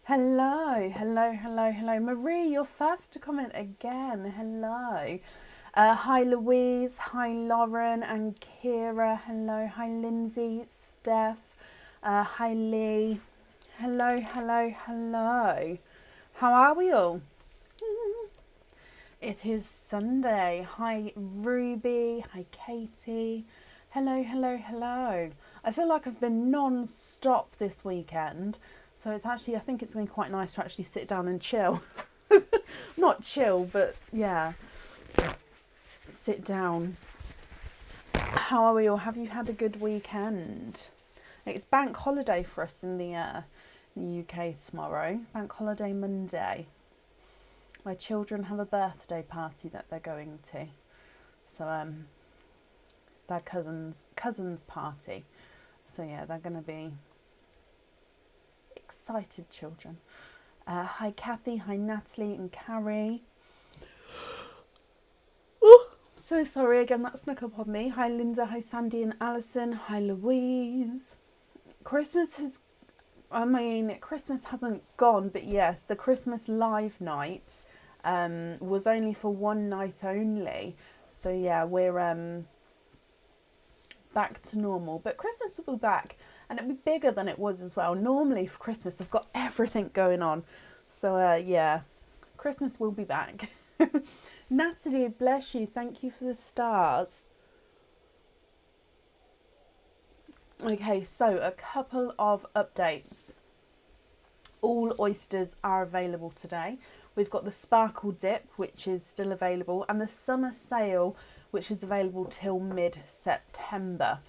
Hello, hello, hello, hello. Marie, you're first to comment again. Hello. Hi Louise, hi Lauren and Kira. Hello, hi Lindsay, Steph. Hi Lee. Hello, hello, hello. How are we all? It is Sunday. Hi Ruby, hi Katie. Hello, hello, hello. I feel like I've been non-stop this weekend. So it's actually, I think it's going to be quite nice to actually sit down and chill. Not chill, but yeah, sit down. How are we all? Have you had a good weekend? It's bank holiday for us in the UK tomorrow. Bank holiday Monday. My children have a birthday party that they're going to. So it's their cousin's party. So yeah, they're going to be excited children. Hi Kathy, hi Natalie and Carrie. So sorry again, that snuck up on me. Hi Linda, hi Sandy and Alison, hi Louise. Christmas hasn't gone, but yes, the Christmas live night was only for one night only. So yeah, we're back to normal. But Christmas will be back and it'll be bigger than it was as well. Normally for Christmas I've got everything going on. So yeah, Christmas will be back. Natalie, bless you. Thank you for the stars. Okay, so a couple of updates. All oysters are available today. We've got the sparkle dip, which is still available, and the summer sale, which is available till mid-September.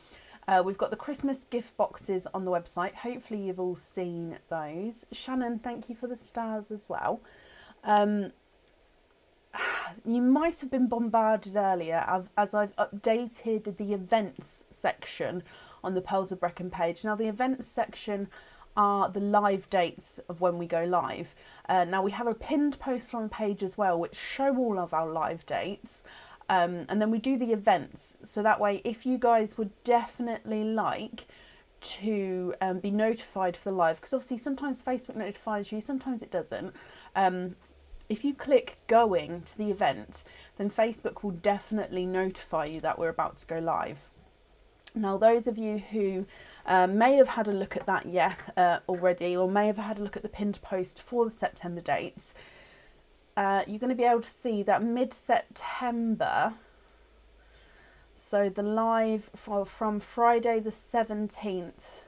We've got the Christmas gift boxes on the website. Hopefully you've all seen those. Shannon, thank you for the stars as well. You might have been bombarded earlier as I've updated the events section on the Pearls of Brecon page. Now the events section are the live dates of when we go live. Now we have a pinned post on the page as well which show all of our live dates, and then we do the events, so that way if you guys would definitely like to be notified for the live, because obviously sometimes Facebook notifies you, sometimes it doesn't. If you click going to the event, then Facebook will definitely notify you that we're about to go live. Now, those of you who may have had a look at that already, or may have had a look at the pinned post for the September dates, you're going to be able to see that mid-September, so the live from Friday the 17th,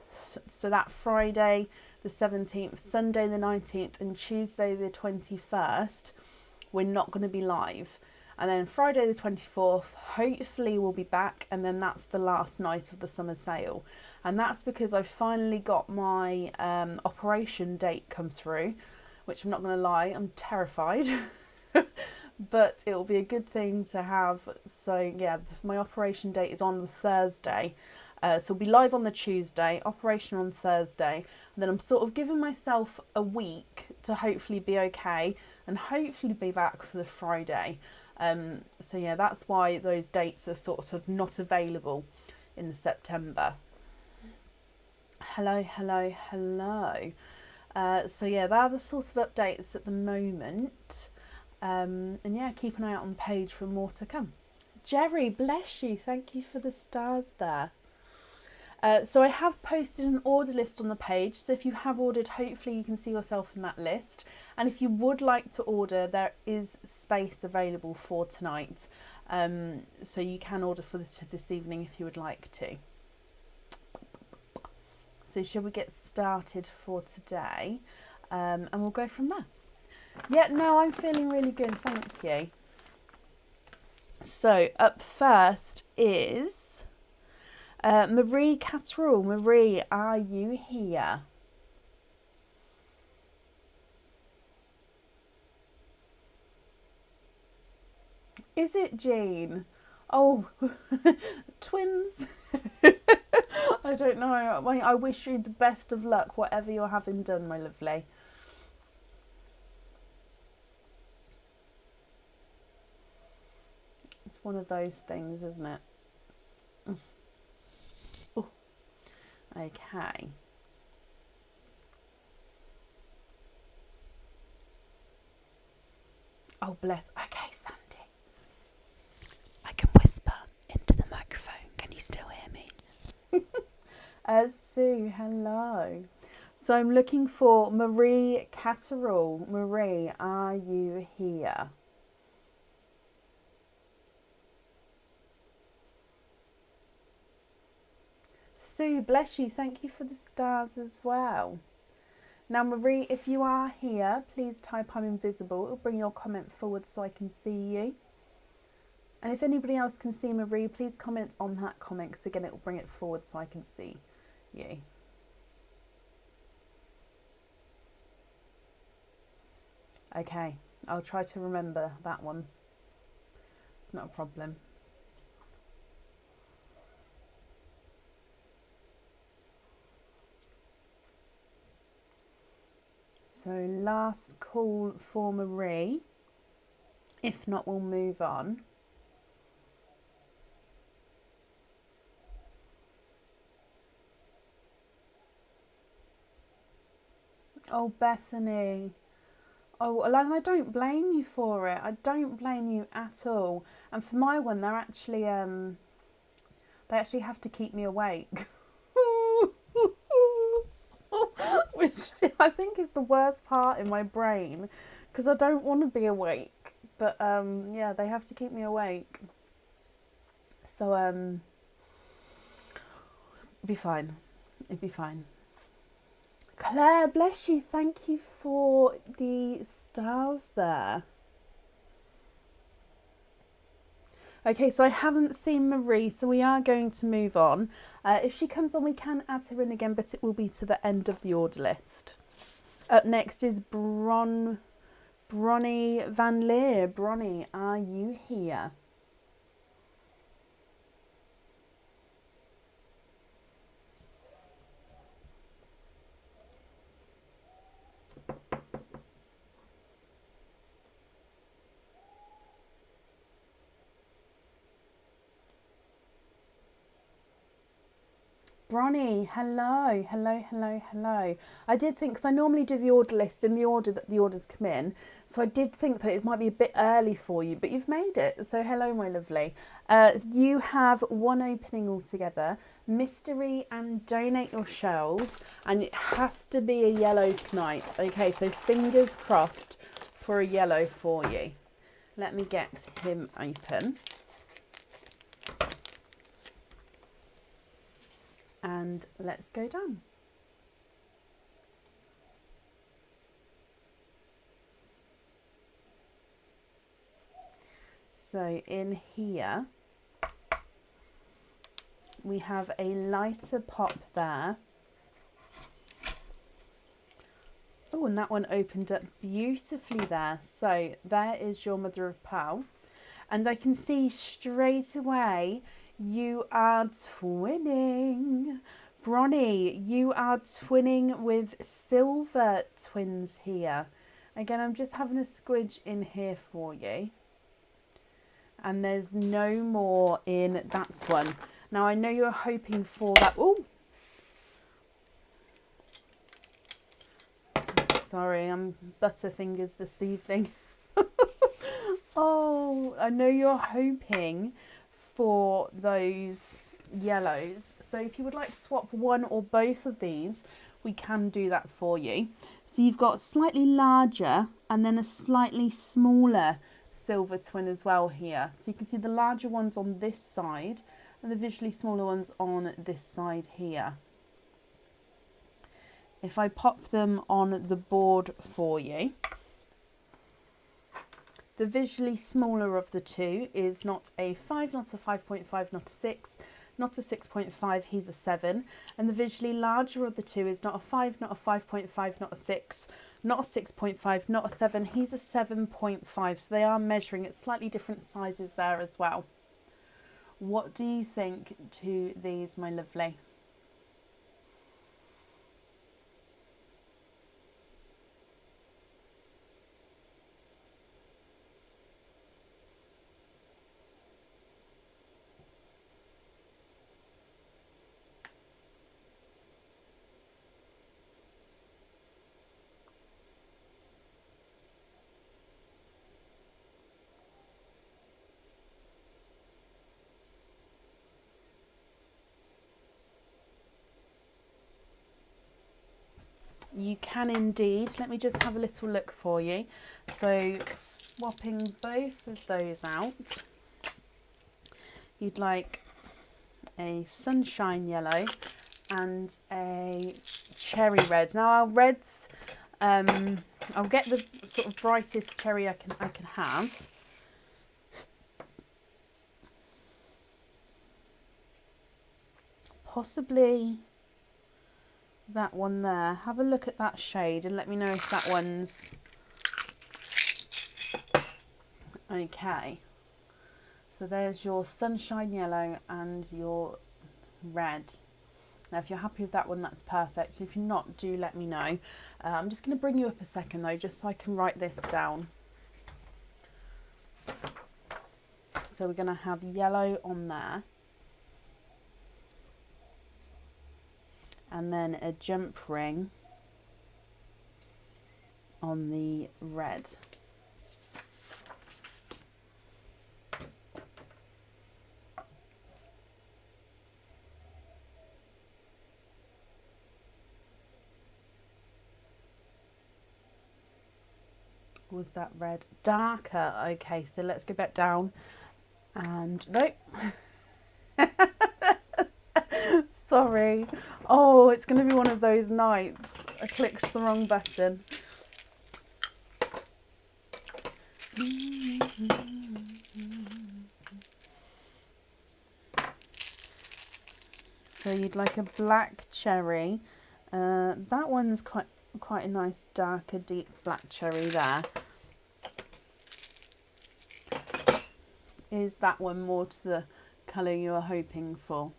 so that Friday the 17th, Sunday the 19th and Tuesday the 21st, we're not going to be live. And then Friday the 24th, hopefully we'll be back, and then that's the last night of the summer sale. And that's because I finally got my operation date come through, which I'm not going to lie, I'm terrified. But it will be a good thing to have. So yeah, my operation date is on the Thursday. So we'll be live on the Tuesday, operation on Thursday, and then I'm sort of giving myself a week to hopefully be okay and hopefully be back for the Friday. So yeah, that's why those dates are sort of not available in September. Hello, hello, hello. So yeah, they're the sort of updates at the moment. And yeah, keep an eye out on the page for more to come. Jerry, bless you. Thank you for the stars there. So I have posted an order list on the page, so if you have ordered, hopefully you can see yourself in that list. And if you would like to order, there is space available for tonight, so you can order for this evening if you would like to. So shall we get started for today, and we'll go from there. Yeah, no, I'm feeling really good, thank you. So up first is Marie Catterall. Marie, are you here? Is it Jean? Oh, twins. I don't know. I wish you the best of luck, whatever you're having done, my lovely. It's one of those things, isn't it? Oh, okay. Oh, bless. Okay, Sandy. I can whisper into the microphone. Can you still hear me? Sue, hello. So I'm looking for Marie Catterall. Marie, are you here? Sue, bless you. Thank you for the stars as well. Now, Marie, if you are here, please type I'm invisible. It'll bring your comment forward so I can see you. And if anybody else can see Marie, please comment on that comment, because again, it will bring it forward so I can see you. Okay, I'll try to remember that one. It's not a problem. So last call for Marie. If not, we'll move on. Oh, Bethany. Oh, well, and I don't blame you for it. I don't blame you at all. And for my one, they actually have to keep me awake. Which I think is the worst part in my brain, because I don't want to be awake. But yeah, they have to keep me awake. So it'd be fine. It'd be fine. Claire, bless you. Thank you for the stars there. Okay, so I haven't seen Marie, so we are going to move on. If she comes on, we can add her in again, but it will be to the end of the order list. Up next is Bronnie Van Leer. Bronnie, are you here? Bronnie, hello, hello, hello, hello. I did think, because I normally do the order list in the order that the orders come in, so I did think that it might be a bit early for you, but you've made it, so hello, my lovely. You have one opening altogether, mystery and donate your shells, and it has to be a yellow tonight. Okay, so fingers crossed for a yellow for you. Let me get him open. And let's go down. So in here, we have a lighter pop there. Oh, and that one opened up beautifully there. So there is your mother of pearl. And I can see straight away you are twinning. Bronnie, you are twinning with silver twins here. Again, I'm just having a squidge in here for you. And there's no more in that one. Now, I know you're hoping for that. Oh, sorry, I'm butterfingers this evening. Oh, I know you're hoping for those yellows. So if you would like to swap one or both of these, we can do that for you. So you've got slightly larger and then a slightly smaller silver twin as well here. So you can see the larger ones on this side and the visually smaller ones on this side here. If I pop them on the board for you, the visually smaller of the two is not a 5, not a 5.5, not a 6, not a 6.5, he's a 7. And the visually larger of the two is not a 5, not a 5.5, not a 6, not a 6.5, not a 7, he's a 7.5. So they are measuring at slightly different sizes there as well. What do you think to these, my lovely? You can indeed. Let me just have a little look for you. So swapping both of those out. You'd like a sunshine yellow and a cherry red. Now our reds, I'll get the sort of brightest cherry I can have. Possibly that one there. Have a look at that shade and let me know if that one's okay. So there's your sunshine yellow and your red. Now if you're happy with that one, that's perfect. If you're not, do let me know. I'm just going to bring you up a second though, just so I can write this down. So we're going to have yellow on there. And then a jump ring on the red. Was that red? Darker. Okay, so let's go back down. And nope. Sorry. Oh, it's going to be one of those nights. I clicked the wrong button. So you'd like a black cherry. That one's quite a nice darker deep black cherry there. Is that one more to the colour you are hoping for?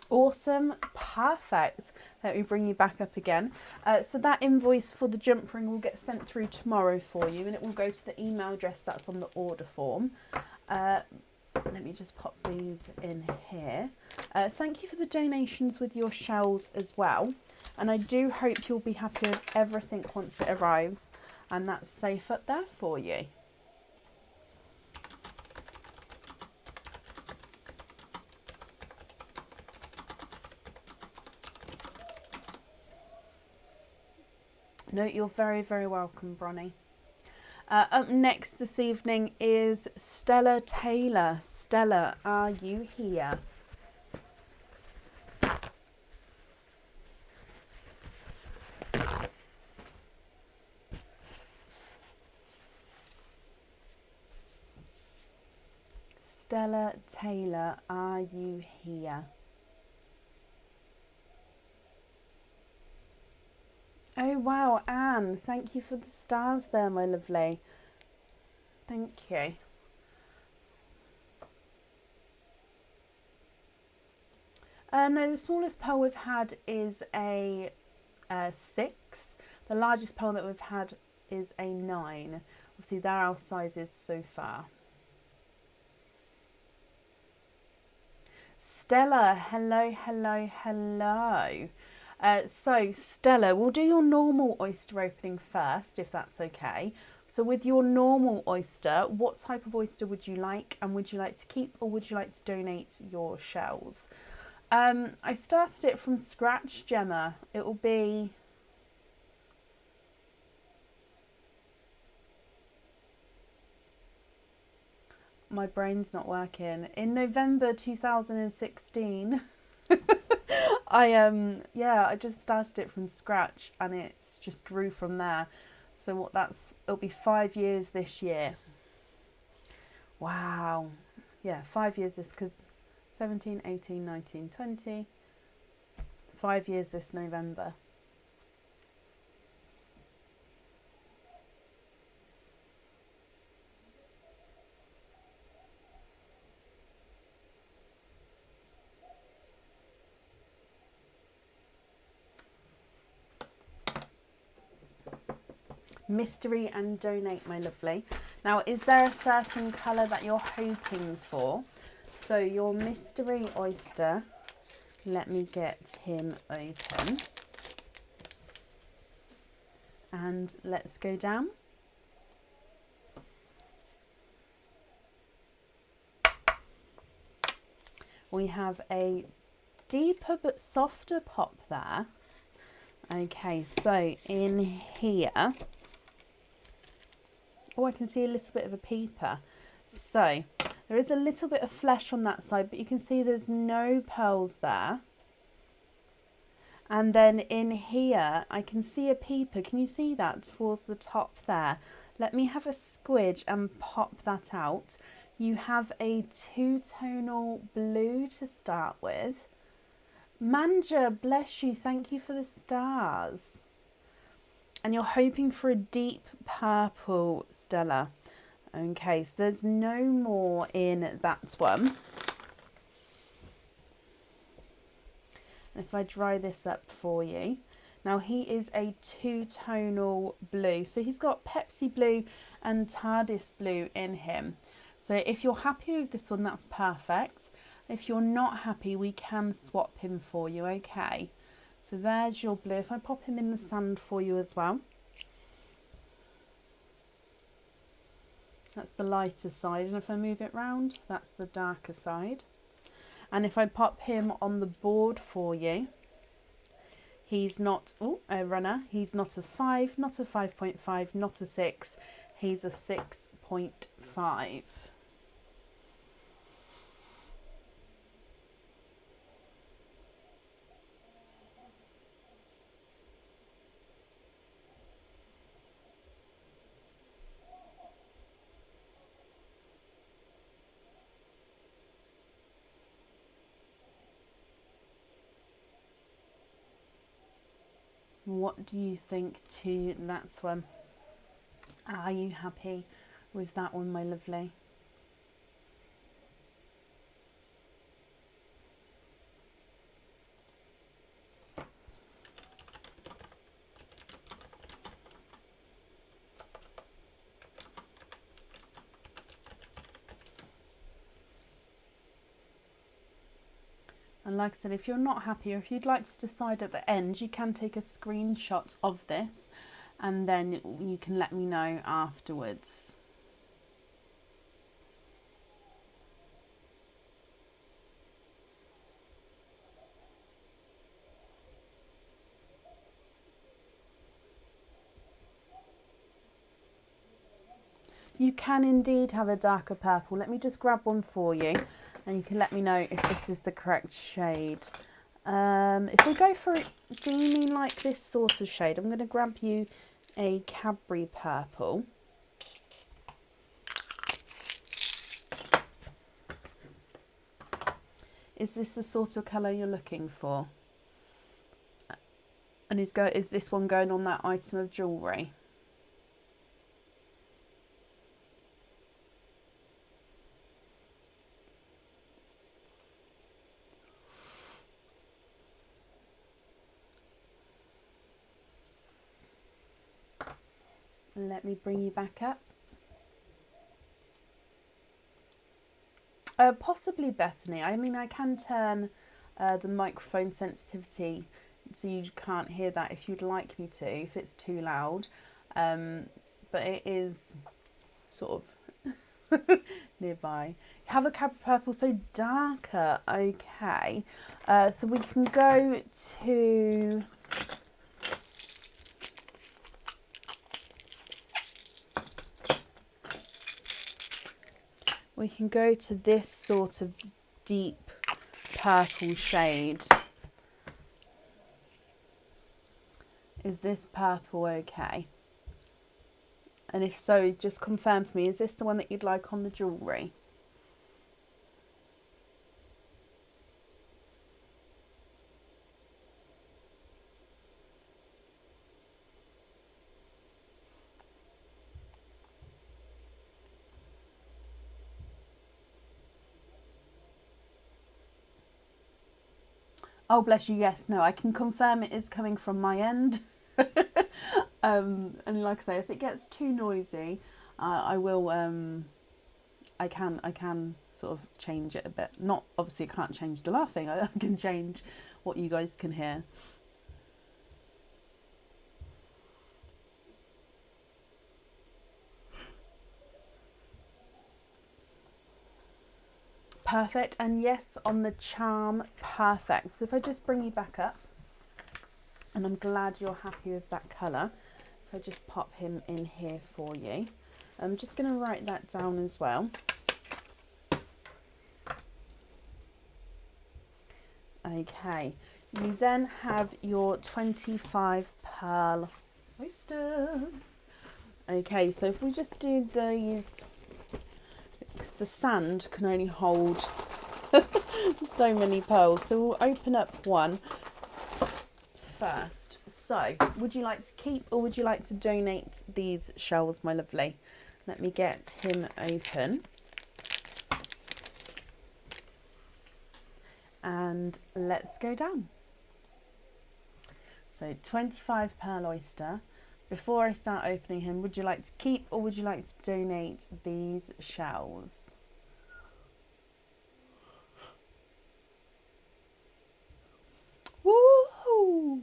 Awesome, perfect. Let me bring you back up again. So that invoice for the jump ring will get sent through tomorrow for you, and it will go to the email address that's on the order form. Let me just pop these in here. Thank you for the donations with your shells as well, and I do hope you'll be happy with everything once it arrives and that's safe up there for you. No, you're very, very welcome, Bronnie. Up next this evening is Stella Taylor. Stella, are you here? Stella Taylor, are you here? Oh wow, Anne, thank you for the stars there, my lovely. Thank you. No, the smallest pearl we've had is a 6. The largest pearl that we've had is a 9. Obviously, they're our sizes so far. Stella, hello, hello, hello. So Stella, we'll do your normal oyster opening first, if that's okay. So with your normal oyster, what type of oyster would you like, and would you like to keep or would you like to donate your shells? I started it from scratch, Gemma. It will be... My brain's not working. In November 2016. I just started it from scratch and it's just grew from there. So it'll be 5 years this year. Wow. Yeah, 5 years this, because 17, 18, 19, 20. 5 years this November. Mystery and donate, my lovely. Now, is there a certain colour that you're hoping for? So your mystery oyster Let me get him open. And let's go down. We have a deeper but softer pop there. Okay, so in here, oh, I can see a little bit of a peeper. So there is a little bit of flesh on that side, but you can see there's no pearls there. And then in here, I can see a peeper. Can you see that towards the top there? Let me have a squidge and pop that out. You have a two-tonal blue to start with. Manja, bless you, thank you for the stars. And you're hoping for a deep purple, Stella. Okay, so there's no more in that one. And if I dry this up for you. Now he is a two-tonal blue. So he's got Pepsi blue and TARDIS blue in him. So if you're happy with this one, that's perfect. If you're not happy, we can swap him for you, okay? So there's your blue. If I pop him in the sand for you as well. That's the lighter side. And if I move it round, that's the darker side. And if I pop him on the board for you, he's not a runner. He's not a 5, not a 5.5, not a 6. He's a 6.5. What do you think to that one? Are you happy with that one, my lovely? And like I said, if you're not happy or if you'd like to decide at the end, you can take a screenshot of this and then you can let me know afterwards. You can indeed have a darker purple. Let me just grab one for you and you can let me know if this is the correct shade. If we go for, do you mean like this sort of shade? I'm going to grab you a Cadbury purple. Is this the sort of colour you're looking for? And is this one going on that item of jewellery? Let me bring you back up. Possibly Bethany. I mean, I can turn the microphone sensitivity so you can't hear that if you'd like me to, if it's too loud. But it is sort of nearby. Have a Cadbury purple, so darker. Okay. So we can go to... We can go to this sort of deep purple shade. Is this purple okay? And if so, just confirm for me, is this the one that you'd like on the jewellery? Oh, bless you. Yes, no, I can confirm it is coming from my end. And like I say, if it gets too noisy, I will, I can sort of change it a bit. Not, obviously I can't change the laughing, I can change what you guys can hear. Perfect, and yes, on the charm, perfect. So if I just bring you back up, and I'm glad you're happy with that colour. If I just pop him in here for you. I'm just going to write that down as well. Okay, you then have your 25 Pearl Oysters. Okay, so if we just do these, because the sand can only hold so many pearls, so we'll open up one first. So, would you like to keep or would you like to donate these shells, my lovely? Let me get him open. And let's go down. So 25 Pearl Oyster. Before I start opening him, would you like to keep or would you like to donate these shells? Woohoo!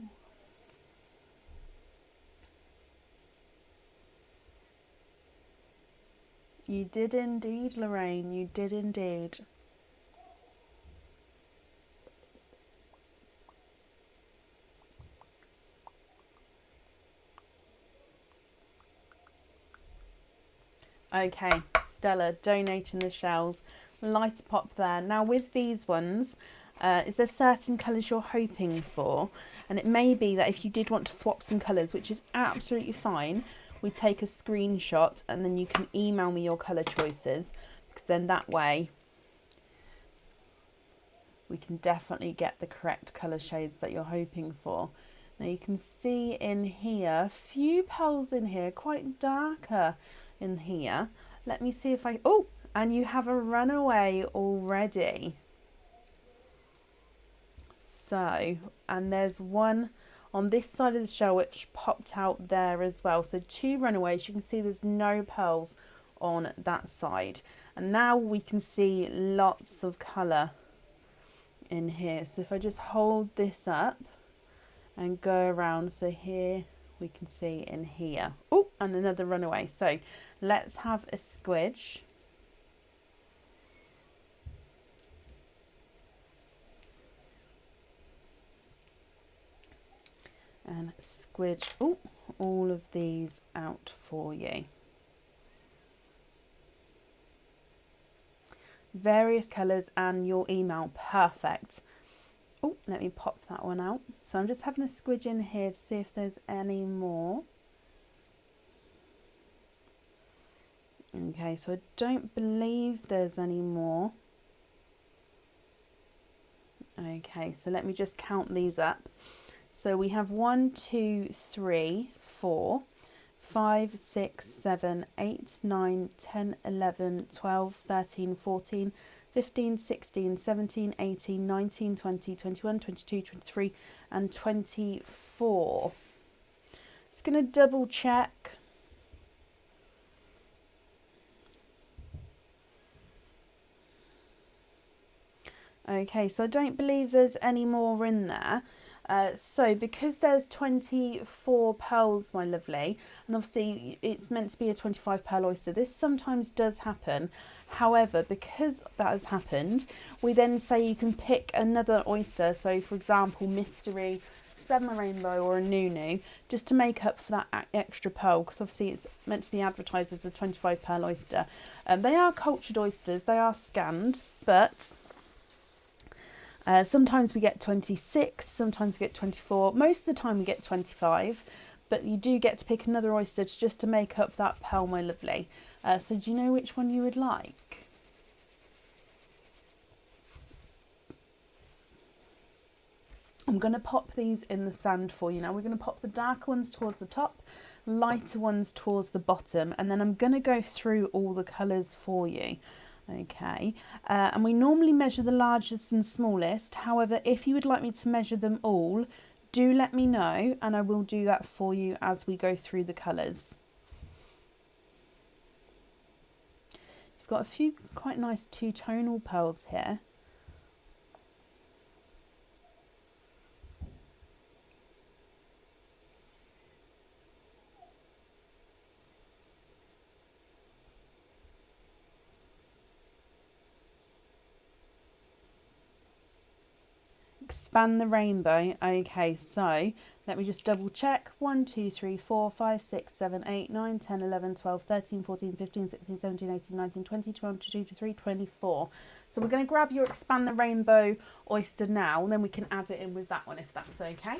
You did indeed, Lorraine, you did indeed. Okay, Stella donating the shells. Light pop there. Now with these ones, is there certain colours you're hoping for? And it may be that if you did want to swap some colours, which is absolutely fine, we take a screenshot and then you can email me your colour choices, because then that way we can definitely get the correct colour shades that you're hoping for. Now you can see in here, a few pearls in here, quite darker in here. Let me see if I, oh, and you have a runaway already. So, and there's one on this side of the shell which popped out there as well. So 2 runaways. You can see there's no pearls on that side. And now we can see lots of colour in here. So if I just hold this up and go around, so here we can see in here. Oh, and another runaway. So let's have a squidge. And squidge all of these out for you. Various colours and your email, perfect. Oh, let me pop that one out. So I'm just having a squidge in here to see if there's any more. Okay, so I don't believe there's any more. Okay, so let me just count these up. So we have 1, 2, 3, 4, 5, 6, 7, 8, 9, 10, 11, 12, 13, 14, 15, 16, 17, 18, 19, 20, 21, 22, 23 and 24. Just going to double check. Okay, so I don't believe there's any more in there. So because there's 24 pearls, my lovely, and obviously it's meant to be a 25 pearl oyster, this sometimes does happen. However, because that has happened, we then say you can pick another oyster. So for example, Mystery, Spend My Rainbow or a Nunu, just to make up for that extra pearl, because obviously it's meant to be advertised as a 25 pearl oyster. They are cultured oysters, they are scanned, but sometimes we get 26, sometimes we get 24, most of the time we get 25, but you do get to pick another oyster just to make up that pearl, my lovely. So do you know which one you would like? I'm going to pop these in the sand for you now. We're going to pop the darker ones towards the top, lighter ones towards the bottom, and then I'm going to go through all the colours for you. Okay, and we normally measure the largest and smallest. However, if you would like me to measure them all, do let me know and I will do that for you as we go through the colours. We've got a few quite nice two-tonal pearls here. Expand the rainbow. Okay, so let me just double check. 1, 2, 3, 4, 5, 6, 7, 8, 9, 10, 11, 12, 13, 14, 15, 16, 17, 18, 19, 20, 21, 22, 23, 24. So we're going to grab your Expand the Rainbow oyster now, and then we can add it in with that one if that's okay.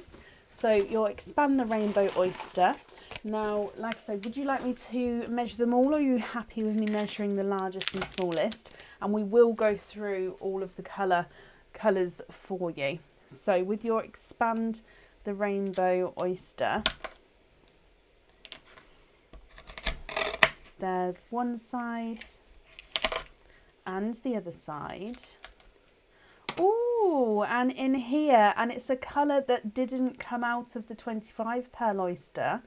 So your Expand the Rainbow oyster. Now, like I said, would you like me to measure them all, or are you happy with me measuring the largest and smallest? And we will go through all of the colours for you. So with your Expand the Rainbow oyster, there's one side and the other side. Oh, and in here, and it's a colour that didn't come out of the 25 Pearl Oyster.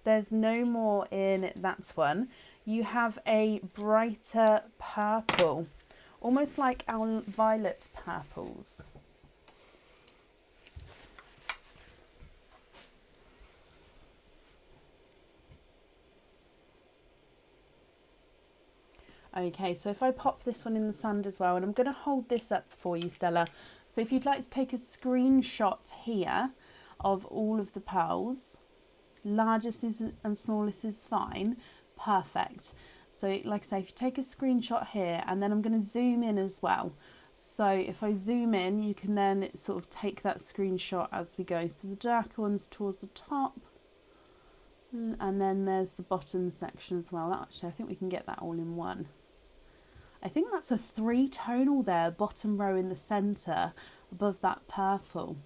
There's no more in that one. You have a brighter purple, almost like our violet purples. Okay, so if I pop this one in the sand as well, and I'm going to hold this up for you, Stella. So if you'd like to take a screenshot here of all of the pearls, largest and smallest is fine, perfect. So like I say, if you take a screenshot here, and then I'm going to zoom in as well. So if I zoom in, you can then sort of take that screenshot as we go. So the darker ones towards the top, and then there's the bottom section as well. Actually, I think we can get that all in one. I think that's a three-tonal there, bottom row in the centre, above that purple.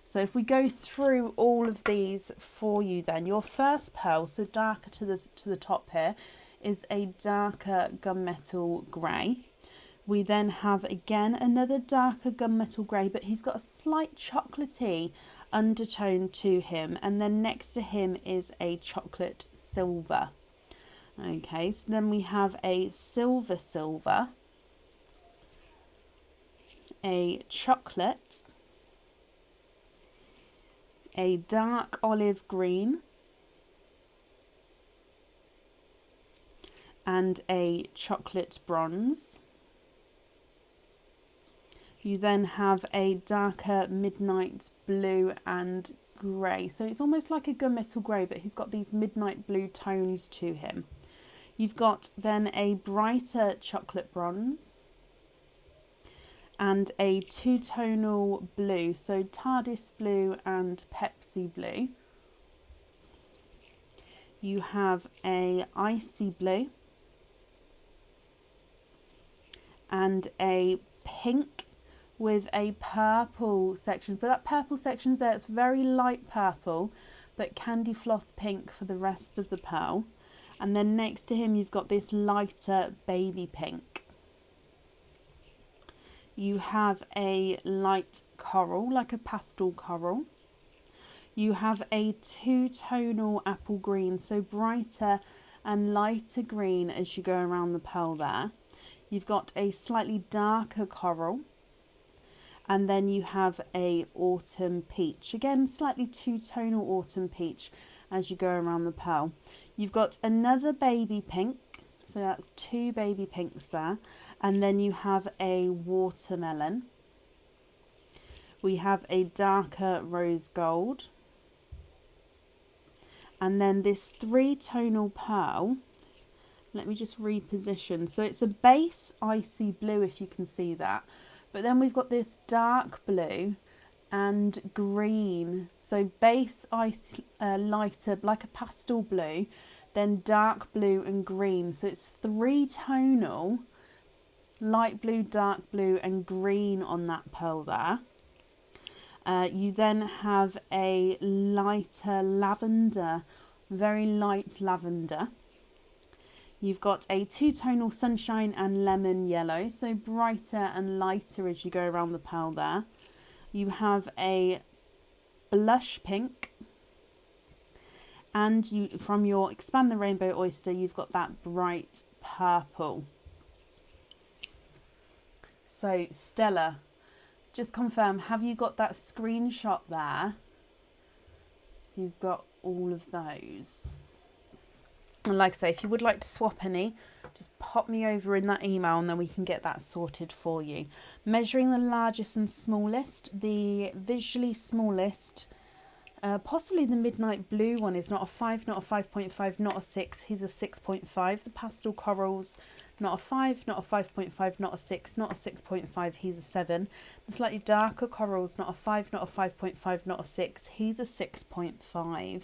So if we go through all of these for you then, your first pearl, so darker to the top here, is a darker gunmetal grey. We then have again another darker gunmetal grey, but he's got a slight chocolatey undertone to him, and then next to him is a chocolate silver. Okay, so then we have a silver, a chocolate, a dark olive green, and a chocolate bronze. You then have a darker midnight blue and grey. So it's almost like a gunmetal grey, but he's got these midnight blue tones to him. You've got then a brighter chocolate bronze and a two-tonal blue, so TARDIS blue and Pepsi blue. You have a icy blue and a pink with a purple section. So that purple section there, it's very light purple, but candy floss pink for the rest of the pearl. And then next to him, you've got this lighter baby pink. You have a light coral, like a pastel coral. You have a two-tonal apple green, so brighter and lighter green as you go around the pearl there. You've got a slightly darker coral. And then you have a autumn peach, again slightly two-tonal autumn peach as you go around the pearl. You've got another baby pink, so that's two baby pinks there, and then you have a watermelon. We have a darker rose gold, and then this three-tonal pearl. Let me just reposition. So it's a base icy blue, if you can see that. But then we've got this dark blue and green. So base ice lighter, like a pastel blue, then dark blue and green. So it's three-tonal, light blue, dark blue and green on that pearl there. You then have a lighter lavender, very light lavender. You've got a two-tonal sunshine and lemon yellow, so brighter and lighter as you go around the pearl there. You have a blush pink, and you, from your Expand the Rainbow oyster, you've got that bright purple. So Stella, just confirm, have you got that screenshot there? So you've got all of those. And like I say, if you would like to swap any, just pop me over in that email and then we can get that sorted for you. Measuring the largest and smallest, the visually smallest, possibly the Midnight Blue one is not a 5, not a 5.5, not a 6. He's a 6.5. The Pastel Corals, not a 5, not a 5.5, not a 6, not a 6.5. He's a 7. The slightly darker Corals, not a 5, not a 5.5, not a 6. He's a 6.5.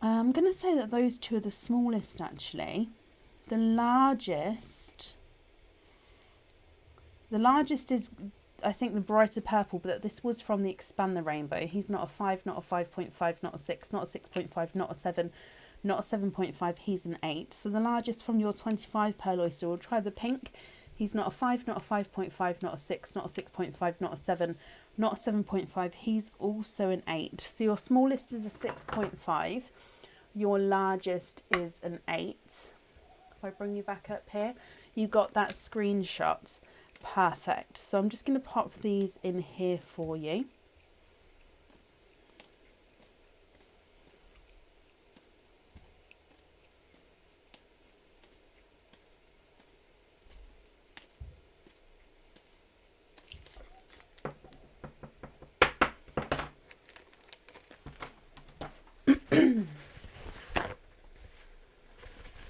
I'm going to say that those two are the smallest actually. The largest is, I think, the brighter purple, but this was from the Expand the Rainbow. He's not a 5, not a 5.5, not a 6, not a 6.5, not a 7, not a 7.5. He's an 8. So the largest from your 25 Pearl Oyster, we'll try the pink. He's not a 5, not a 5.5, not a 6, not a 6.5, not a 7, not a 7.5. He's also an 8. So your smallest is a 6.5. Your largest is an 8. If I bring you back up here, you got that screenshot. Perfect. So I'm just going to pop these in here for you.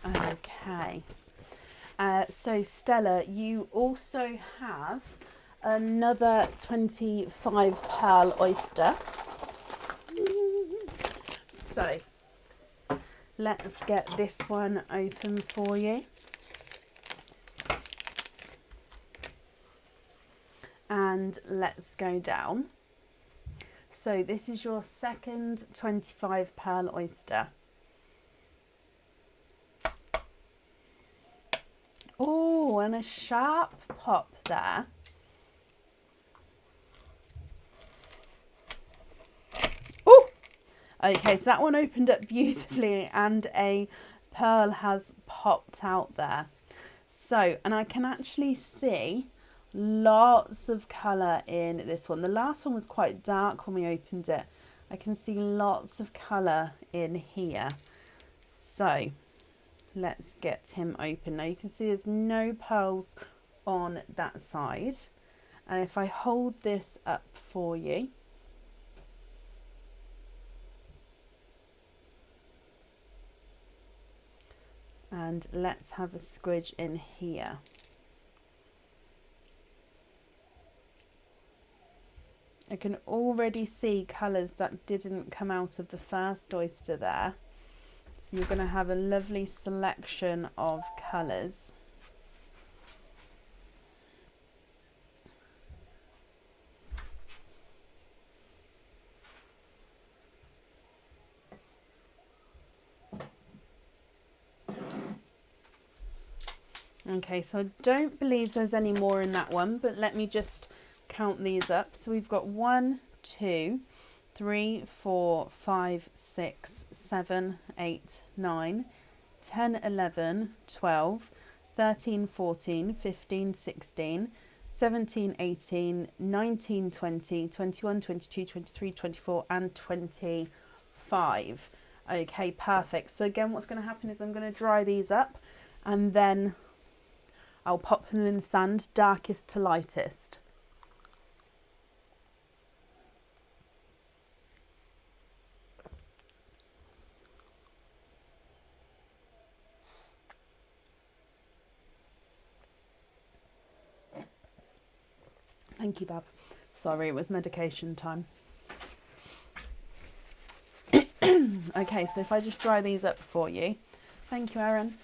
Okay. So Stella, you also have another 25 Pearl Oyster. So let's get this one open for you. And let's go down. So this is your second 25 Pearl Oyster. Oh, and a sharp pop there. Oh, okay, so that one opened up beautifully and a pearl has popped out there. So, and I can actually see lots of colour in this one. The last one was quite dark when we opened it. I can see lots of colour in here. So let's get him open. Now you can see there's no pearls on that side. And if I hold this up for you, and let's have a squidge in here. I can already see colours that didn't come out of the first oyster there. So you're going to have a lovely selection of colours. Okay, so I don't believe there's any more in that one, but let me just count these up. So we've got 1, 2, 3, 4, 5, 6, 7, 8, 9, 10, 11, 12, 13, 14, 15, 16, 17, 18, 19, 20, 21, 22, 23, 24 and 25. Okay, perfect. So again, what's going to happen is I'm going to dry these up and then I'll pop them in the sand, darkest to lightest. Thank you, Bab. Sorry, it was medication time. Okay, so if I just dry these up for you. Thank you, Aaron.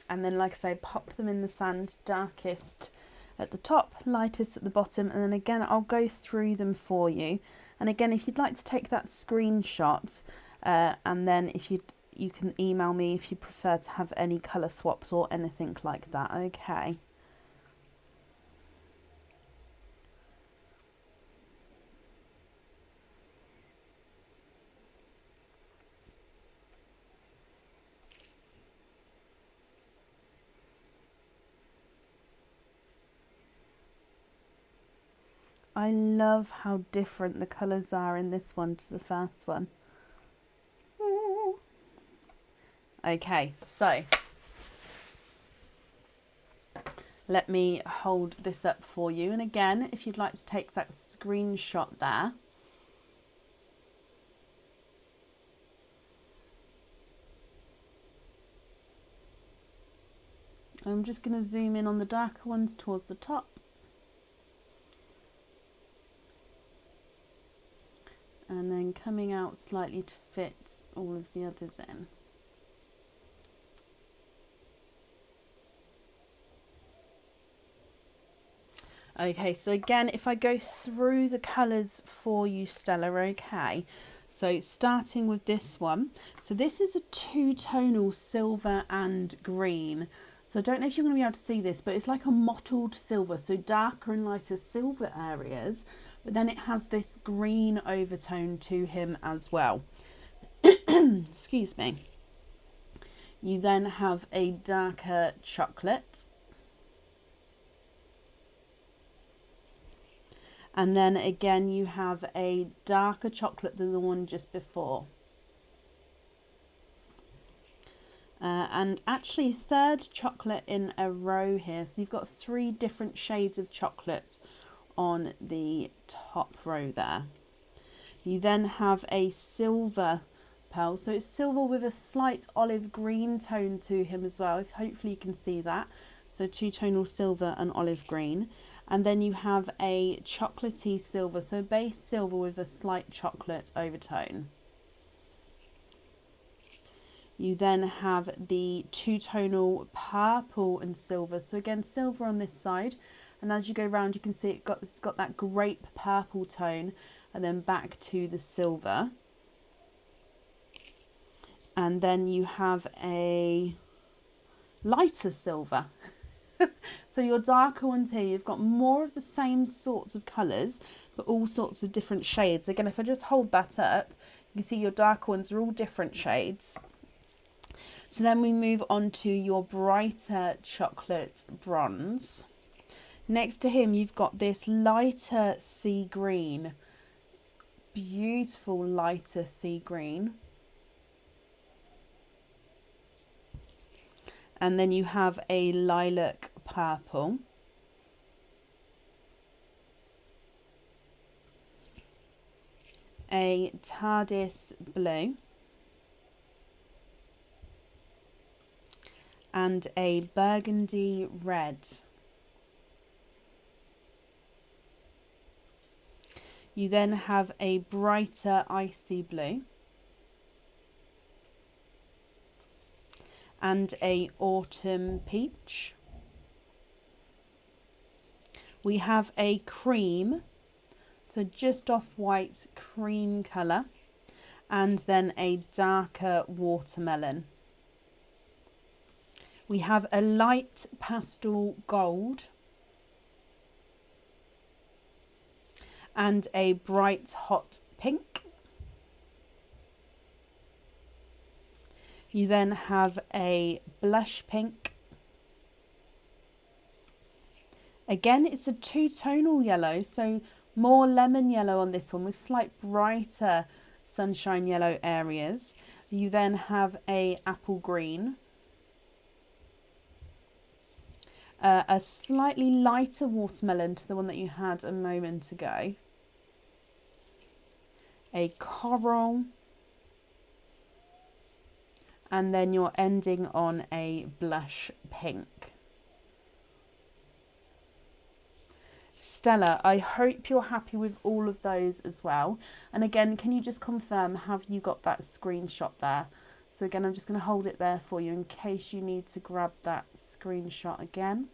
And then, like I say, pop them in the sand, darkest at the top, lightest at the bottom, and then again I'll go through them for you. And again, if you'd like to take that screenshot, and then if you can email me if you prefer to have any colour swaps or anything like that. Okay. I love how different the colours are in this one to the first one. Okay, so let me hold this up for you. And again, if you'd like to take that screenshot there. I'm just going to zoom in on the darker ones towards the top. And then coming out slightly to fit all of the others in. Okay, so again, if I go through the colours for you, Stella, okay. So starting with this one. So this is a two-tonal silver and green. So I don't know if you're going to be able to see this, but it's like a mottled silver. So darker and lighter silver areas, but then it has this green overtone to him as well. Excuse me. You then have a darker chocolate. And then again, you have a darker chocolate than the one just before. And actually third chocolate in a row here. So you've got 3 different shades of chocolate on the top row there. You then have a silver pearl. So it's silver with a slight olive green tone to him as well. Hopefully you can see that. So two-tonal silver and olive green. And then you have a chocolatey silver, so base silver with a slight chocolate overtone. You then have the two-tonal purple and silver. So again, silver on this side. And as you go around, you can see it's got that grape purple tone. And then back to the silver. And then you have a lighter silver. So your darker ones here, you've got more of the same sorts of colours, but all sorts of different shades. Again, if I just hold that up, you can see your darker ones are all different shades. So then we move on to your brighter chocolate bronze. Next to him, you've got this lighter sea green. It's beautiful lighter sea green. And then you have a lilac purple. A TARDIS blue. And a burgundy red. You then have a brighter icy blue. And a autumn peach. We have a cream, so just off white cream colour, and then a darker watermelon. We have a light pastel gold and a bright hot pink. You then have a blush pink. Again, it's a two-tonal yellow, so more lemon yellow on this one with slight brighter sunshine yellow areas. You then have a apple green. A slightly lighter watermelon to the one that you had a moment ago. A coral. And then you're ending on a blush pink. Stella, I hope you're happy with all of those as well. And again, can you just confirm, have you got that screenshot there? So again, I'm just going to hold it there for you in case you need to grab that screenshot again.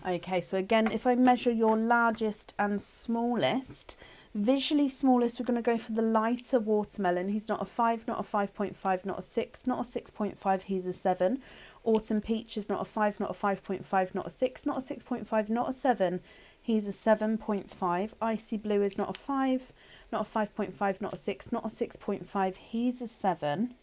Okay, so again, if I measure your largest and smallest, visually smallest, we're going to go for the lighter watermelon. He's not a 5, not a 5.5, not a 6, not a 6.5, he's a 7. Autumn peach is not a 5, not a 5.5, not a 6, not a 6.5, not a 7. He's a 7.5. Icy blue is not a 5, not a 5.5, not a 6, not a 6.5. He's a 7.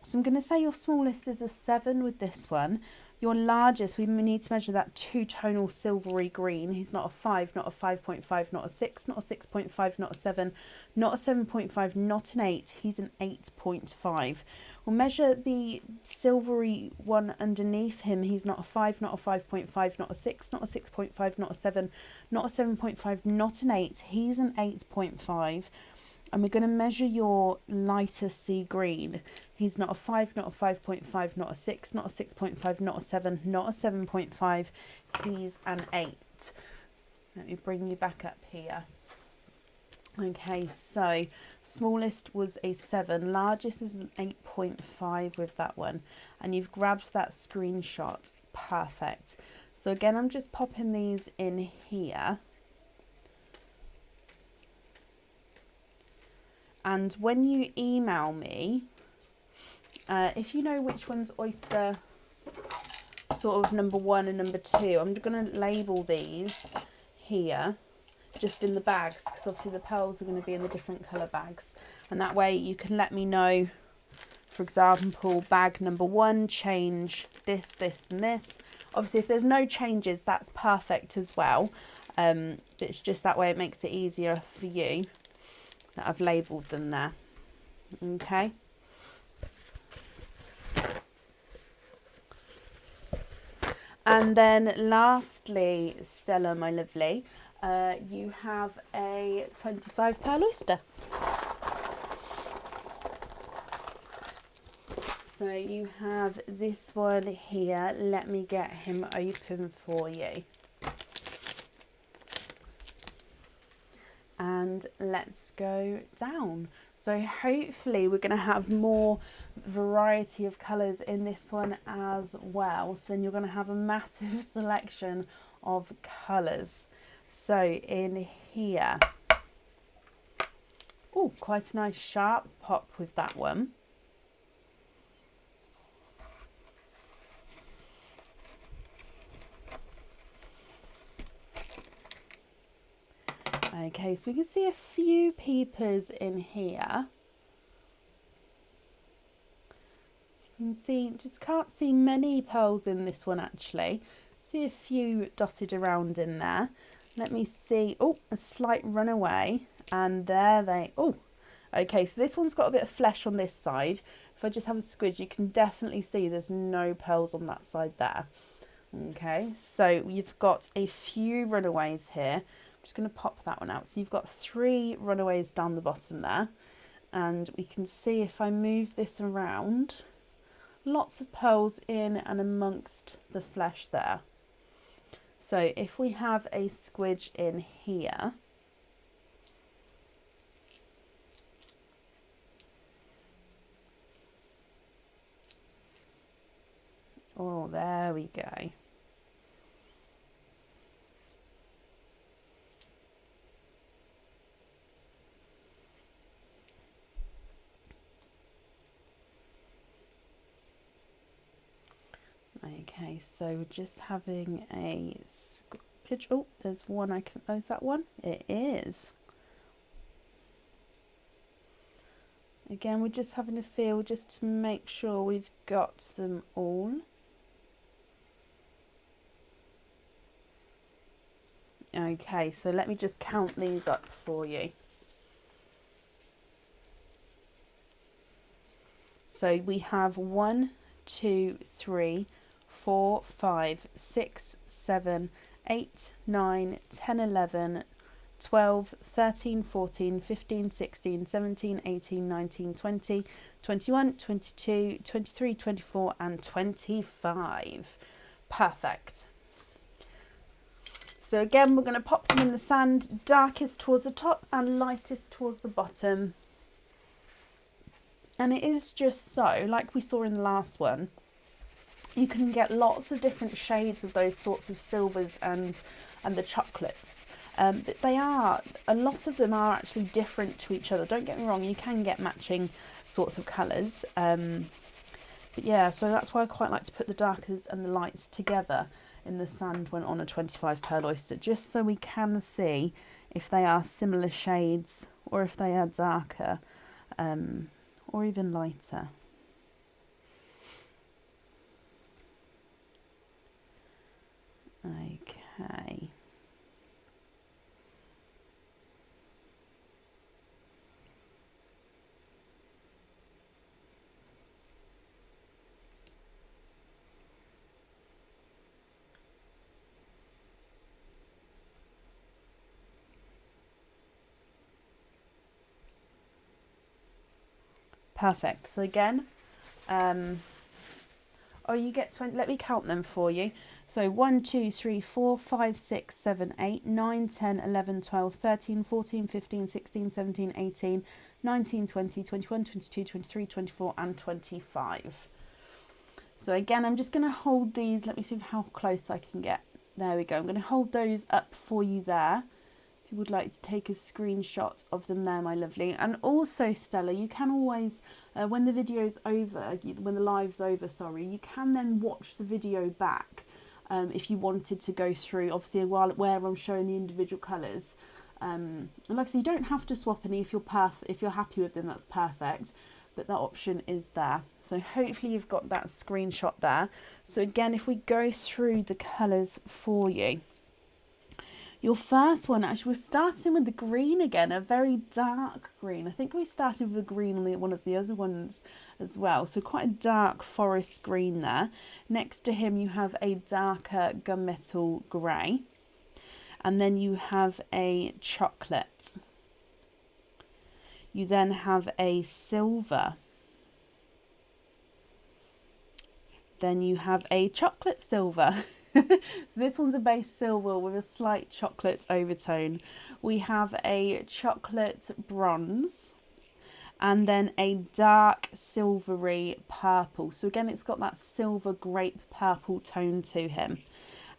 So I'm going to say your smallest is a 7 with this one. Your largest, we need to measure that two-tonal silvery green. He's not a 5, not a 5.5, not a 6, not a 6.5, not a 7, not a 7.5, not an 8. He's an 8.5. We'll measure the silvery one underneath him. He's not a 5, not a 5.5, not a 6, not a 6.5, not a 7, not a 7.5, not an 8. He's an 8.5. And we're going to measure your lighter sea green. He's not a 5, not a 5.5, not a 6, not a 6.5, not a 7, not a 7.5. He's an 8. Let me bring you back up here. Okay, so smallest was a 7. Largest is an 8.5 with that one. And you've grabbed that screenshot. Perfect. So again, I'm just popping these in here. And when you email me, if you know which one's oyster sort of number 1 and number 2, I'm going to label these here just in the bags, because obviously the pearls are going to be in the different colour bags. And that way you can let me know, for example, bag number 1, change this, this and this. Obviously if there's no changes, that's perfect as well. But it's just that way it makes it easier for you that I've labelled them there. Okay. And then lastly, Stella, my lovely, you have a 25 Pearl Oyster. So you have this one here. Let me get him open for you. And let's go down. So hopefully we're going to have more variety of colours in this one as well. So then you're going to have a massive selection of colours. So in here, oh, quite a nice sharp pop with that one. Okay, so we can see a few peepers in here. You can see, just can't see many pearls in this one actually. See a few dotted around in there. Let me see, oh, a slight runaway, and there they, oh, okay, so this one's got a bit of flesh on this side. If I just have a squidge, you can definitely see there's no pearls on that side there. Okay, so you've got a few runaways here. Just going to pop that one out. So you've got 3 runaways down the bottom there, and we can see if I move this around, lots of pearls in and amongst the flesh there. So if we have a squidge in here, oh, there we go. Okay, so we're just having a squidge. Oh, there's one I can, oh, is that one? It is. Again, we're just having a feel just to make sure we've got them all. Okay, so let me just count these up for you. So we have 1, 2, 3, 4, 5, 6, 7, 8, 9, 10, 11, 12, 13, 14, 15, 16, 17, 18, 19, 20, 21, 22, 23, 24 and 25. Perfect. So again, we're going to pop them in the sand, darkest towards the top and lightest towards the bottom. And it is just so, like we saw in the last one, you can get lots of different shades of those sorts of silvers and the chocolates. But they are, a lot of them are actually different to each other. Don't get me wrong, you can get matching sorts of colours. But yeah, so that's why I quite like to put the darkers and the lights together in the sand when on a 25 Pearl Oyster, just so we can see if they are similar shades or if they are darker or even lighter. Perfect. So again, oh, you get 20, let me count them for you. So 1, 2, 3, 4, 5, 6, 7, 8, 9, 10, 11, 12, 13, 14, 15, 16, 17, 18, 19, 20, 21, 22, 23, 24 and 25. So again, I'm just going to hold these. Let me see how close I can get. There we go. I'm going to hold those up for you there. If you would like to take a screenshot of them there, my lovely. And also, Stella, you can always, when the video's over, when the live's over, sorry, you can then watch the video back if you wanted to go through, obviously, where I'm showing the individual colours. And like I said, you don't have to swap any if you're happy with them, that's perfect. But that option is there. So hopefully you've got that screenshot there. So again, if we go through the colours for you. Your first one, actually, we're starting with the green again, a very dark green. I think we started with the green on one of the other ones as well. So quite a dark forest green there. Next to him, you have a darker gunmetal grey. And then you have a chocolate. You then have a silver. Then you have a chocolate silver. So this one's a base silver with a slight chocolate overtone. We have a chocolate bronze and then a dark silvery purple. So again, it's got that silver grape purple tone to him.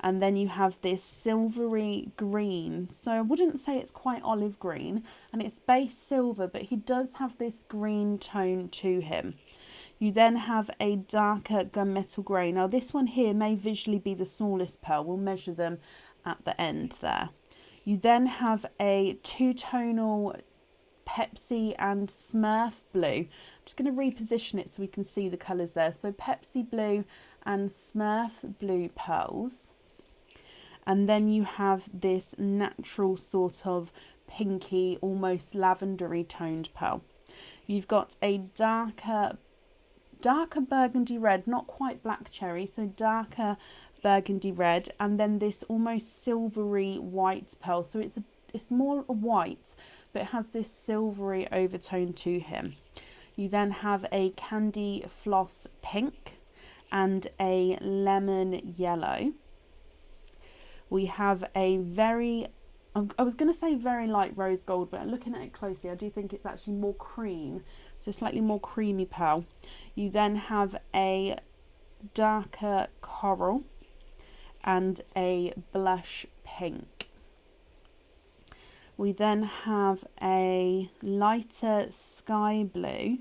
And then you have this silvery green. So I wouldn't say it's quite olive green, and it's base silver, but he does have this green tone to him. You then have a darker gunmetal grey. Now this one here may visually be the smallest pearl. We'll measure them at the end there. You then have a two-tonal Pepsi and Smurf blue. I'm just going to reposition it so we can see the colours there. So Pepsi blue and Smurf blue pearls. And then you have this natural sort of pinky, almost lavendery toned pearl. You've got a darker burgundy red, not quite black cherry, so darker burgundy red, and then this almost silvery white pearl. So it's more white, but it has this silvery overtone to him. You then have a candy floss pink and a lemon yellow. We have a very, I was going to say very light rose gold, but looking at it closely, I do think it's actually more cream, so slightly more creamy pearl. You then have a darker coral and a blush pink. We then have a lighter sky blue.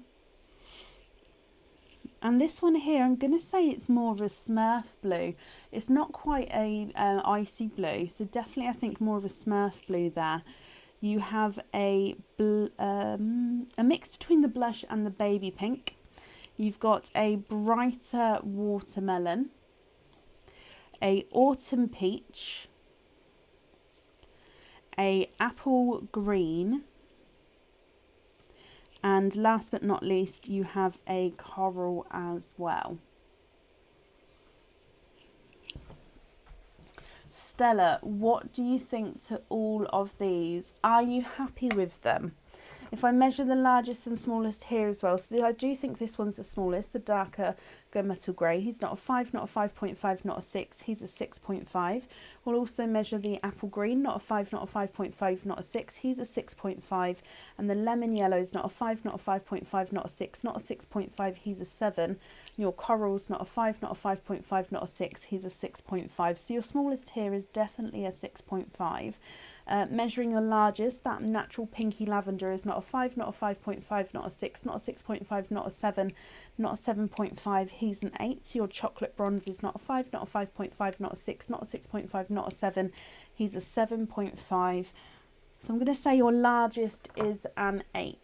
And this one here, I'm going to say it's more of a Smurf blue. It's not quite a icy blue, so definitely I think more of a Smurf blue there. You have a mix between the blush and the baby pink. You've got a brighter watermelon, a autumn peach, a apple green, and last but not least, you have a coral as well. Stella, what do you think to all of these? Are you happy with them? If I measure the largest and smallest here as well, so I do think this one's the smallest, the darker gunmetal grey. He's not a 5, not a 5.5, not a 6, he's a 6.5. We'll also measure the apple green, not a 5, not a 5.5, not a 6, he's a 6.5. And the lemon yellow is not a 5, not a 5.5, not a 6, not a 6.5, he's a 7. And your coral's not a 5, not a 5.5, not a 6, he's a 6.5. So your smallest here is definitely a 6.5. Measuring your largest, that natural pinky lavender is not a 5, not a 5.5, not a 6, not a 6.5, not a 7, not a 7.5, he's an 8. Your chocolate bronze is not a 5, not a 5.5, not a 6, not a 6.5, not a 7, he's a 7.5. So I'm going to say your largest is an 8.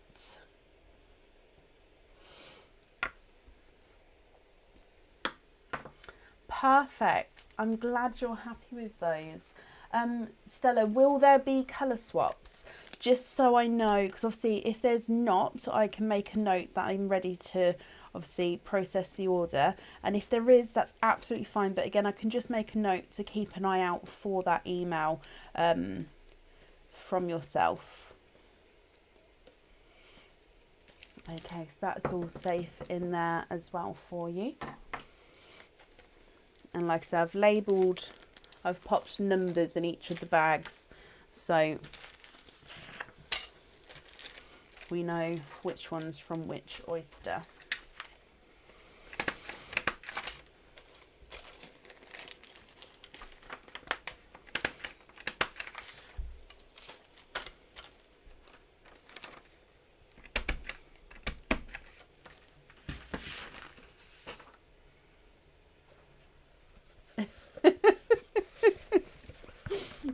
Perfect. I'm glad you're happy with those. Stella, will there be colour swaps? Just so I know, because obviously if there's not, I can make a note that I'm ready to obviously process the order. And if there is, that's absolutely fine. But again, I can just make a note to keep an eye out for that email from yourself. Okay, so that's all safe in there as well for you. And like I said, I've popped numbers in each of the bags, so we know which one's from which oyster.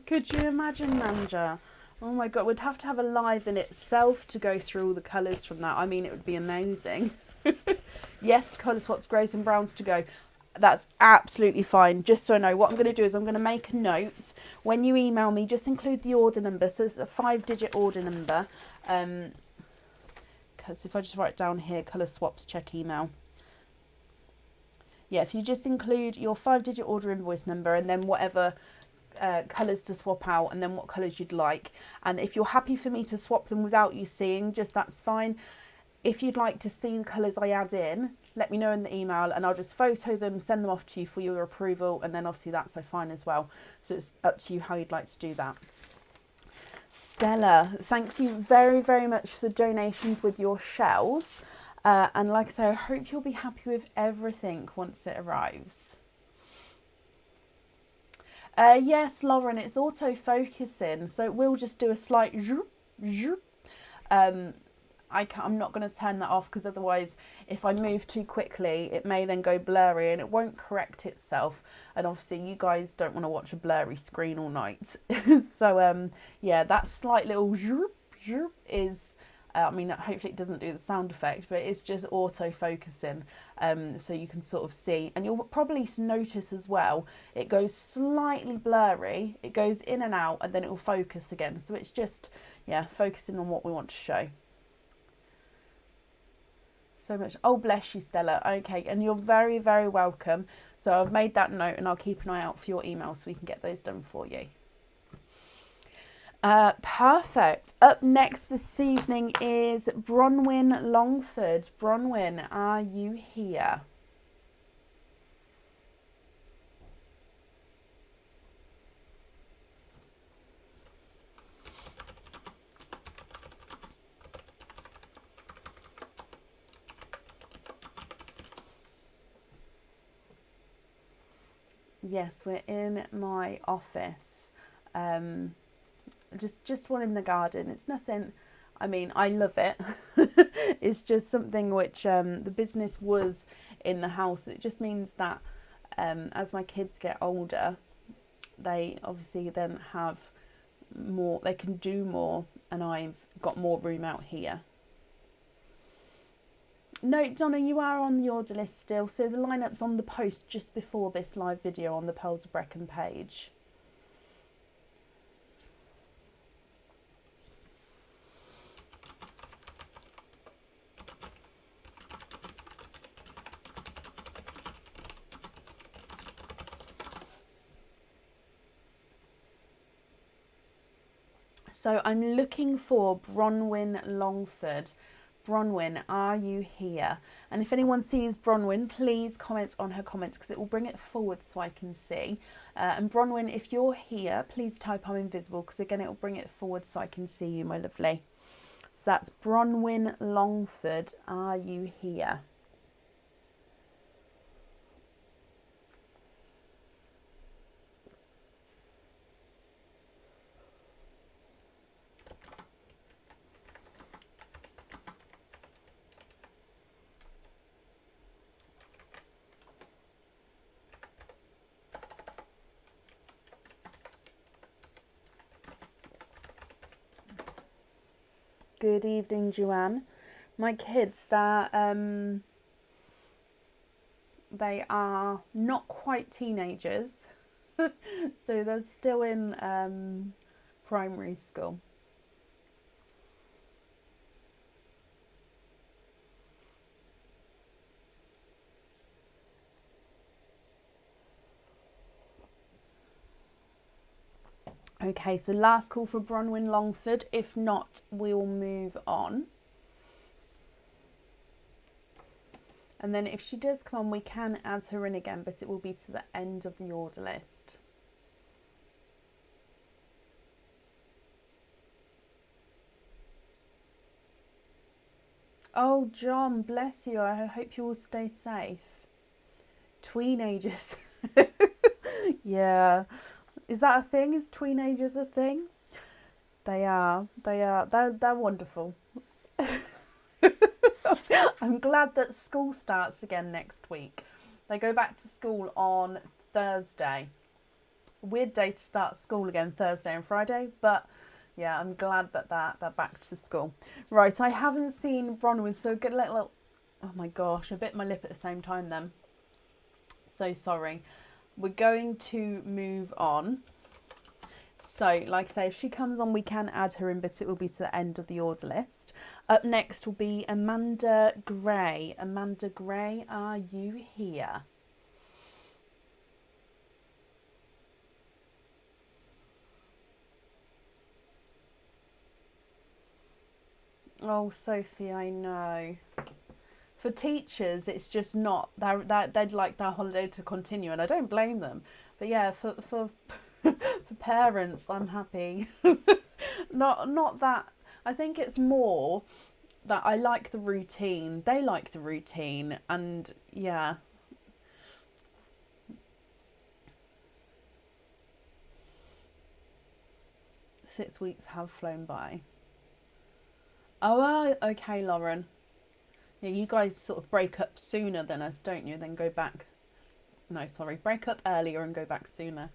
Could you imagine, Nanja? Oh my god, we'd have to have a live in itself to go through all the colours from that. I mean, it would be amazing. Yes, colour swaps, greys and browns to go. That's absolutely fine. Just so I know, what I'm going to do is I'm going to make a note. When you email me, just include the order number. So it's a 5-digit order number. Because if I just write down here, colour swaps, check email. Yeah, if you just include your 5-digit order invoice number and then whatever colours to swap out and then what colours you'd like. And if you're happy for me to swap them without you seeing, just that's fine. If you'd like to see the colours I add in, let me know in the email and I'll just photo them, send them off to you for your approval, and then obviously that's so fine as well. So it's up to you how you'd like to do that. Stella, thank you very, very much for the donations with your shells. And like I say, I hope you'll be happy with everything once it arrives. Yes, Lauren, it's auto-focusing, so it will just do a slight zoop, zoop. I'm not going to turn that off because otherwise if I move too quickly it may then go blurry and it won't correct itself, and obviously you guys don't want to watch a blurry screen all night. So yeah, that slight little zoop, zoop is I mean, hopefully it doesn't do the sound effect, but it's just auto-focusing, so you can sort of see. And you'll probably notice as well, it goes slightly blurry, it goes in and out, and then it will focus again. So it's just, yeah, focusing on what we want to show. So much. Oh, bless you, Stella. Okay, and you're very, very welcome. So I've made that note, and I'll keep an eye out for your email so we can get those done for you. Perfect. Up next this evening is Bronwyn Longford. Bronwyn, are you here? Yes, we're in my office. Just one in the garden. It's nothing, I mean, I love it. It's just something which the business was in the house. It just means that as my kids get older, they obviously then have more, they can do more, and I've got more room out here. No, Donna, you are on the order list still. So the lineup's on the post just before this live video on the Pearls of Brecon page. So I'm looking for Bronwyn Longford. Bronwyn, are you here? And if anyone sees Bronwyn, please comment on her comments because it will bring it forward so I can see. And Bronwyn, if you're here, please type I'm invisible because again it will bring it forward so I can see you, my lovely. So that's Bronwyn Longford, are you here? Good evening, Joanne. My kids, they are not quite teenagers, so they're still in primary school. Okay, so last call for Bronwyn Longford. If not, we'll move on. And then if she does come on, we can add her in again, but it will be to the end of the order list. Oh, John, bless you. I hope you all stay safe. Tweenagers. Yeah. Is that a thing? Is teenagers a thing? They are. They're wonderful. I'm glad that school starts again next week. They go back to school on Thursday. Weird day to start school again, Thursday and Friday, but yeah, I'm glad that they're back to school. Right, I haven't seen Bronwyn, so good little. Oh my gosh, I bit my lip at the same time then. So sorry. We're going to move on. So, like I say, if she comes on, we can add her in, but it will be to the end of the order list. Up next will be Amanda Gray. Amanda Gray, are you here? Oh, Sophie, I know. For teachers, it's just not. They'd like their holiday to continue, and I don't blame them. But yeah, for for parents, I'm happy. Not that. I think it's more that I like the routine. They like the routine, and yeah. 6 weeks have flown by. Oh, okay, Lauren. Yeah, you guys sort of break up sooner than us, don't you? Then go back. No, sorry, break up earlier and go back sooner.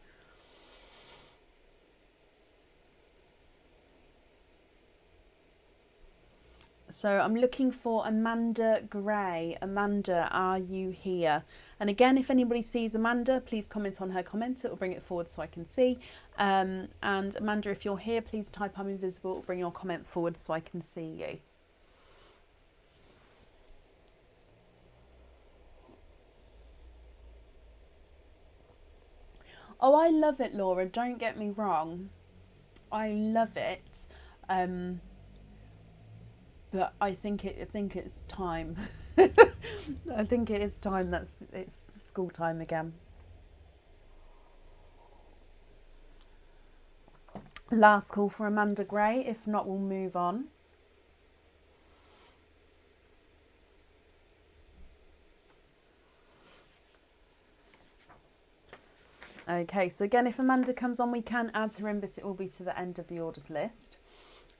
So I'm looking for Amanda Gray. Amanda, are you here? And again, if anybody sees Amanda, please comment on her comment. It will bring it forward so I can see. And Amanda, if you're here, please type I'm invisible. It will bring your comment forward so I can see you. Oh, I love it, Laura. Don't get me wrong. I love it. But I think it's time. I think it is time it's school time again. Last call for Amanda Gray. If not, we'll move on. Okay, so again, if Amanda comes on, we can add her in, but it will be to the end of the orders list.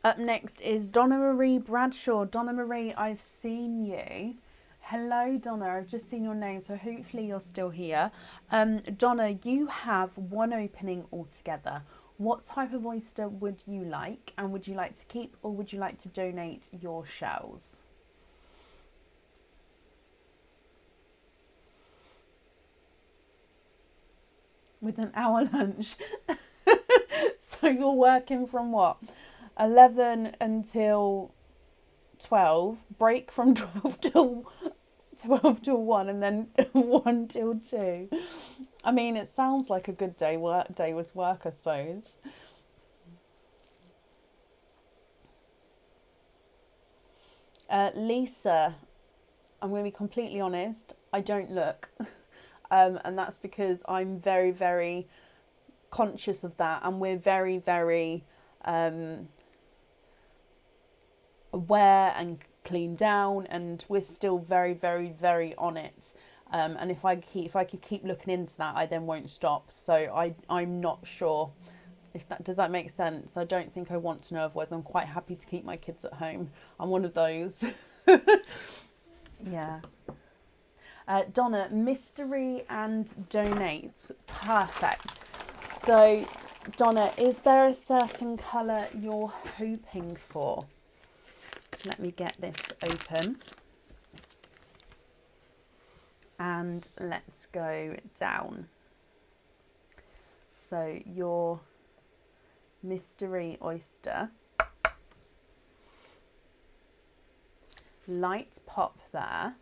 Up next is Donna Marie Bradshaw. Donna Marie, I've seen you. Hello, Donna. I've just seen your name, so hopefully you're still here. Donna, you have one opening altogether. What type of oyster would you like, and would you like to keep, or would you like to donate your shells? With an hour lunch. So you're working from what? 11 until 12, break from 12 till 1, and then 1 till 2. I mean, it sounds like a good day with work, I suppose. Lisa, I'm going to be completely honest, I don't look. And that's because I'm very, very conscious of that, and we're very, very aware and clean down, and we're still very, very, very on it. And if I could keep looking into that, I then won't stop. So I'm not sure if that does that make sense. I don't think I want to know, otherwise I'm quite happy to keep my kids at home. I'm one of those. Yeah. Donna, mystery and donate. Perfect. So, Donna, is there a certain colour you're hoping for? Let me get this open. And let's go down. So, your mystery oyster. Light pop there.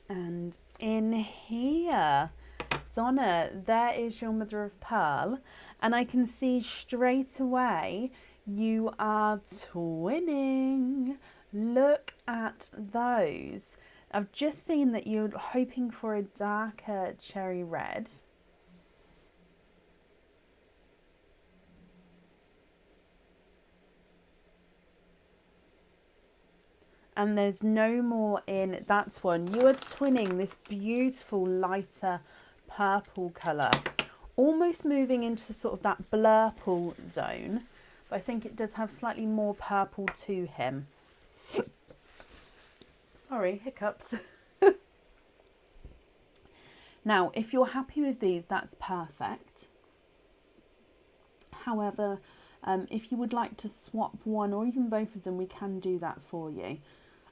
And in here, Donna, there is your mother of pearl. And I can see straight away you are twinning. Look at those. I've just seen that you're hoping for a darker cherry red. And there's no more in that one. You are twinning this beautiful lighter purple colour, almost moving into sort of that blurple zone, but I think it does have slightly more purple to him. Sorry, hiccups. Now, if you're happy with these, that's perfect. However, if you would like to swap one or even both of them, we can do that for you.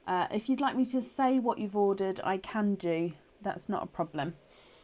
If you'd like me to say what you've ordered, I can do. That's not a problem.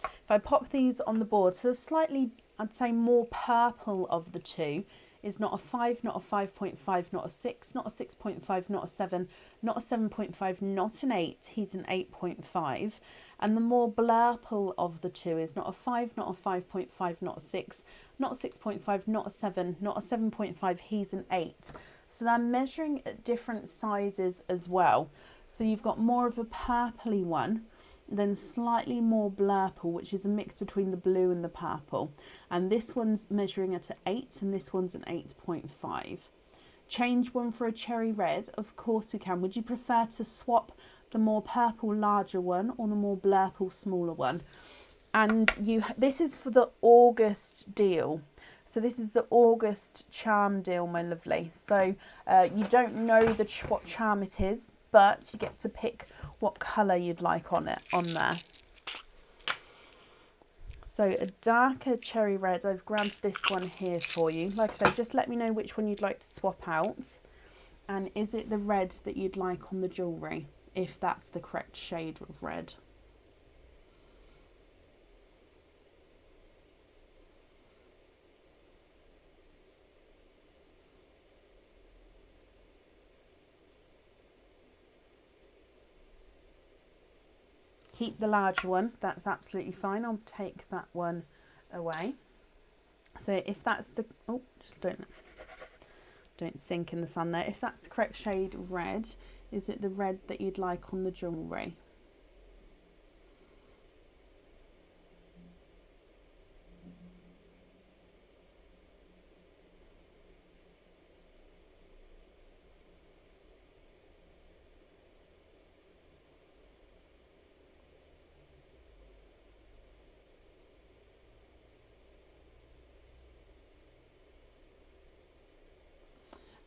If I pop these on the board, so slightly, I'd say more purple of the two is not a 5, not a 5.5, not a 6, not a 6.5, not a 7, not a 7.5, not an 8. He's an 8.5. And the more blurple of the two is not a 5, not a 5.5, not a 6, not a 6.5, not a 7, not a 7.5. He's an 8. So they're measuring at different sizes as well. So you've got more of a purpley one, then slightly more blurple, which is a mix between the blue and the purple. And this one's measuring at an 8 and this one's an 8.5. Change one for a cherry red? Of course we can. Would you prefer to swap the more purple larger one or the more blurple smaller one? And this is for the August deal. So this is the August charm deal, my lovely. So you don't know what charm it is, but you get to pick what colour you'd like on there. So a darker cherry red, I've grabbed this one here for you. Like I said, just let me know which one you'd like to swap out. And is it the red that you'd like on the jewellery, if that's the correct shade of red? Keep the large one, that's absolutely fine. I'll take that one away. So if that's the, oh, just don't sink in the sun there. If that's the correct shade red, is it the red that you'd like on the jewellery?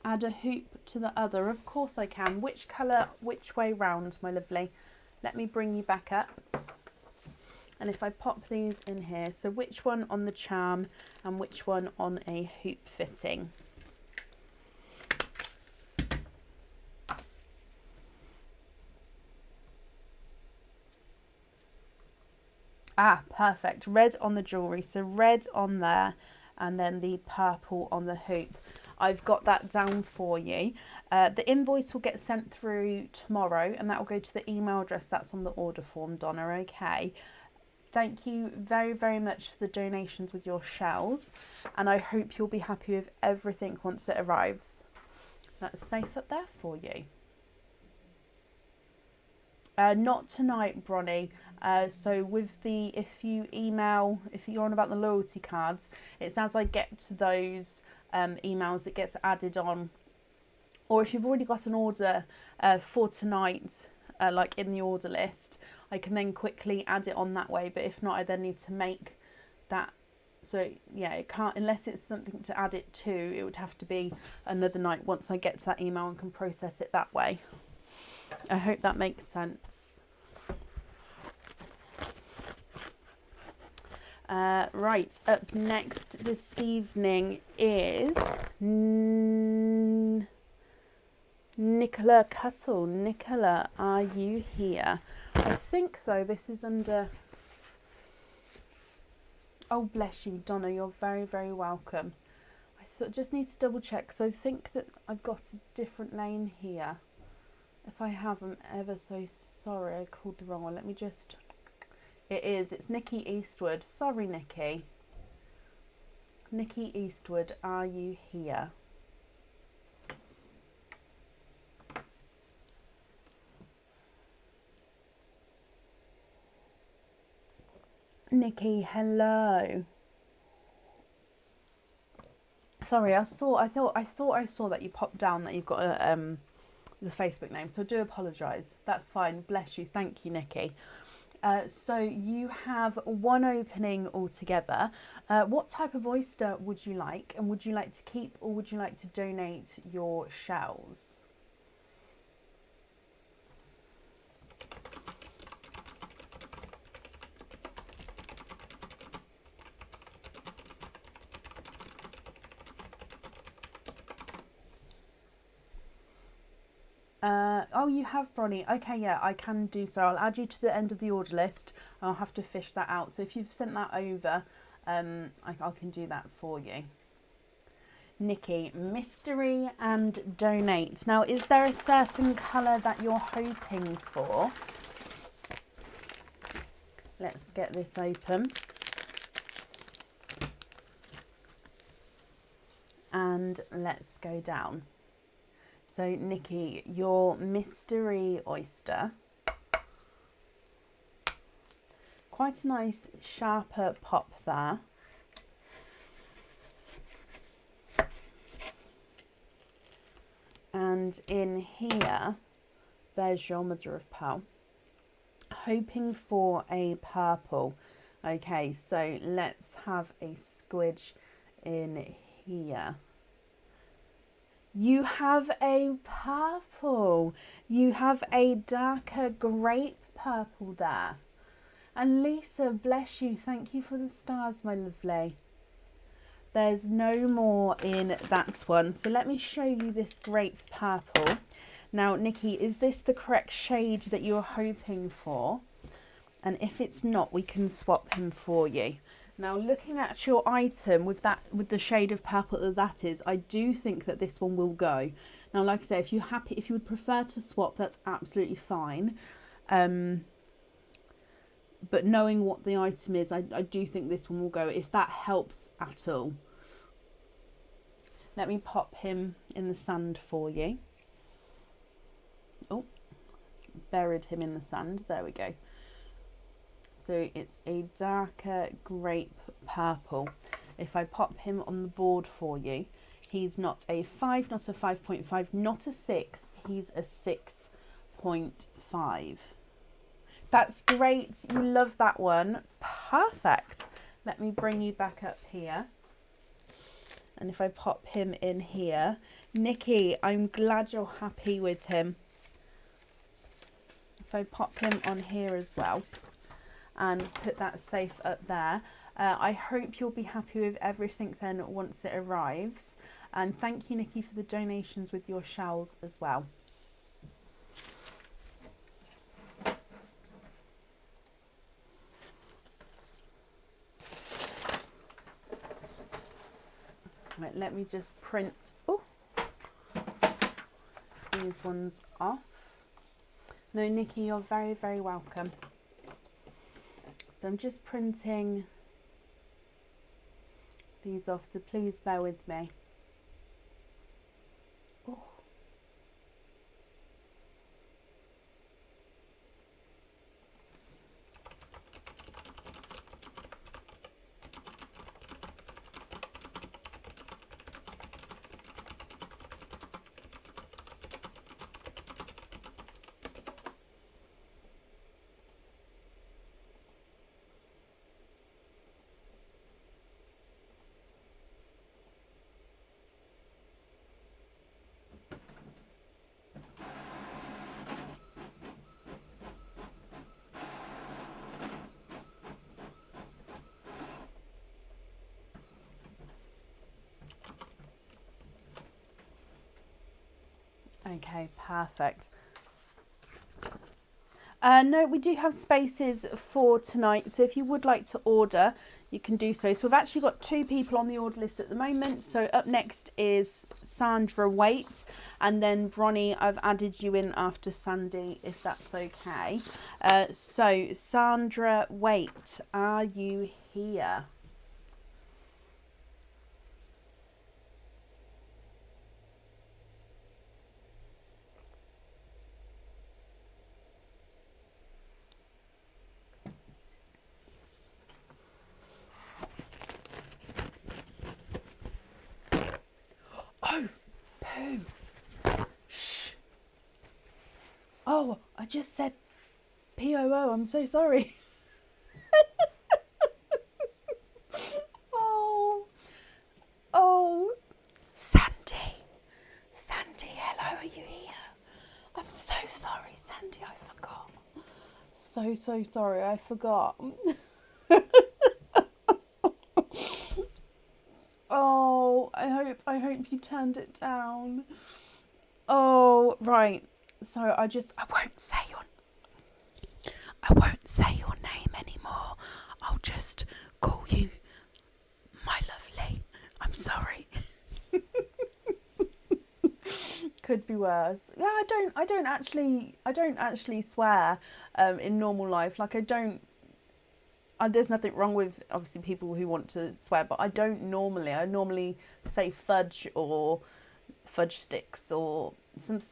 Add a hoop to the other. Of course I can. Which colour, which way round, my lovely? Let me bring you back up. And if I pop these in here, so which one on the charm and which one on a hoop fitting? Ah, perfect. Red on the jewellery. So red on there and then the purple on the hoop. I've got that down for you. The invoice will get sent through tomorrow and that will go to the email address that's on the order form, Donna, okay? Thank you very, very much for the donations with your shells, and I hope you'll be happy with everything once it arrives. That's safe up there for you. Not tonight, Bronnie. So with if you're on about the loyalty cards, it's as I get to those emails it gets added on, or if you've already got an order for tonight, like in the order list, I can then quickly add it on that way. But if not, I then need to make that. So yeah, it can't, unless it's something to add it to, it would have to be another night once I get to that email and can process it that way. I hope that makes sense. Right, up next this evening is Nicola Cuttle. Nicola, are you here? I think though this is under... Oh, bless you, Donna, you're very, very welcome. I just need to double check, so I think that I've got a different lane here. If I have, I'm ever so sorry, I called the wrong one. Let me just... It's Nikki Eastwood. Sorry, Nikki. Nikki Eastwood, are you here? Nikki, hello. Sorry, I thought I saw that you popped down that you've got a the Facebook name, so I do apologise. That's fine. Bless you. Thank you, Nikki. So you have one opening altogether. What type of oyster would you like, and would you like to keep or would you like to donate your shells? Oh, you have, Bronnie. Okay, yeah, I can do so. I'll add you to the end of the order list. I'll have to fish that out. So if you've sent that over, I can do that for you. Nikki, mystery and donate. Now, is there a certain colour that you're hoping for? Let's get this open. And let's go down. So, Nikki, your mystery oyster. Quite a nice sharper pop there. And in here, there's your mother of pearl. Hoping for a purple. Okay, so let's have a squidge in here. You have a purple. You have a darker grape purple there. And Lisa, bless you. Thank you for the stars, my lovely. There's no more in that one. So let me show you this grape purple. Now, Nikki, is this the correct shade that you're hoping for? And if it's not, we can swap him for you. Now, looking at your item with the shade of purple that is, I do think that this one will go. Now, like I say, if you would prefer to swap, that's absolutely fine. But knowing what the item is, I do think this one will go, if that helps at all. Let me pop him in the sand for you. Oh, buried him in the sand. There we go. So it's a darker grape purple. If I pop him on the board for you, he's not a 5, not a 5.5, not a 6. He's a 6.5. That's great. You love that one. Perfect. Let me bring you back up here. And if I pop him in here, Nikki, I'm glad you're happy with him. If I pop him on here as well and put that safe up there, I hope you'll be happy with everything then once it arrives. And thank you, Nikki, for the donations with your shells as well. Right, let me just print these ones off. No, Nikki, you're very, very welcome. So I'm just printing these off, so please bear with me. Oh. Okay, perfect. No, we do have spaces for tonight, so if you would like to order, you can do so. So we've actually got 2 people on the order list at the moment. So up next is Sandra Waite, and then Bronnie, I've added you in after Sandy, if that's okay. So Sandra Waite, are you here? Who? Shh. Oh, I just said POO. I'm so sorry. Oh, Sandy, hello, are you here? I'm so sorry, Sandy, I forgot. So sorry, I forgot. Oh, I hope you turned it down. Oh, right. So I won't say your name anymore. I'll just call you my lovely. I'm sorry. Could be worse. Yeah, I don't actually swear in normal life. Like there's nothing wrong with obviously people who want to swear, but I don't normally. I normally say fudge or fudge sticks or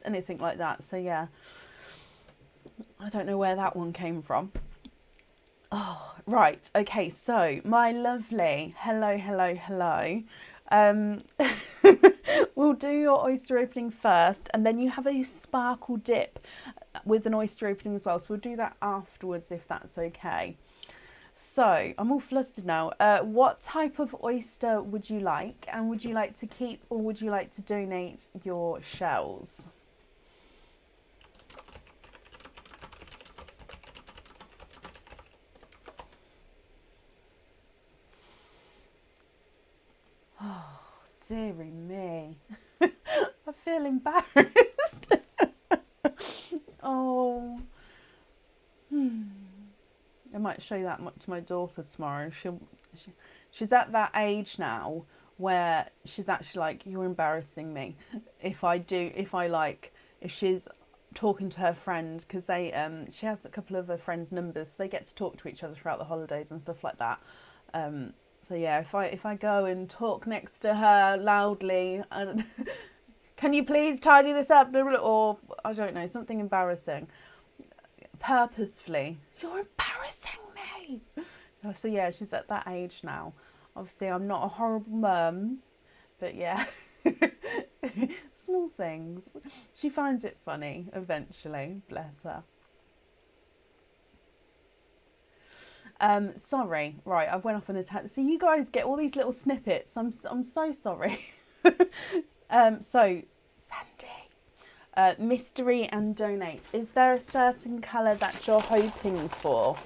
anything like that. So yeah, I don't know where that one came from. Oh, right. Okay, so my lovely, hello. We'll do your oyster opening first, and then you have a sparkle dip with an oyster opening as well. So we'll do that afterwards if that's okay. So I'm all flustered now. What type of oyster would you like? And would you like to keep or would you like to donate your shells? Oh, dearie me. I feel embarrassed. Oh. I might show that to my daughter tomorrow. She's at that age now where she's actually like, you're embarrassing me. If she's talking to her friend, because she has a couple of her friends' numbers, so they get to talk to each other throughout the holidays and stuff like that. So yeah, if I go and talk next to her loudly, and can you please tidy this up, or I don't know, something embarrassing, purposefully, you're embarrassing me. So yeah, she's at that age now. Obviously, I'm not a horrible mum, but yeah, small things. She finds it funny eventually, bless her. Sorry, right, I went off on a tangent. So you guys get all these little snippets. I'm so sorry. So Sandy, mystery and donate. Is there a certain colour that you're hoping for?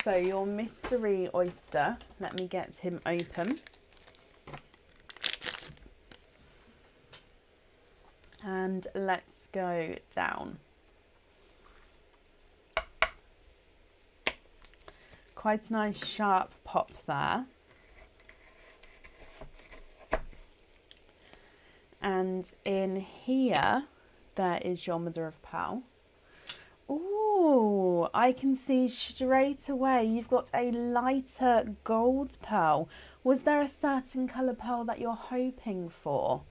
So your mystery oyster. Let me get him open. And let's go down. Quite a nice sharp pop there. And in here, there is your mother of pearl. Ooh, I can see straight away you've got a lighter gold pearl. Was there a certain colour pearl that you're hoping for?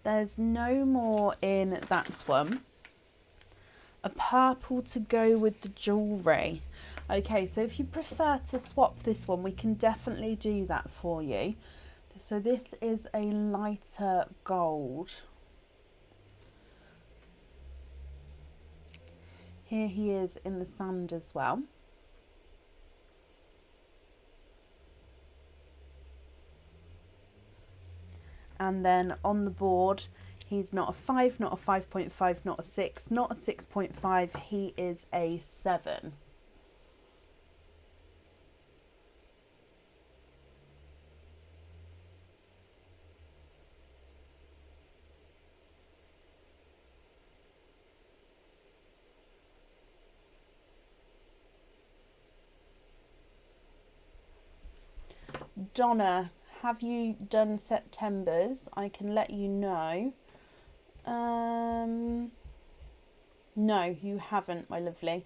There's no more in that one. A purple to go with the jewellery. Okay, so if you prefer to swap this one, we can definitely do that for you. So this is a lighter gold. Here he is in the sand as well. And then on the board, he's not a 5, not a 5.5, not a 6, not a 6.5. He is a 7. Donna, have you done September's? I can let you know. No, you haven't, my lovely.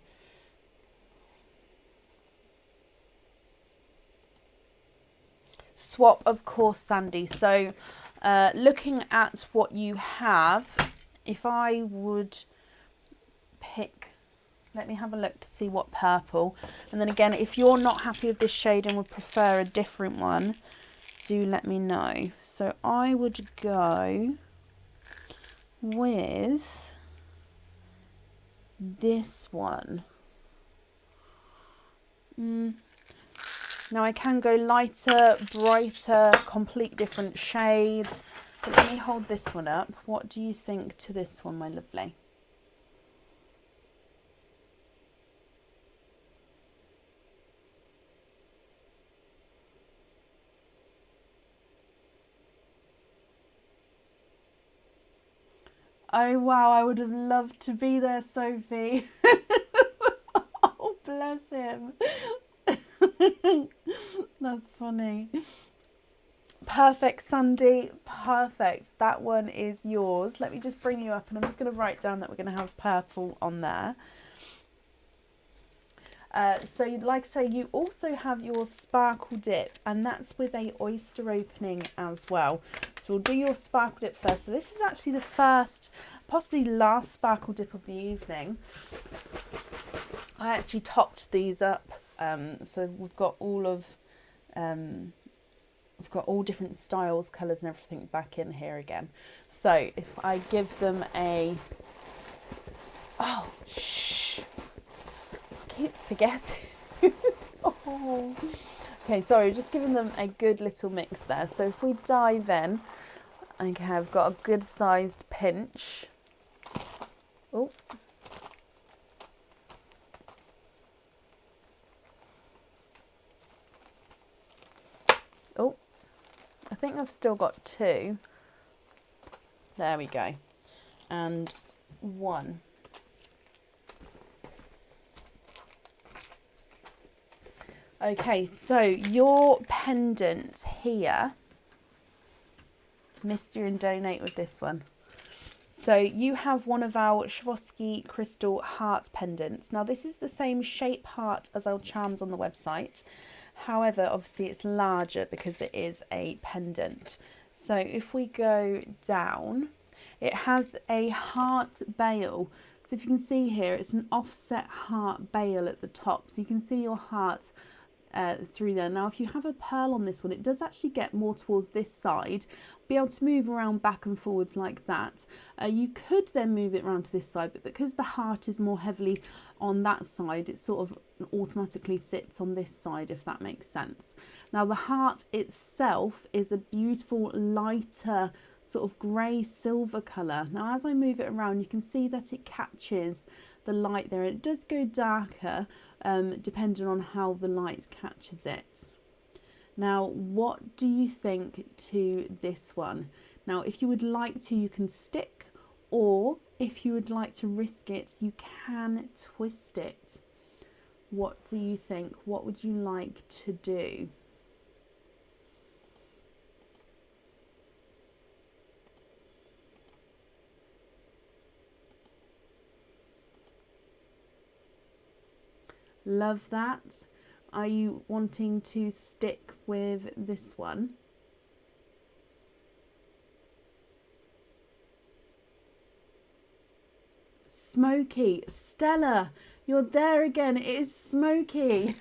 Swap, of course, Sandy. So looking at what you have, if I would pick, Let me have a look to see what purple. And then again, if you're not happy with this shade and would prefer a different one, do let me know. So I would go with this one. Now I can go lighter, brighter, complete different shades. But let me hold this one up. What do you think to this one, my lovely? Oh wow, I would have loved to be there, Sophie. Oh, bless him. That's funny. Perfect, Sandy. Perfect. That one is yours. Let me just bring you up, and I'm just going to write down that we're going to have purple on there. So like I say, you also have your sparkle dip, and that's with a oyster opening as well. So we'll do your sparkle dip first. So this is actually the first, possibly last sparkle dip of the evening. I actually topped these up, so we've got all of, we've got all different styles, colours and everything back in here again. So if I give them a, oh, shh. Keep forgetting. Oh. Okay, sorry, just giving them a good little mix there. So if we dive in, okay, I've got a good sized pinch. Oh. Oh, I think I've still got two. There we go. And one. Okay, so your pendant here, Mystery and Donate with this one. So you have one of our Swarovski crystal heart pendants. Now this is the same shape heart as our charms on the website. However, obviously it's larger because it is a pendant. So if we go down, it has a heart bail. So if you can see here, it's an offset heart bail at the top. So you can see your heart through there. Now if you have a pearl on this one, it does actually get more towards this side, be able to move around back and forwards like that. You could then move it around to this side, but because the heart is more heavily on that side, it sort of automatically sits on this side, if that makes sense. Now the heart itself is a beautiful lighter sort of grey silver colour. Now as I move it around, you can see that it catches the light there. It does go darker depending on how the light catches it. Now what do you think to this one? Now if you would like to, you can stick, or if you would like to risk it, you can twist it. What do you think? What would you like to do? Love that. Are you wanting to stick with this one? Smoky. Stella, you're there again. It is smoky.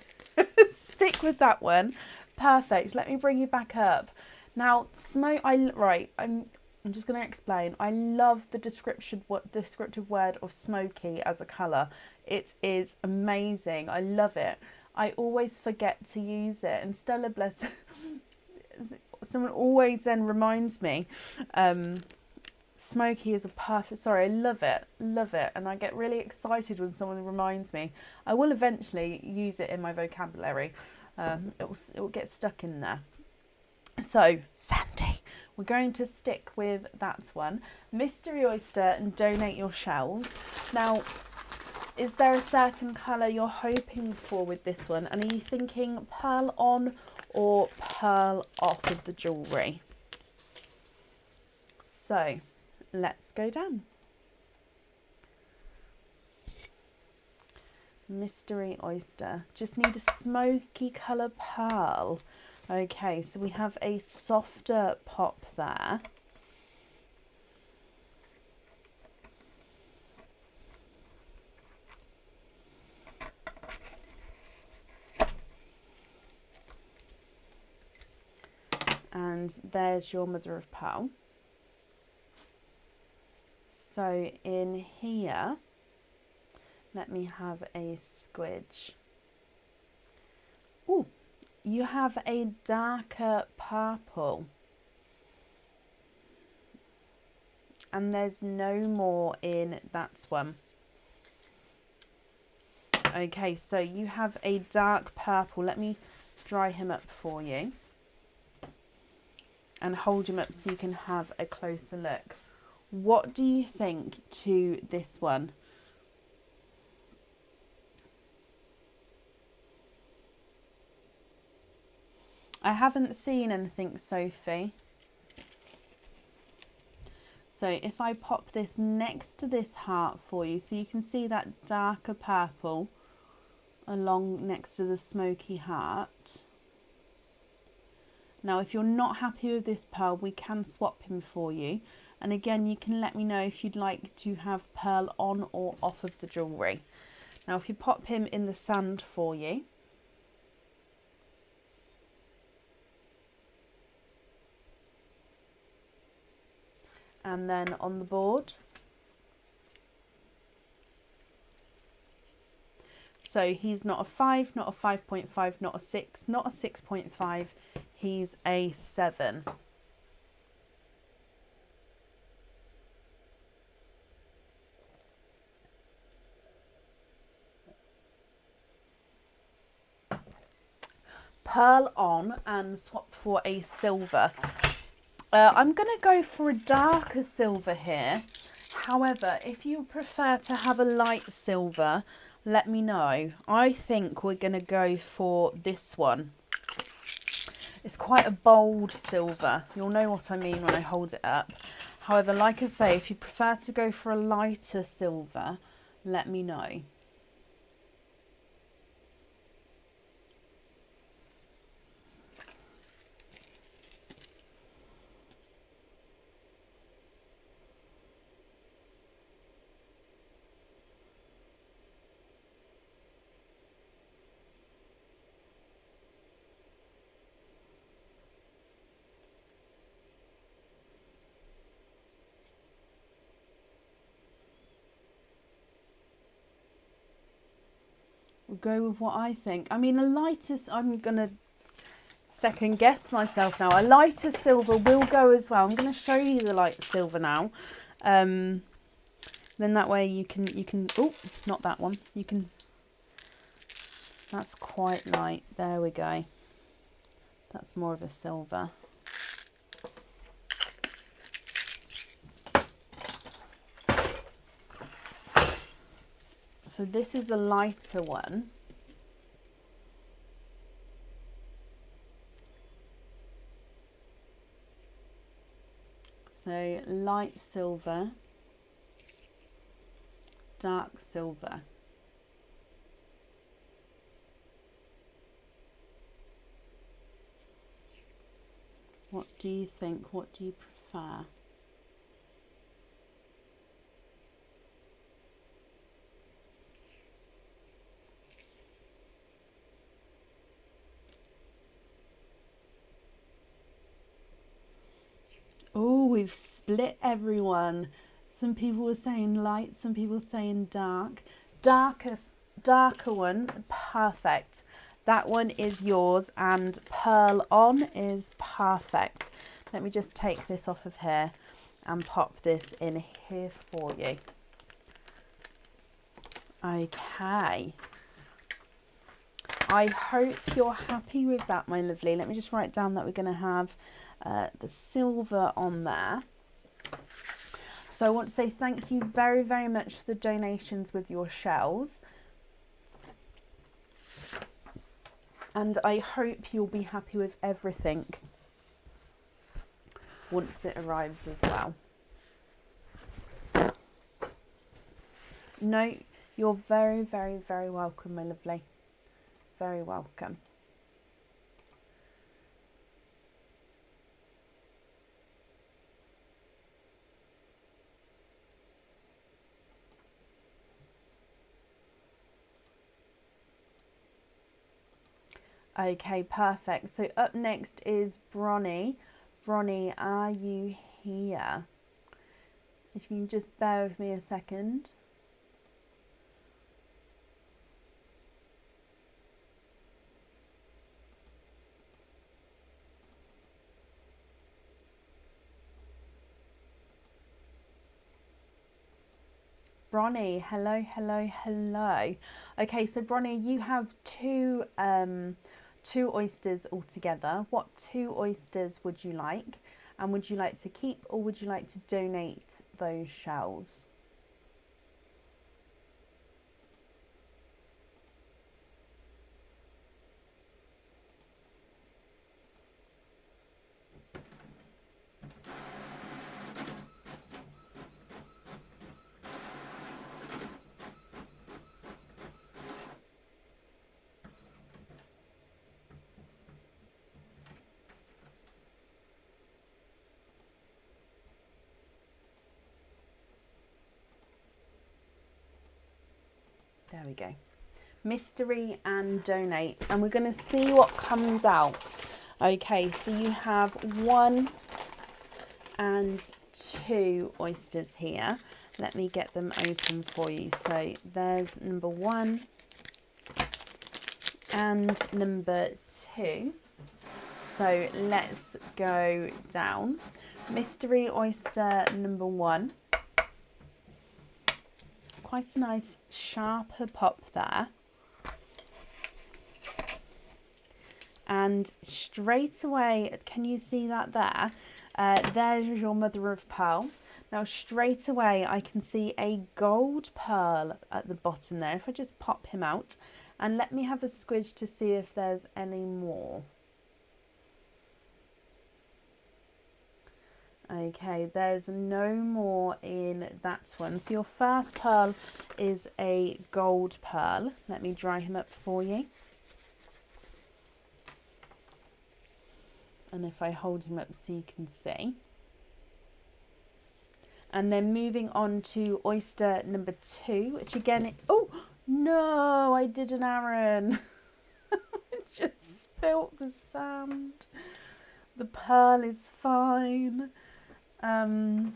Stick with that one. Perfect. Let me bring you back up. Now, I'm just going to explain. I love the descriptive word of smoky as a colour. It is amazing. I love it. I always forget to use it, and Stella, bless, someone always then reminds me. Smoky is a perfect, sorry, I love it, and I get really excited when someone reminds me. I will eventually use it in my vocabulary. It will get stuck in there. So, Sandy, we're going to stick with that one. Mystery Oyster and Donate Your Shells. Now, is there a certain colour you're hoping for with this one? And are you thinking pearl on or pearl off of the jewellery? So, let's go down. Mystery Oyster. Just need a smoky colour pearl. Okay, so we have a softer pop there. And there's your mother of pearl. So in here, let me have a squidge. Oh, you have a darker purple. And there's no more in that one. Okay, so you have a dark purple. Let me dry him up for you and hold him up so you can have a closer look. What do you think to this one? I haven't seen anything, Sophie. So if I pop this next to this heart for you, so you can see that darker purple along next to the smoky heart. Now, if you're not happy with this pearl, we can swap him for you. And again, you can let me know if you'd like to have pearl on or off of the jewellery. Now, if you pop him in the sand for you. And then on the board. So he's not a 5, not a 5.5, not a 6, not a 6.5. He's a 7. Pearl on and swap for a silver. I'm going to go for a darker silver here. However, if you prefer to have a light silver, let me know. I think we're going to go for this one. It's quite a bold silver. You'll know what I mean when I hold it up. However, like I say, if you prefer to go for a lighter silver, let me know. We'll go with what I think. I mean, a lighter, I'm going to second guess myself now. A lighter silver will go as well. I'm going to show you the light silver now. Then that way you can, oh, not that one. You can, that's quite light. There we go. That's more of a silver. So this is a lighter one. So light silver, dark silver. What do you think? What do you prefer? Oh, we've split everyone. Some people were saying light, some people saying dark. Darker one, perfect. That one is yours, and pearl on is perfect. Let me just take this off of here and pop this in here for you. Okay. I hope you're happy with that, my lovely. Let me just write down that we're going to have the silver on there. So I want to say thank you very, very much for the donations with your shells. And I hope you'll be happy with everything once it arrives as well. No, you're very, very, very welcome, my lovely. Very welcome. Okay, perfect. So up next is Bronnie. Bronnie, are you here? If you can just bear with me a second. Bronnie, hello, hello, hello. Okay, so Bronnie, you have two oysters altogether. What two oysters would you like? And would you like to keep or would you like to donate those shells? There we go. Mystery and donate. And we're going to see what comes out. Okay, so you have 1 and 2 oysters here. Let me get them open for you. So there's number 1 and number 2. So let's go down. Mystery oyster number 1. Quite a nice sharper pop there. And straight away, can you see that there? There's your mother of pearl. Now straight away I can see a gold pearl at the bottom there. If I just pop him out and let me have a squidge to see if there's any more. Okay, there's no more in that one. So your first pearl is a gold pearl. Let me dry him up for you. And if I hold him up so you can see. And then moving on to oyster number 2, which again, oh no, I did an Aaron. I just spilt the sand. The pearl is fine. Oh,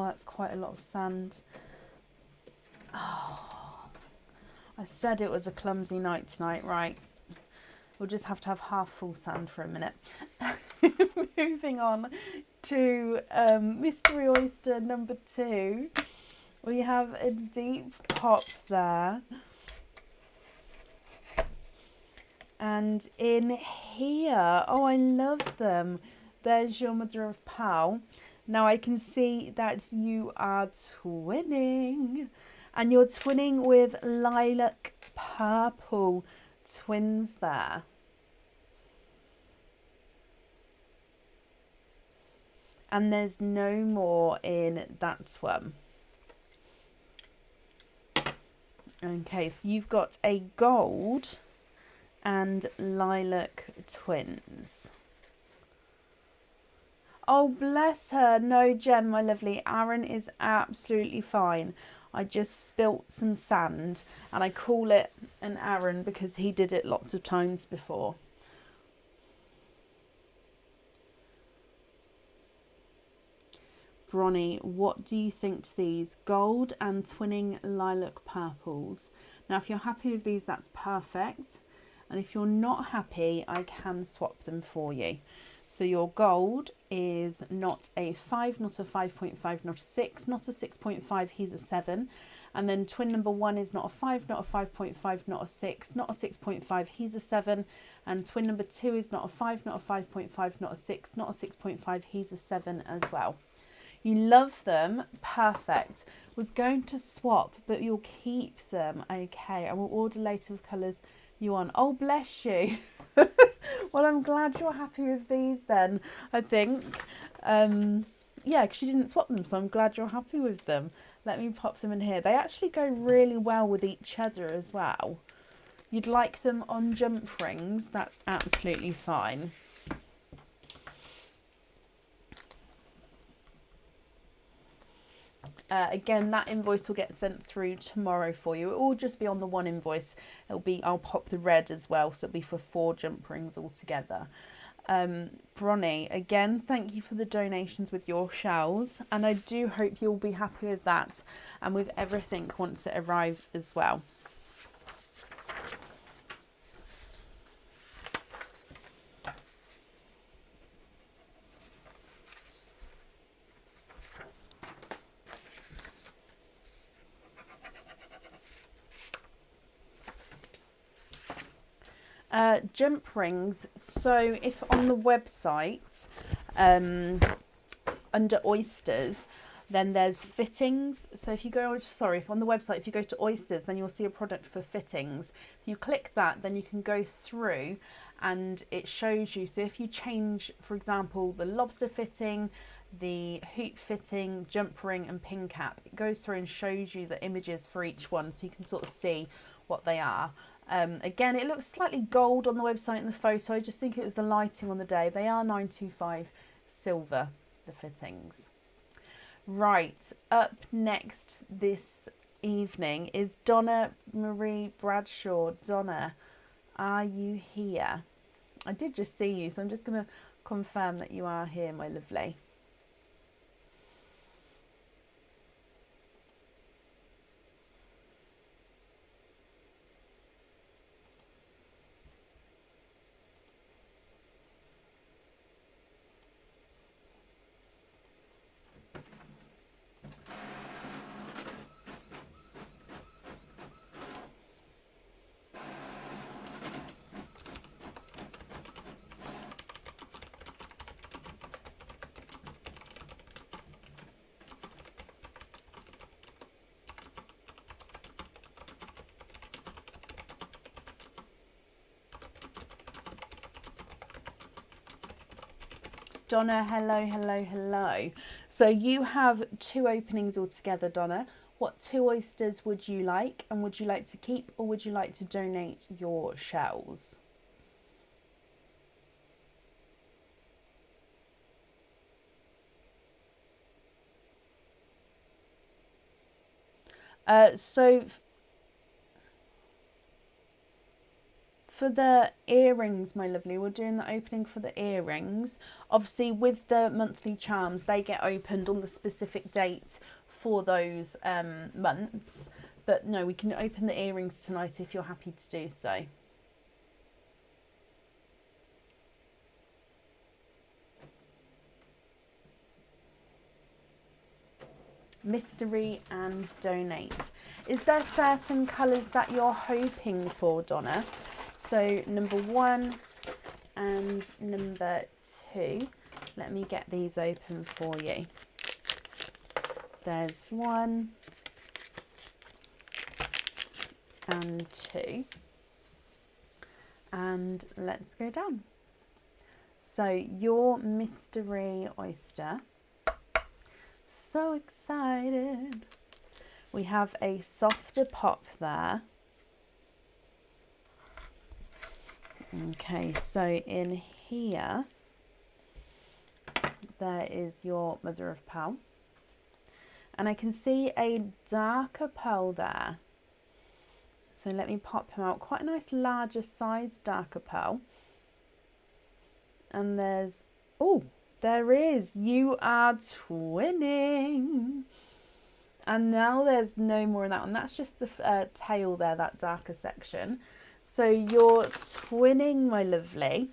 that's quite a lot of sand. Oh, I said it was a clumsy night tonight, right? We'll just have to have half full sand for a minute. Moving on to Mystery Oyster number 2. We have a deep pop there. And in here, oh, I love them. There's your mother of pearl. Now I can see that you are twinning. And you're twinning with lilac purple twins there. And there's no more in that one. Okay, so you've got a gold and lilac twins. Oh, bless her. No, Jen, my lovely. Aaron is absolutely fine. I just spilt some sand and I call it an Aaron because he did it lots of times before. Bronnie, what do you think to these? Gold and twinning lilac purples. Now, if you're happy with these, that's perfect. And if you're not happy, I can swap them for you. So your gold is not a 5, not a 5.5, not a 6, not a 6.5, he's a 7. And then twin number 1 is not a 5, not a 5.5, not a 6, not a 6.5, he's a 7. And twin number 2 is not a 5, not a 5.5, not a 6, not a 6.5, he's a 7 as well. You love them, perfect. Was going to swap, but you'll keep them, okay. I will order later with colours you want. Oh, bless you. Well, I'm glad you're happy with these then, I think. Yeah, because you didn't swap them, so I'm glad you're happy with them. Let me pop them in here. They actually go really well with each other as well. You'd like them on jump rings, that's absolutely fine. Again, that invoice will get sent through tomorrow for you. It will just be on the one invoice. I'll pop the red as well, so it'll be for 4 jump rings altogether. Bronnie, again, thank you for the donations with your shells, and I do hope you'll be happy with that and with everything once it arrives as well. Jump rings, so if on the website under oysters, then there's fittings. So if you go, if on the website, if you go to oysters, then you'll see a product for fittings. If you click that, then you can go through and it shows you. So if you change, for example, the lobster fitting, the hoop fitting, jump ring and pin cap, it goes through and shows you the images for each one, so you can sort of see what they are. Again, it looks slightly gold on the website in the photo. I just think it was the lighting on the day. They are 925 silver, the fittings. Right, up next this evening is Donna Marie Bradshaw. Donna, are you here? I did just see you, so I'm just going to confirm that you are here, my lovely. Donna, hello, hello, hello. So you have 2 openings altogether, Donna. What 2 oysters would you like? And would you like to keep or would you like to donate your shells? So for the earrings, my lovely, we're doing the opening for the earrings. Obviously, with the monthly charms, they get opened on the specific date for those months. But no, we can open the earrings tonight if you're happy to do so. Mystery and donate. Is there certain colours that you're hoping for, Donna? So number 1 and number 2. Let me get these open for you. There's 1 and 2. And let's go down. So your Mystery Oyster. So excited. We have a softer pop there. Okay, so in here, there is your mother of pearl. And I can see a darker pearl there. So let me pop him out. Quite a nice larger size darker pearl. And there's, oh, there is. You are twinning. And now there's no more in that one. That's just the tail there, that darker section. So you're twinning, my lovely.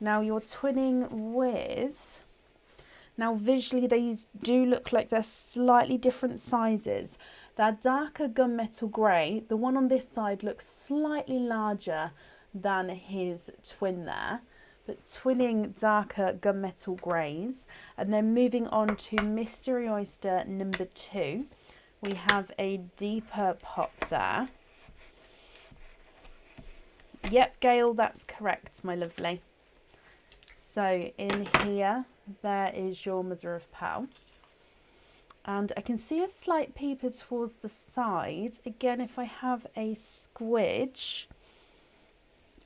Now you're twinning with, now visually these do look like they're slightly different sizes. They're darker gunmetal grey. The one on this side looks slightly larger than his twin there, but twinning darker gunmetal greys. And then moving on to Mystery Oyster number 2, we have a deeper pop there. Yep, Gail, that's correct, my lovely. So in here, there is your mother of pearl. And I can see a slight peeper towards the side. Again, if I have a squidge.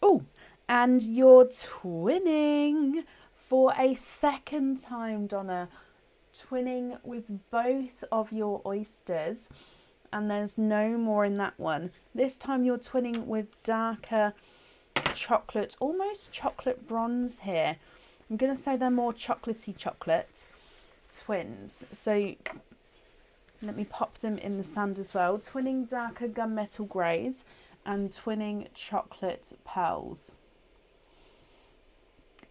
Oh, and you're twinning for a second time, Donna. twinning with both of your oysters, and there's no more in that one. This time you're twinning with darker chocolate, almost chocolate bronze here. I'm going to say they're more chocolatey chocolate twins. So let me pop them in the sand as well. Twinning darker gunmetal greys and twinning chocolate pearls.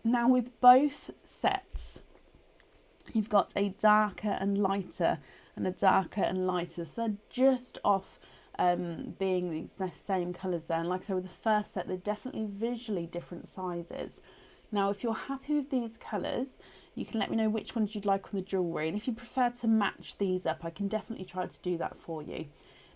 Now with both sets, you've got a darker and lighter and a darker and lighter. So they're just off being the exact same colours there. And like I said, with the first set, they're definitely visually different sizes. Now, if you're happy with these colours, you can let me know which ones you'd like on the jewellery. And if you prefer to match these up, I can definitely try to do that for you.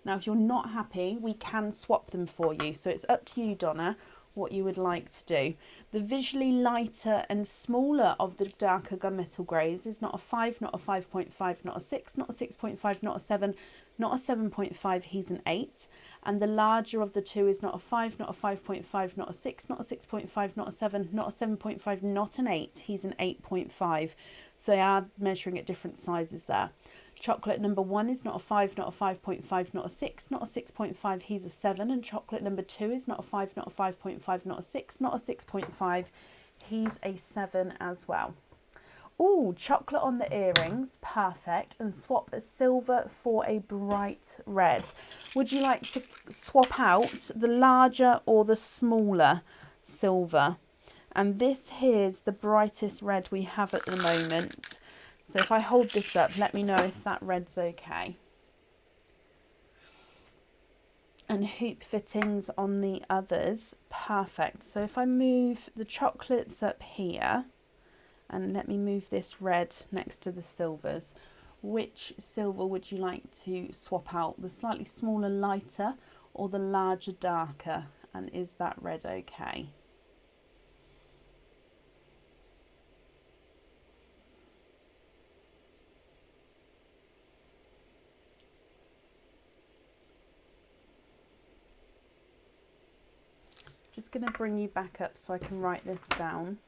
Now, if you're not happy, we can swap them for you. So it's up to you, Donna, what you would like to do. The visually lighter and smaller of the darker gunmetal greys is not a 5, not a 5.5, not a 6, not a 6.5, not a 7, not a 7.5, he's an 8. And the larger of the two is not a 5, not a 5.5, not a 6, not a 6.5, not a 7, not a 7.5, not an 8, he's an 8.5. So they are measuring at different sizes there. Chocolate number 1 is not a 5, not a 5.5, not a 6, not a 6.5, he's a 7. And chocolate number 2 is not a 5, not a 5.5, not a 6, not a 6.5, he's a 7 as well. Oh, chocolate on the earrings, perfect. And swap a silver for a bright red. Would you like to swap out the larger or the smaller silver? And this here's the brightest red we have at the moment. So if I hold this up, let me know if that red's okay. And hoop fittings on the others, perfect. So if I move the chocolates up here, and let me move this red next to the silvers, which silver would you like to swap out? The slightly smaller, lighter, or the larger, darker? And is that red okay? Just going to bring you back up so I can write this down.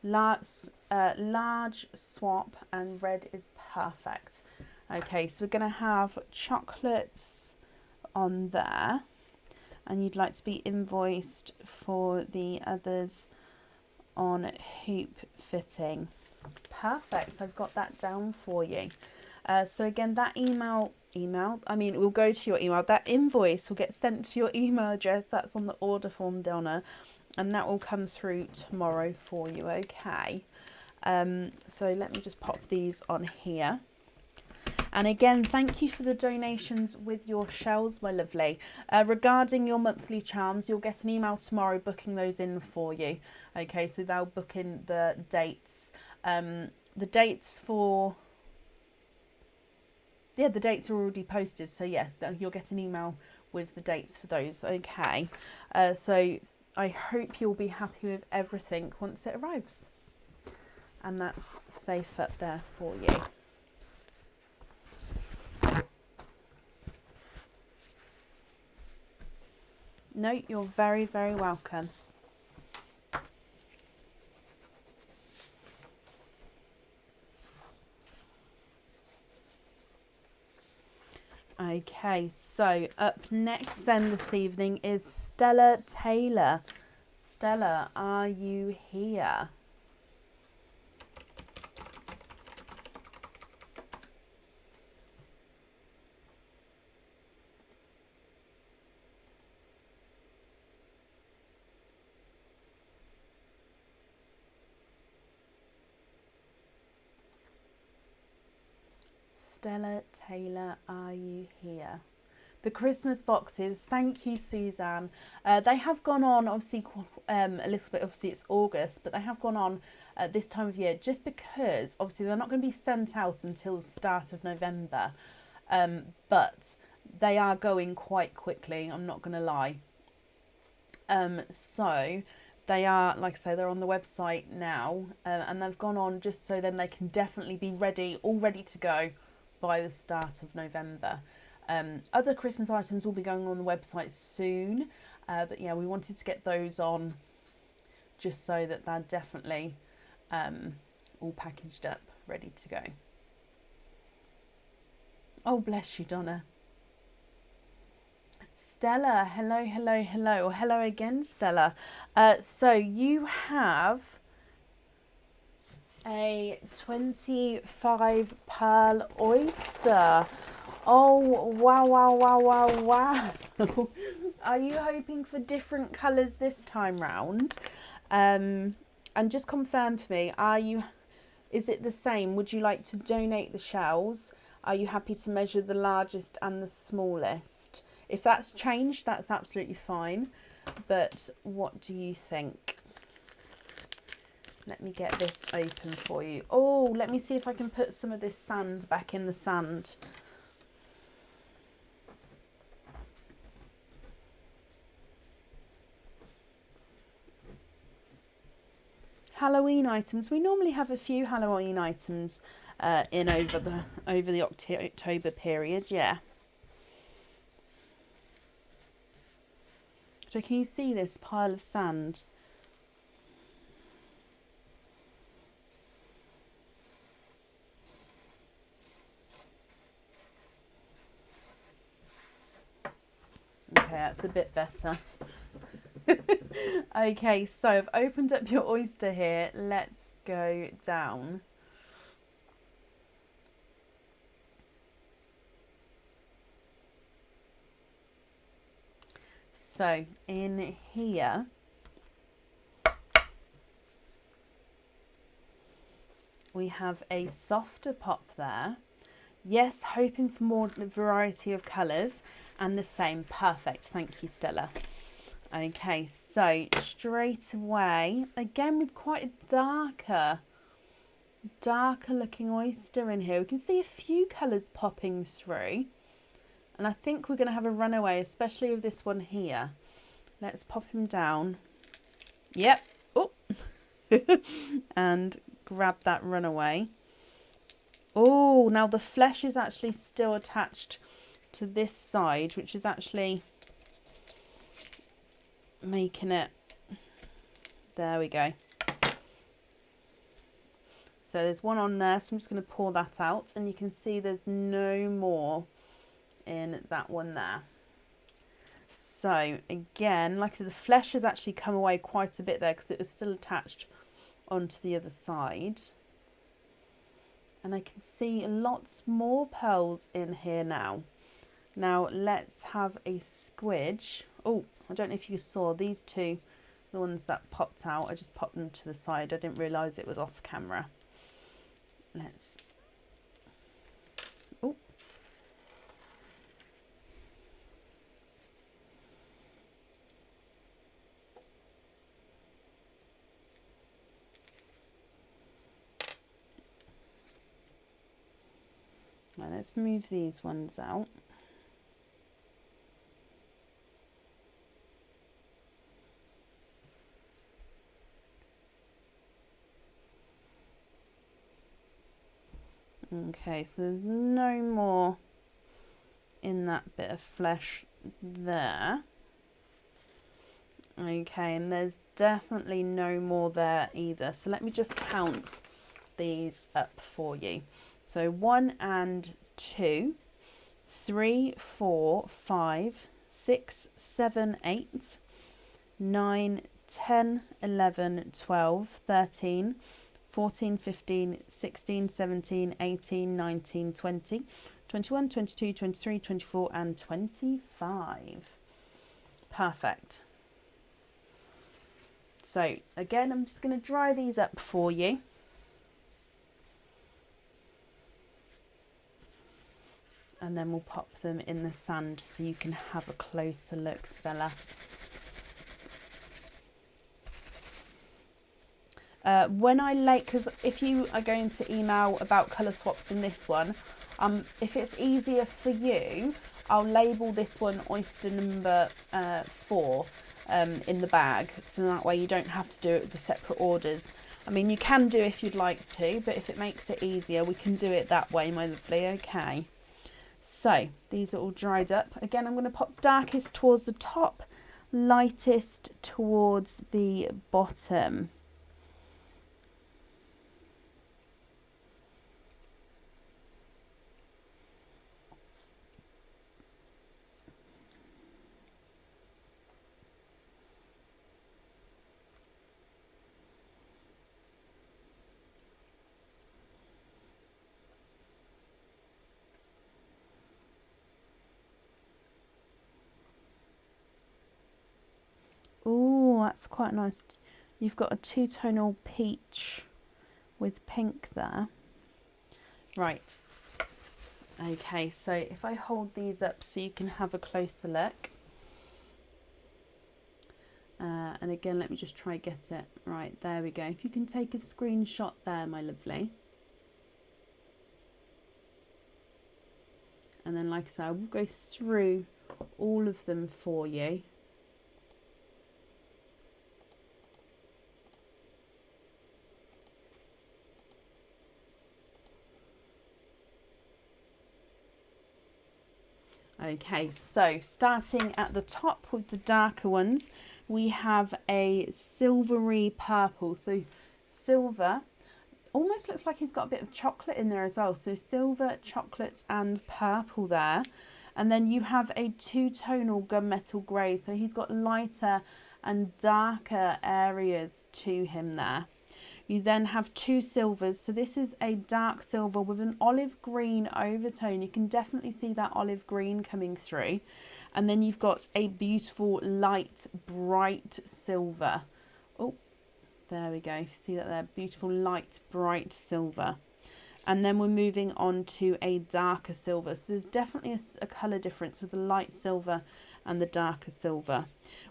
Large swap and red is perfect. Okay, so we're going to have chocolates on there, and you'd like to be invoiced for the others on hoop fitting. Perfect, I've got that down for you. So again, that it will go to your email. That invoice will get sent to your email address. That's on the order form, Donna, and that will come through tomorrow for you, okay? So let me just pop these on here. And again, thank you for the donations with your shells, my lovely. Regarding your monthly charms, you'll get an email tomorrow booking those in for you. Okay, so they'll book in the dates. The dates for... Yeah, the dates are already posted. So yeah, you'll get an email with the dates for those. Okay, so I hope you'll be happy with everything once it arrives. And that's safe up there for you. No, you're very, very welcome. Okay, so up next then this evening is Stella Taylor. Stella, are you here? Stella Taylor, are you here? The Christmas boxes, thank you, Suzanne. They have gone on, obviously, a little bit, obviously it's August, but they have gone on this time of year just because, obviously, they're not going to be sent out until the start of November. But they are going quite quickly, I'm not going to lie. So they are, like I say, they're on the website now, and they've gone on just so then they can definitely be ready, all ready to go by the start of November. Other Christmas items will be going on the website soon, but yeah, we wanted to get those on just so that they're definitely all packaged up ready to go. Oh, bless you, Donna. Stella, hello, hello, hello, or hello again, Stella. So you have a 25 Pearl Oyster. Oh, wow, wow, wow, wow, wow. Are you hoping for different colours this time round? And just confirm for me, is it the same? Would you like to donate the shells? Are you happy to measure the largest and the smallest? If that's changed, that's absolutely fine. But what do you think? Let me get this open for you. Oh, let me see if I can put some of this sand back in the sand. Halloween items. We normally have a few Halloween items in over the October period, yeah. So can you see this pile of sand? Okay, that's a bit better. Okay, so I've opened up your oyster here. Let's go down. So in here, we have a softer pop there. Yes, hoping for more variety of colours and the same. Perfect. Thank you, Stella. Okay, so straight away, again with quite a darker looking oyster in here. We can see a few colours popping through. And I think we're going to have a runaway, especially with this one here. Let's pop him down. Yep. Oh. And grab that runaway. Oh, now the flesh is actually still attached to this side, which is actually making it... There we go. So there's one on there, so I'm just going to pour that out. And you can see there's no more in that one there. So again, like I said, the flesh has actually come away quite a bit there because it was still attached onto the other side. And I can see lots more pearls in here now. Now let's have a squidge. Oh, I don't know if you saw these two, the ones that popped out. I just popped them to the side. I didn't realise it was off camera. Let's... Oh. Right, let's move these ones out. Okay, so there's no more in that bit of flesh there. Okay, and there's definitely no more there either. So let me just count these up for you. So 1 and 2, 3, 4, 5, 6, 7, 8, 9, 10, 11, 12, 13, 14, 15, 16, 17, 18, 19, 20, 21, 22, 23, 24 and 25. Perfect. So again, I'm just going to dry these up for you. And then we'll pop them in the sand so you can have a closer look, Stella. When I because if you are going to email about colour swaps in this one, if it's easier for you, I'll label this one oyster number 4 in the bag, so that way you don't have to do it with the separate orders. I mean, you can do if you'd like to, but if it makes it easier, we can do it that way, my lovely. Okay. So these are all dried up. Again, I'm going to pop darkest towards the top, lightest towards the bottom. that's quite nice. You've got a two-tonal peach with pink there. Right. Okay, so if I hold these up so you can have a closer look. And again, let me just try get it. Right, there we go. If you can take a screenshot there, my lovely. And then, like I said, I will go through all of them for you. Okay, so starting at the top with the darker ones, we have a silvery purple. So silver, almost looks like he's got a bit of chocolate in there as well. So silver, chocolate and purple there. And then you have a two-tonal gunmetal grey. So he's got lighter and darker areas to him there. You then have two silvers. So this is a dark silver with an olive green overtone. You can definitely see that olive green coming through. And then you've got a beautiful light, bright silver. Oh, there we go. See that there? Beautiful light, bright silver. And then we're moving on to a darker silver. So there's definitely a colour difference with the light silver and the darker silver.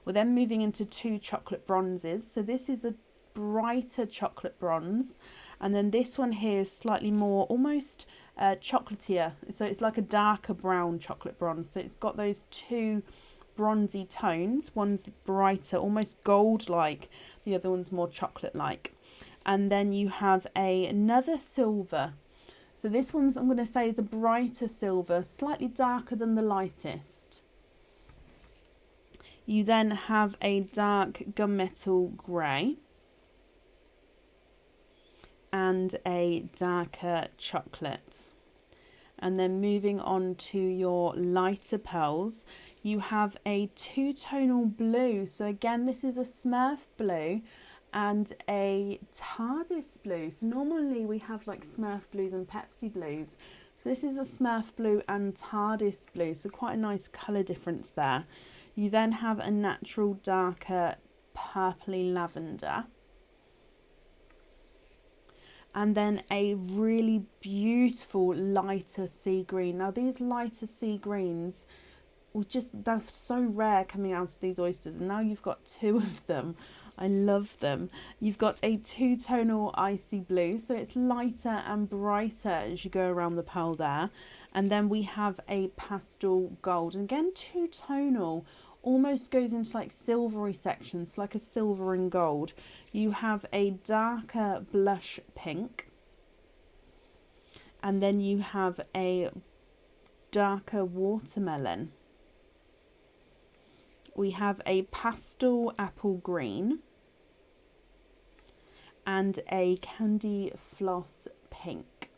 We're then moving into two chocolate bronzes. So this is a brighter chocolate bronze, and then this one here is slightly more almost chocolatier, so it's like a darker brown chocolate bronze. So it's got those two bronzy tones. One's brighter, almost gold like, the other one's more chocolate like. And then you have another silver. So this one's, I'm going to say, is a brighter silver, slightly darker than the lightest. You then have a dark gunmetal grey and a darker chocolate. And then moving on to your lighter pearls, you have a two-tonal blue. So again, this is a Smurf blue and a TARDIS blue. So normally we have like Smurf blues and Pepsi blues. So this is a Smurf blue and TARDIS blue. So quite a nice colour difference there. You then have a natural darker purpley lavender. And then a really beautiful lighter sea green. Now these lighter sea greens, they're so rare coming out of these oysters, and now you've got two of them. I love them. You've got a two-tonal icy blue, so it's lighter and brighter as you go around the pearl there. And then we have a pastel gold, and again two-tonal, almost goes into like silvery sections, like a silver and gold. You have a darker blush pink, and then you have a darker watermelon. We have a pastel apple green and a candy floss pink.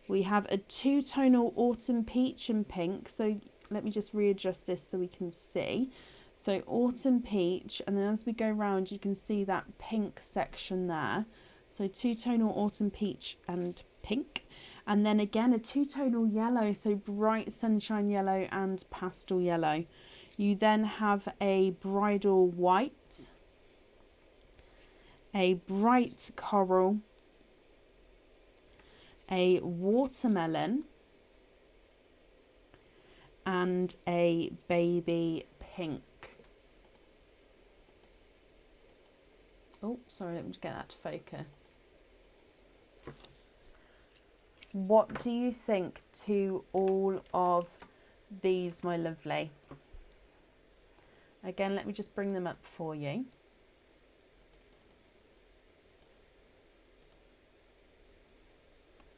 We have a two-tonal autumn peach and pink. So let me just readjust this so we can see. So autumn peach, and then as we go round you can see that pink section there. So two-tonal autumn peach and pink. And then again a two-tonal yellow, so bright sunshine yellow and pastel yellow. You then have a bridal white, a bright coral, a watermelon, and a baby pink. Oh, sorry, let me get that to focus. What do you think to all of these, my lovely? Again, let me just bring them up for you.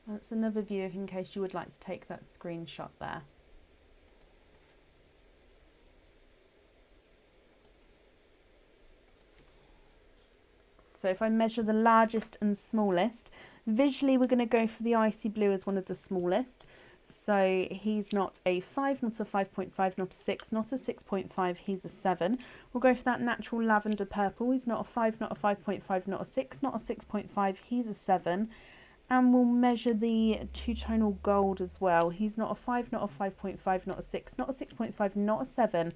That's another view in case you would like to take that screenshot there. So if I measure the largest and smallest, visually we're going to go for the icy blue as one of the smallest. So he's not a 5, not a 5.5, not a 6, not a 6.5, he's a 7. We'll go for that natural lavender purple. He's not a 5, not a 5.5, not a 6, not a 6.5, he's a 7. And we'll measure the two-tonal gold as well. He's not a 5, not a 5.5, not a 6, not a 6.5, not a 7.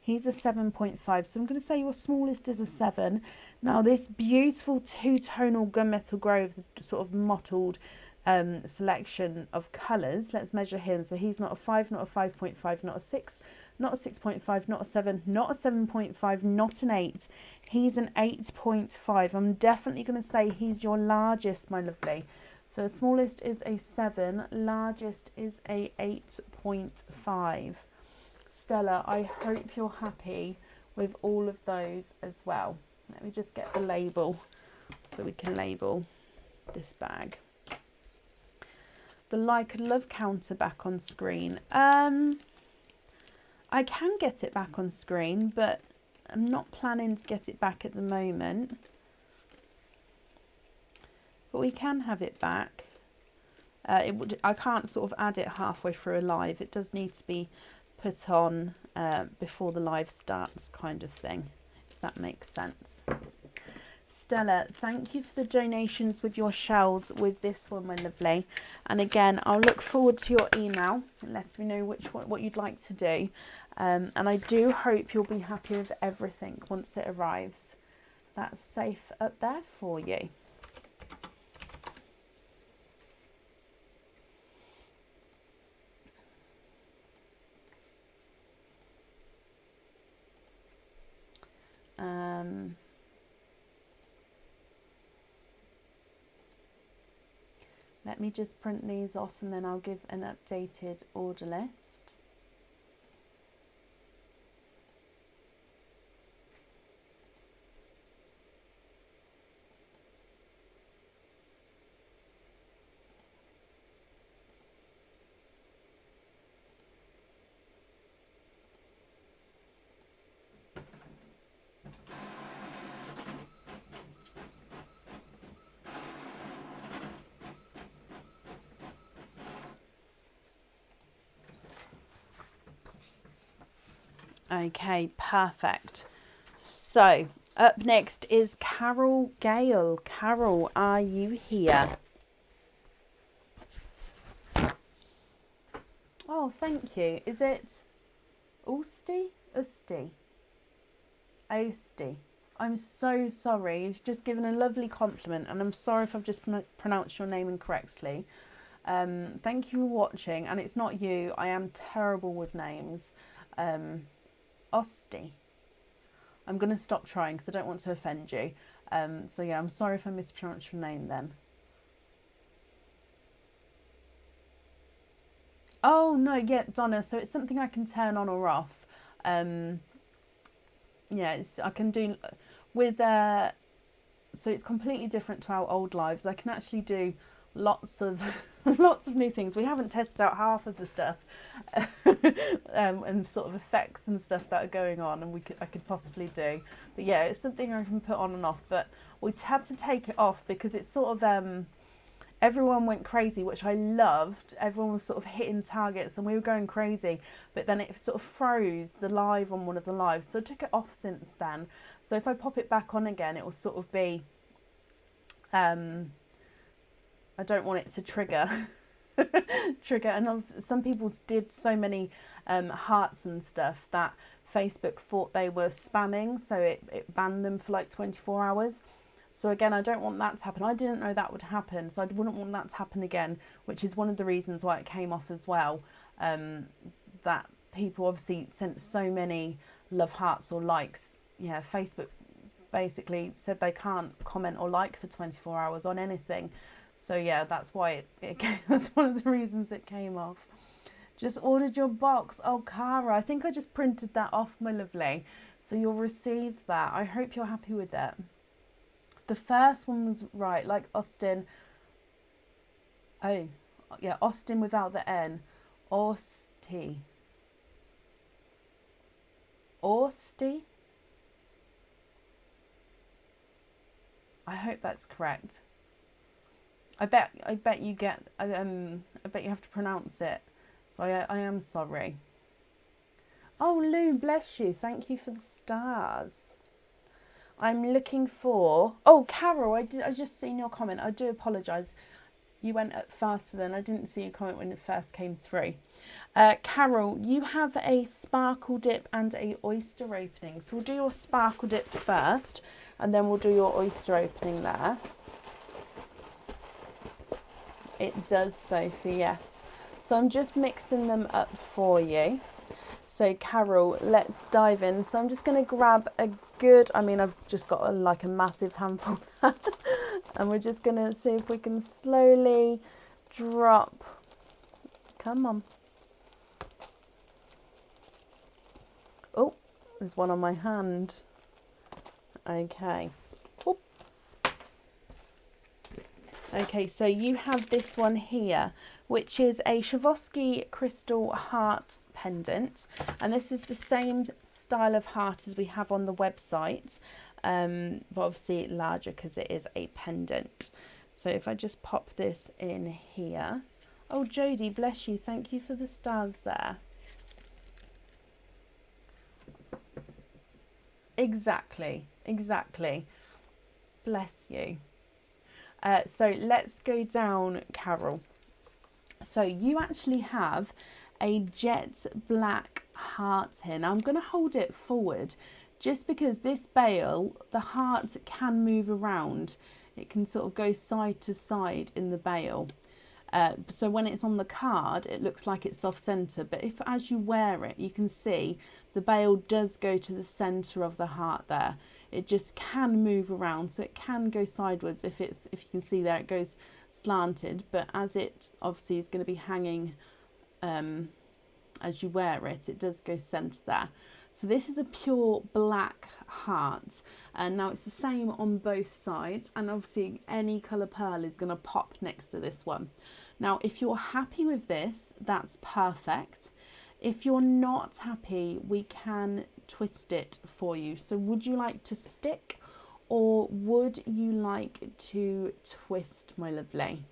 He's a 7.5. So I'm going to say your smallest is a 7. Now this beautiful two-tonal gunmetal grey with the sort of mottled selection of colours. Let's measure him. So he's not a 5, not a 5.5, not a 6, not a 6.5, not a 7, not a 7.5, not an 8. He's an 8.5. I'm definitely going to say he's your largest, my lovely. So smallest is a 7, largest is a 8.5. Stella, I hope you're happy with all of those as well. Let me just get the label so we can label this bag. The like and love counter back on screen. I can get it back on screen, but I'm not planning to get it back at the moment. But we can have it back. I can't sort of add it halfway through a live. It does need to be put on before the live starts, kind of thing, if that makes sense. Stella, thank you for the donations with your shells with this one, my lovely. And again, I'll look forward to your email and let me know what you'd like to do. And I do hope you'll be happy with everything once it arrives. That's safe up there for you. Let me just print these off and then I'll give an updated order list. Okay, perfect. So, up next is Carol Gale. Carol, are you here? Oh, thank you. Is it Ousty? Usty? Ousty. I'm so sorry. You've just given a lovely compliment, and I'm sorry if I've just pronounced your name incorrectly. Thank you for watching, and it's not you. I am terrible with names. Osty. I'm going to stop trying because I don't want to offend you. So yeah, I'm sorry if I mispronounced your name then. Oh no, yeah, Donna. So it's something I can turn on or off. Yeah, I can do with so it's completely different to our old lives. I can actually do lots of lots of new things. We haven't tested out half of the stuff and sort of effects and stuff that are going on, and I could possibly do. But yeah, it's something I can put on and off. But we had to take it off because it's sort of everyone went crazy, which I loved. Everyone was sort of hitting targets and we were going crazy, but then it sort of froze the live on one of the lives, so I took it off since then. So if I pop it back on again, it will sort of be I don't want it to trigger and some people did so many hearts and stuff that Facebook thought they were spamming, so it banned them for like 24 hours. So again, I don't want that to happen. I didn't know that would happen, so I wouldn't want that to happen again, which is one of the reasons why it came off as well. That people obviously sent so many love hearts or likes. Yeah, Facebook basically said they can't comment or like for 24 hours on anything. So yeah, that's why that's one of the reasons it came off. Just ordered your box. Oh, Cara, I think I just printed that off, my lovely. So you'll receive that. I hope you're happy with it. The first one was right, like Austin. Oh, yeah, Austin without the N. Orsty. Orsty? I hope that's correct. I bet you get. I bet you have to pronounce it. So I am sorry. Oh, Lou, bless you. Thank you for the stars. I'm looking for... Oh, Carol, I just seen your comment. I do apologise. You went up faster then. I didn't see your comment when it first came through. Carol, you have a sparkle dip and a oyster opening. So we'll do your sparkle dip first and then we'll do your oyster opening there. It does, Sophie, yes. So I'm just mixing them up for you. So Carol, let's dive in. So I'm just going to grab a good, I mean, I've just got like a massive handful and we're just going to see if we can slowly drop. Come on. Oh, there's one on my hand. Okay. Oop. Okay, so you have this one here, which is a Swarovski crystal heart pendant, and this is the same style of heart as we have on the website, but obviously larger because it is a pendant. So if I just pop this in here. Oh, Jodie, bless you. Thank you for the stars there. Exactly. Bless you. So let's go down, Carol. So you actually have a jet black heart here. Now I'm going to hold it forward just because this bail, the heart can move around. It can sort of go side to side in the bail. So when it's on the card, it looks like it's off centre. But if as you wear it, you can see the bail does go to the centre of the heart there. It just can move around. So it can go sideways if you can see there, it goes slanted. But as it obviously is going to be hanging as you wear it, it does go centre there. So this is a pure black heart, and now it's the same on both sides, and obviously any colour pearl is going to pop next to this one. Now if you're happy with this, that's perfect. If you're not happy, we can twist it for you. So would you like to stick or would you like to twist, my lovely?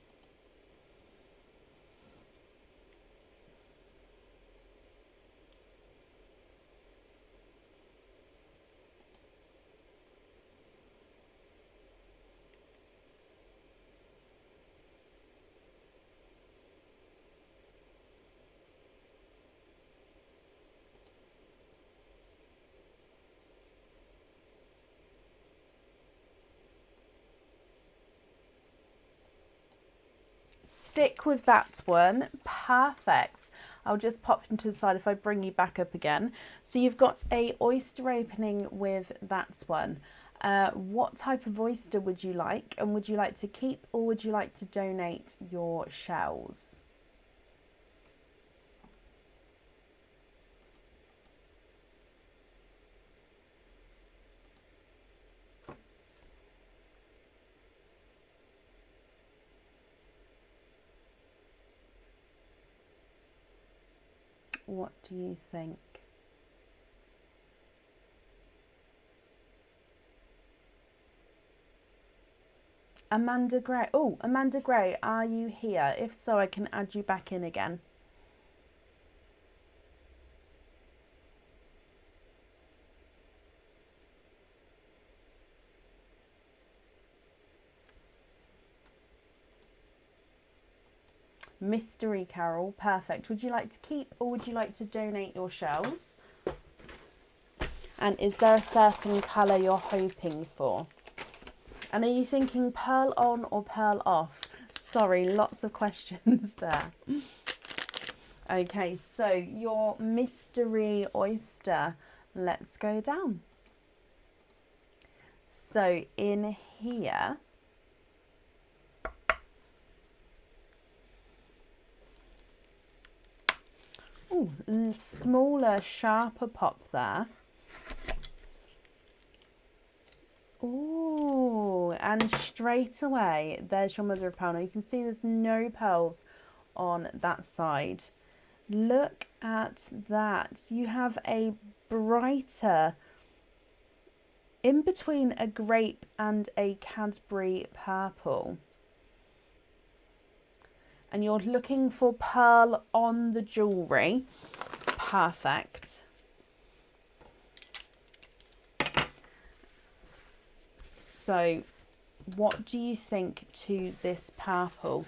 Stick with that one. Perfect. I'll just pop into the side if I bring you back up again. So you've got a oyster opening with that one. What type of oyster would you like? And would you like to keep or would you like to donate your shells? What do you think? Amanda Gray. Oh, Amanda Gray, are you here? If so, I can add you back in again. Mystery Carol, perfect. Would you like to keep or would you like to donate your shells? And is there a certain colour you're hoping for? And are you thinking pearl on or pearl off? Sorry, lots of questions there. Okay, so your Mystery Oyster, let's go down. So in here, oh, smaller, sharper pop there. Oh, and straight away, there's your mother of pearl. Now you can see there's no pearls on that side. Look at that. You have a brighter, in between a grape and a Cadbury purple. And you're looking for pearl on the jewellery. Perfect. So what do you think to this purple?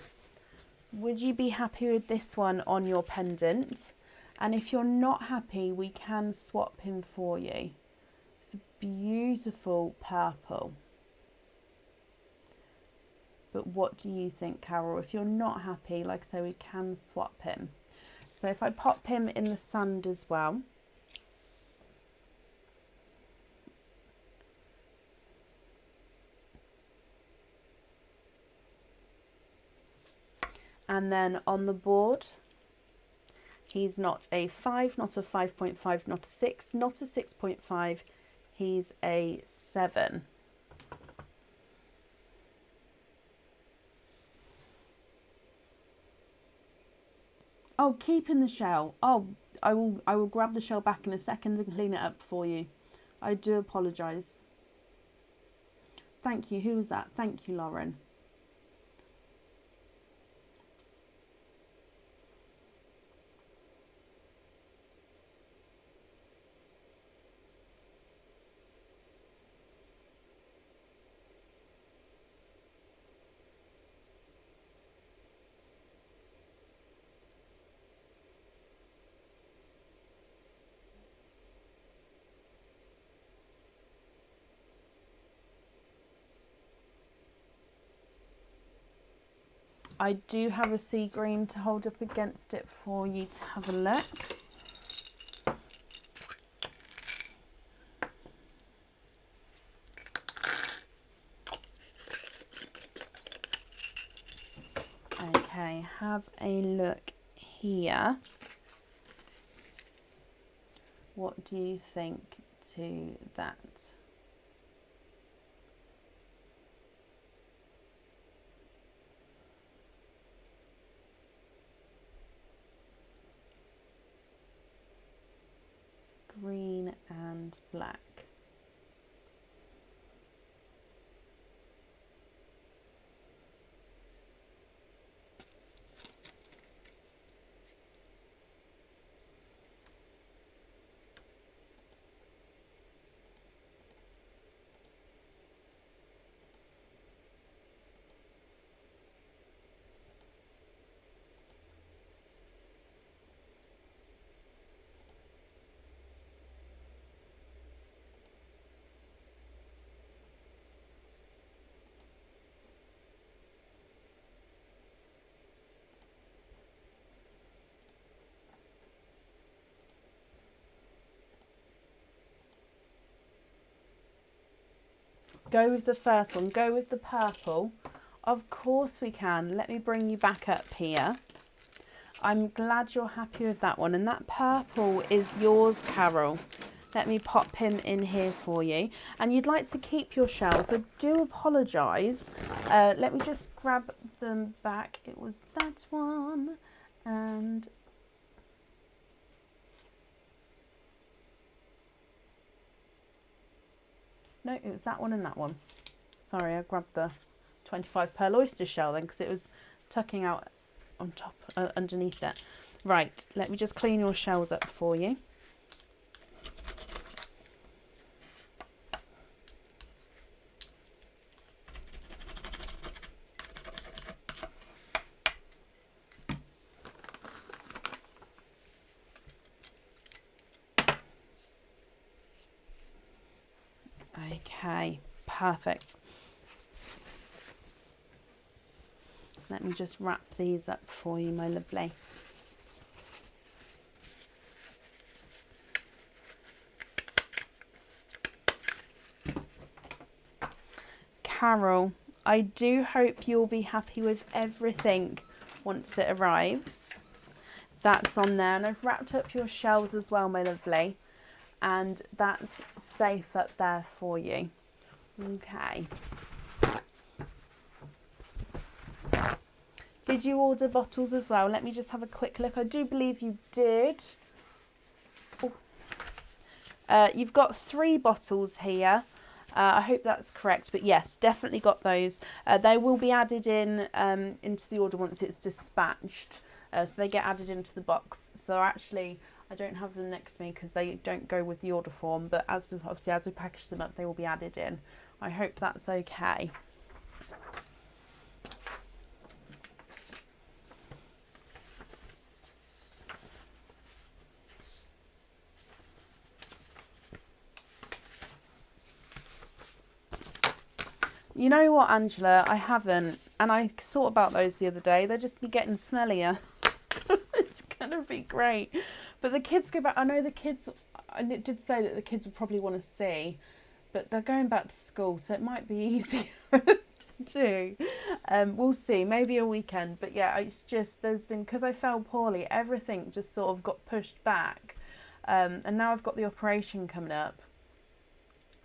would you be happy with this one on your pendant? And if you're not happy, we can swap him for you. It's a beautiful purple. But what do you think, Carol? If you're not happy, like I say, we can swap him. So if I pop him in the sand as well. And then on the board, he's not a 5, not a 5.5, not a 6, not a 6.5. He's a 7. Oh, keep in the shell. Oh, I will grab the shell back in a second and clean it up for you. I do apologise. Thank you. Who was that? Thank you, Lauren. I do have a sea green to hold up against it for you to have a look. Okay, have a look here. What do you think to that? Green and black. Go with the first one. Go with the purple. Of course we can. Let me bring you back up here. I'm glad you're happy with that one. And that purple is yours, Carol. Let me pop him in here for you. And you'd like to keep your shells. I do apologise. Let me just grab them back. It was that one. And no, it was that one and that one. Sorry, I grabbed the 25 Pearl Oyster shell then because it was tucking out on top, underneath it. Right, let me just clean your shells up for you. Okay, perfect. Let me just wrap these up for you, my lovely. Carol, I do hope you'll be happy with everything once it arrives. That's on there, and I've wrapped up your shells as well, my lovely. And that's safe up there for you. Okay. Did you order bottles as well? Let me just have a quick look. I do believe you did. You've got 3 bottles here. I hope that's correct, but yes, definitely got those. They will be added in into the order once it's dispatched. So they get added into the box. So actually, I don't have them next to me because they don't go with the order form, but obviously as we package them up, they will be added in. I hope that's okay. You know what, Angela? I haven't. And I thought about those the other day. They'll just be getting smellier. It's going to be great. But the kids go back. I know the kids, and it did say that the kids would probably want to see, but they're going back to school, so it might be easier to do. We'll see. Maybe a weekend. But yeah, it's just, there's been, because I fell poorly, everything just sort of got pushed back. And now I've got the operation coming up.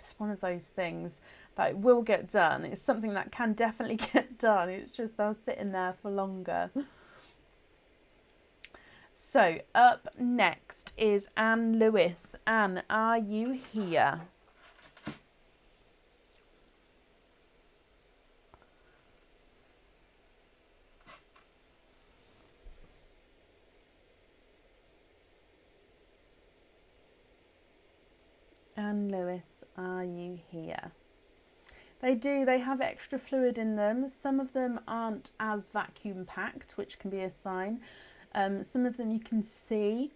It's one of those things that it will get done. It's something that can definitely get done. It's just they're sitting there for longer. So up next is Anne Lewis. Anne, are you here? Anne Lewis, are you here? They do, they have extra fluid in them. Some of them aren't as vacuum packed, which can be a sign. Some of them you can see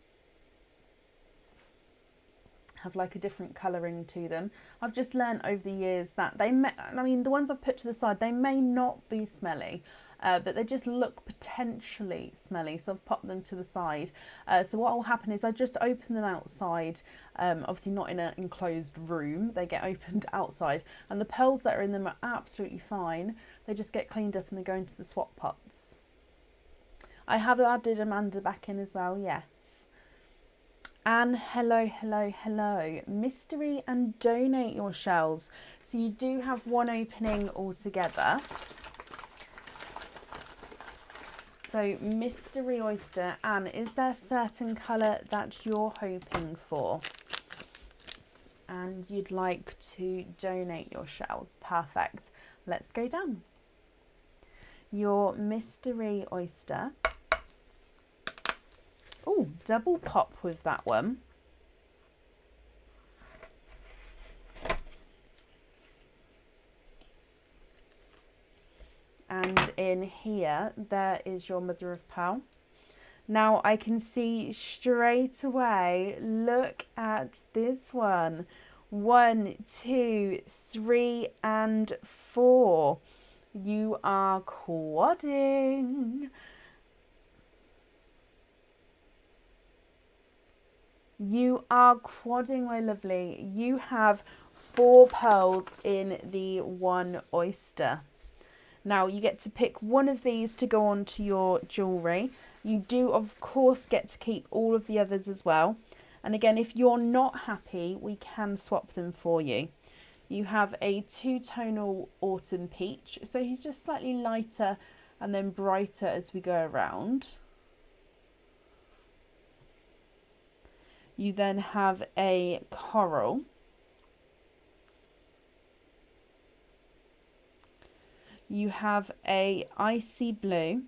have like a different colouring to them. I've just learnt over the years that they may, I mean, the ones I've put to the side, they may not be smelly, but they just look potentially smelly, so I've popped them to the side. So what will happen is I just open them outside, obviously not in an enclosed room, they get opened outside, and the pearls that are in them are absolutely fine. They just get cleaned up and they go into the swap pots. I have added Amanda back in as well, yes. And hello, hello, hello. Mystery and donate your shells. So you do have one opening altogether. So Mystery Oyster, Anne, is there a certain colour that you're hoping for? And you'd like to donate your shells. Perfect. Let's go down. Your Mystery Oyster. Oh, double pop with that one. And in here, there is your mother of pearl. Now I can see straight away, look at this one. 1, 2, 3, and 4. You are quadding. You are quadding, my lovely. You have 4 pearls in the 1 oyster. Now you get to pick one of these to go onto your jewellery. You do of course get to keep all of the others as well. And again, if you're not happy, we can swap them for you. You have a 2-tonal autumn peach. So he's just slightly lighter and then brighter as we go around. You then have a coral. You have a icy blue.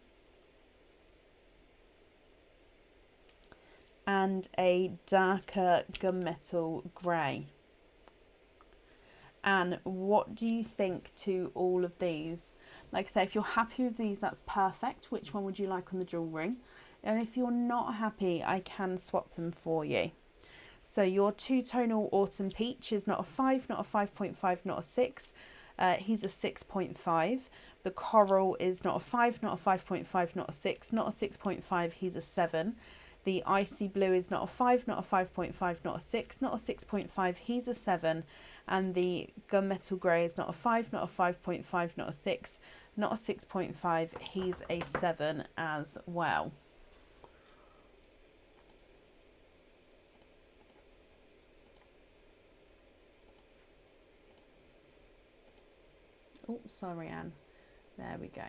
And a darker gunmetal grey. And what do you think to all of these? Like I say, if you're happy with these, that's perfect. Which one would you like on the jewellery? And if you're not happy, I can swap them for you. So your 2-tonal autumn peach is not a 5, not a 5.5, not a 6. He's a 6.5. The coral is not a 5, not a 5.5, not a 6, not a 6.5. He's a 7. The icy blue is not a 5, not a 5.5, not a 6, not a 6.5. He's a 7. And the gunmetal grey is not a 5, not a 5.5, not a 6, not a 6.5. He's a 7 as well. Oh, sorry, Anne. There we go.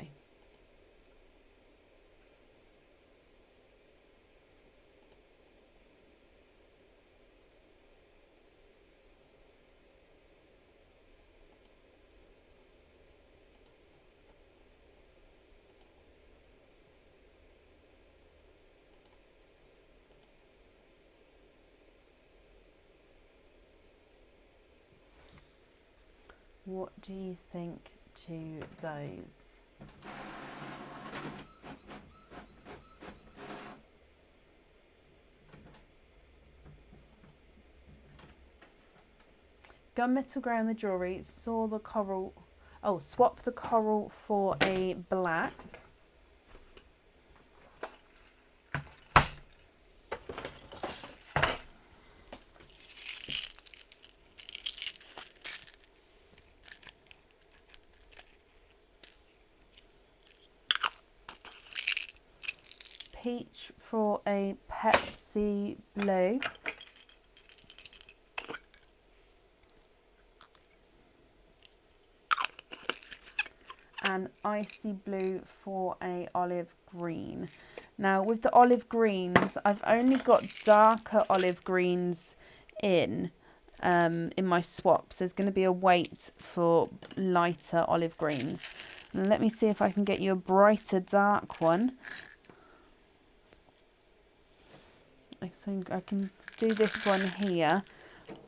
What do you think to those? Gunmetal grey on the jewellery, saw the coral. Oh, swap the coral for a black. Peach for a Pepsi blue. And icy blue for a olive green. Now with the olive greens, I've only got darker olive greens in my swaps. There's going to be a wait for lighter olive greens. And let me see if I can get you a brighter dark one. I think I can do this one here,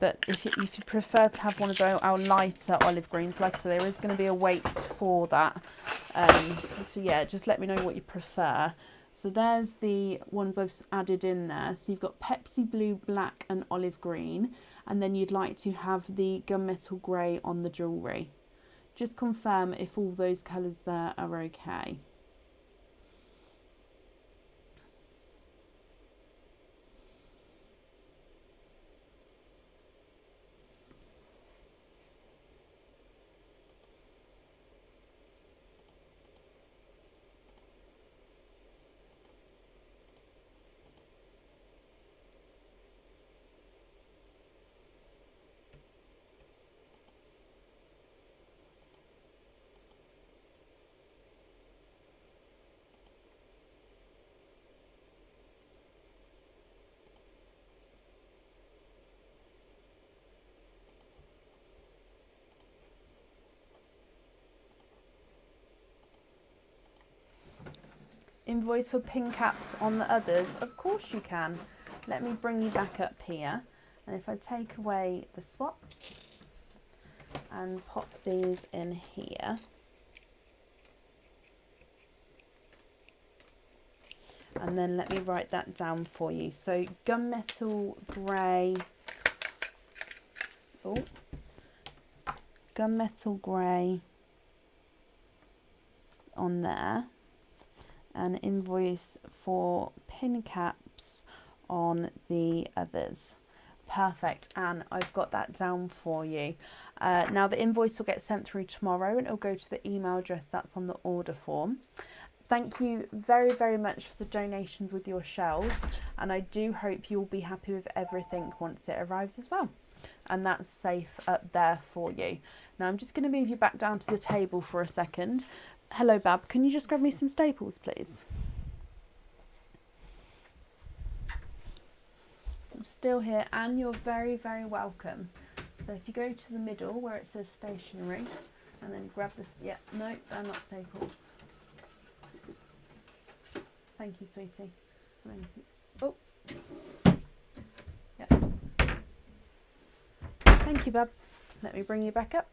but if you prefer to have one of our lighter olive greens, like I said, there is going to be a wait for that. So yeah, just let me know what you prefer. So there's the ones I've added in there. So you've got Pepsi blue, black and olive green, and then you'd like to have the gunmetal grey on the jewellery. Just confirm if all those colours there are okay. Invoice for pin caps on the others? Of course you can. Let me bring you back up here. And if I take away the swaps and pop these in here. And then let me write that down for you. So gunmetal grey. Oh, gunmetal grey on there. An invoice for pin caps on the others. Perfect, and I've got that down for you. Now the invoice will get sent through tomorrow and it'll go to the email address that's on the order form. Thank you very, very much for the donations with your shells, and I do hope you'll be happy with everything once it arrives as well. And that's safe up there for you. Now I'm just going to move you back down to the table for a second. Hello, Bab. Can you just grab me some staples, please? I'm still here, and you're very, very welcome. So if you go to the middle where it says stationery, and then grab this. Yeah, no, they're not staples. Thank you, sweetie. Thank you. Oh, yeah. Thank you, Bab. Let me bring you back up.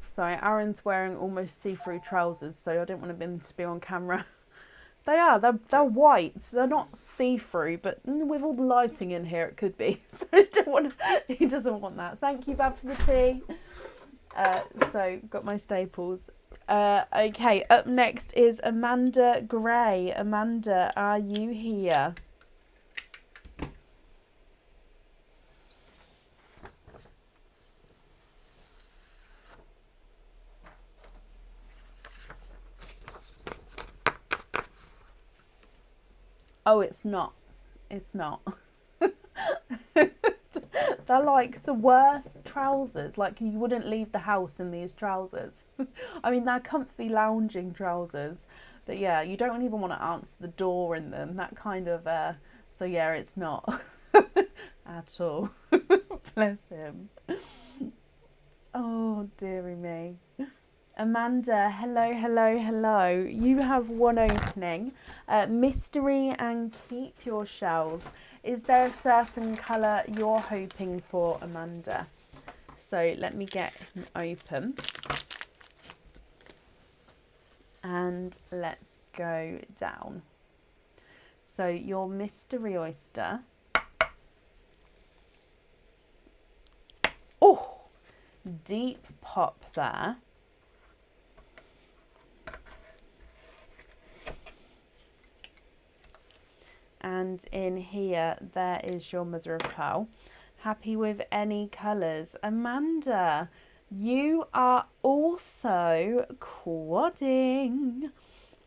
Sorry, Aaron's wearing almost see-through trousers, so I don't want him to be on camera. They're white. They're not see-through, but with all the lighting in here, it could be. So he doesn't want that. Thank you, Bab, for the tea. So, got my staples. Okay, up next is Amanda Gray. Amanda, are you here? Oh, it's not. It's not. They're like the worst trousers. Like, you wouldn't leave the house in these trousers. I mean, they're comfy lounging trousers. But yeah, you don't even want to answer the door in them. That kind of, so yeah, it's not at all. Bless him. Oh, dearie me. Amanda, hello, hello, hello. You have one opening. Mystery and keep your shells. Is there a certain colour you're hoping for, Amanda? So let me get him open. And let's go down. So your Mystery Oyster. Oh, deep pop there. and in here there is your mother of pearl. Happy with any colours? Amanda, you are also quadding.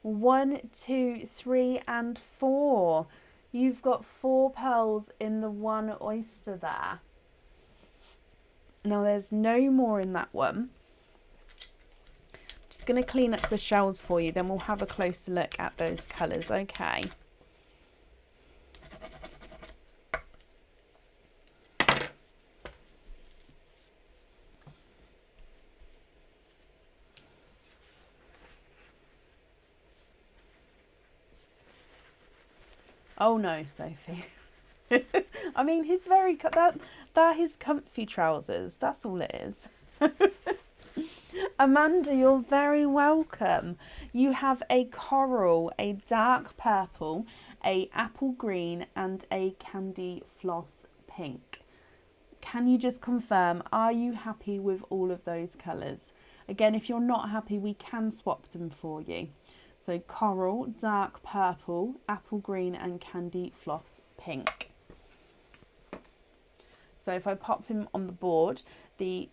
1, 2, 3 and 4. You've got 4 pearls in the one oyster there. Now there's no more in that one. Just going to clean up the shells for you, then we'll have a closer look at those colours, okay? Oh no, Sophie. I mean, he's very, they're his comfy trousers. That's all it is. Amanda, you're very welcome. You have a coral, a dark purple, a apple green and a candy floss pink. Can you just confirm, are you happy with all of those colours? Again, if you're not happy, we can swap them for you. So coral, dark purple, apple green and candy floss pink. So if I pop him on the board, the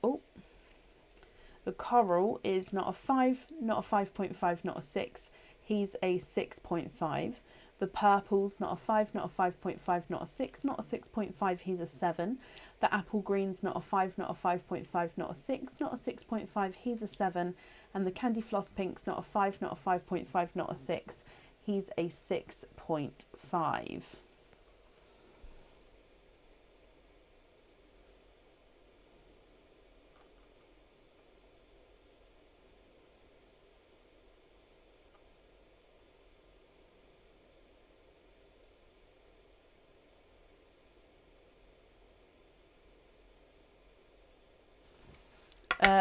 coral is not a 5, not a 5.5, not a 6. He's a 6.5. The purple's not a 5, not a 5.5, not a 6, not a 6.5. He's a 7. The apple green's not a 5, not a 5.5, not a 6, not a 6.5. He's a 7. And the candy floss pink's not a 5, not a 5.5, not a 6. He's a 6.5.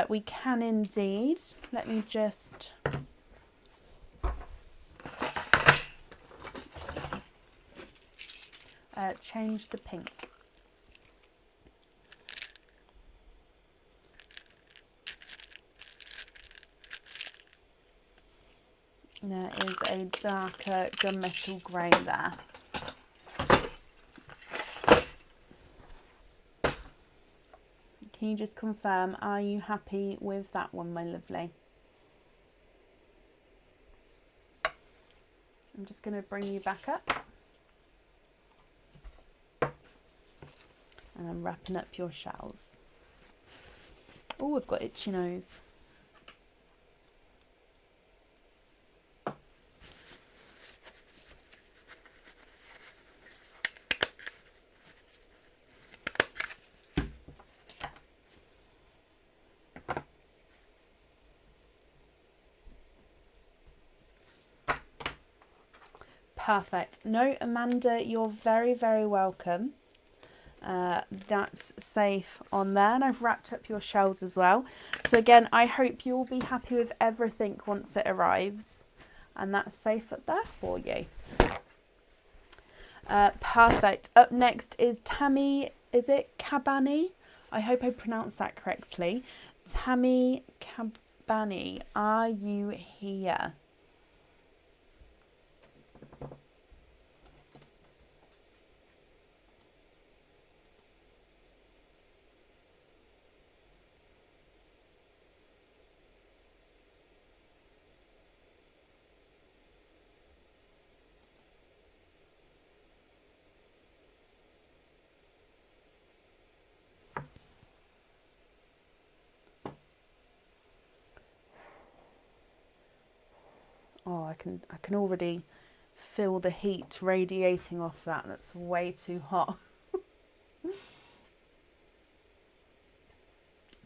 We can indeed. Let me just change the pink. There is a darker gunmetal grey there. Can you just confirm, are you happy with that one, my lovely? I'm just going to bring you back up. And I'm wrapping up your shells. Oh, I've got itchy nose. Perfect. No, Amanda, you're very, very welcome. That's safe on there, and I've wrapped up your shells as well. So again, I hope you'll be happy with everything once it arrives, and that's safe up there for you. Perfect. Up next is Tammy, is it Cabani? I hope I pronounced that correctly. Tammy Cabani, are you here? Oh, I can already feel the heat radiating off that. That's way too hot.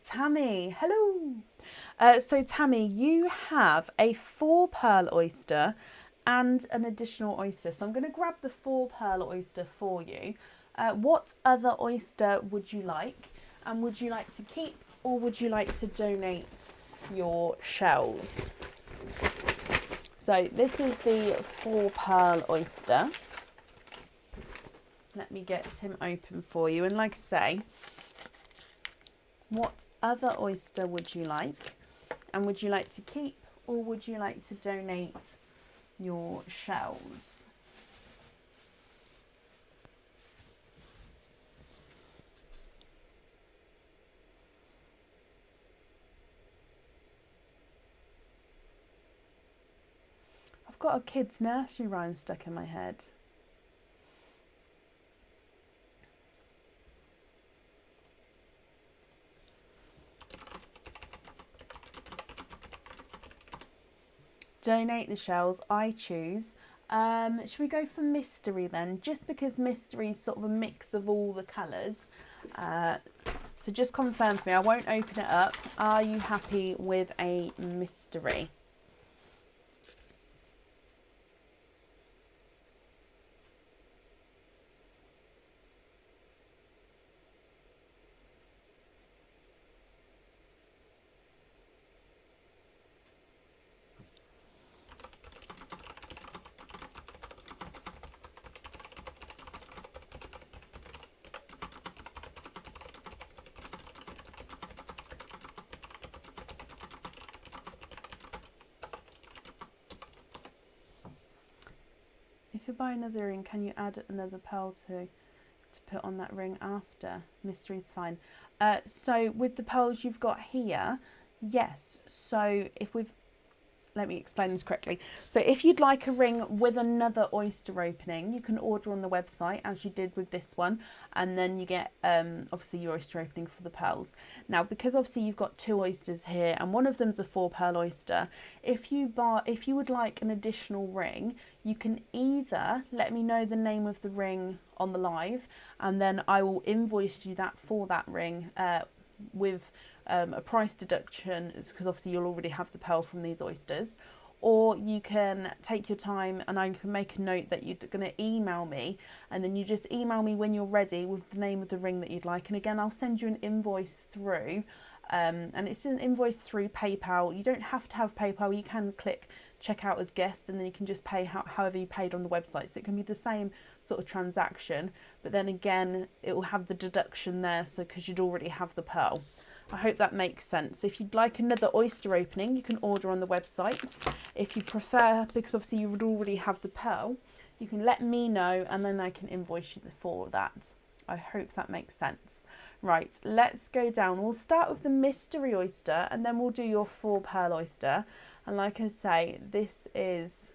Tammy, hello. So Tammy, you have a 4 pearl oyster and an additional oyster. So I'm going to grab the 4 pearl oyster for you. What other oyster would you like? And would you like to keep, or would you like to donate your shells? So this is the 4 pearl oyster. Let me get him open for you. And like I say, what other oyster would you like? And would you like to keep, or would you like to donate your shells? got a kid's nursery rhyme stuck in my head. Donate the shells, I choose. Should we go for mystery then? Just because mystery is sort of a mix of all the colours. So just confirm for me, I won't open it up. Are you happy with a mystery? If you buy another ring, can you add another pearl to put on that ring after? Mystery's fine. So with the pearls you've got here, yes. So if we've, let me explain this correctly. So if you'd like a ring with another oyster opening, you can order on the website as you did with this one, and then you get obviously your oyster opening for the pearls. Now, because obviously you've got two oysters here and one of them's a 4 pearl oyster, if you would like an additional ring, you can either let me know the name of the ring on the live, and then I will invoice you that for that ring with a price deduction, because obviously you'll already have the pearl from these oysters. Or you can take your time and I can make a note that you're going to email me, and then you just email me when you're ready with the name of the ring that you'd like, and again I'll send you an invoice through, and it's an invoice through PayPal. You don't have to have PayPal, you can click check out as guest and then you can just pay however you paid on the website, so it can be the same sort of transaction, but then again it will have the deduction there, so because you'd already have the pearl. I hope that makes sense. If you'd like another oyster opening, you can order on the website. If you prefer, because obviously you would already have the pearl, you can let me know and then I can invoice you for that. I hope that makes sense. Right, let's go down. We'll start with the mystery oyster and then we'll do your 4 pearl oyster. And like I say, this is,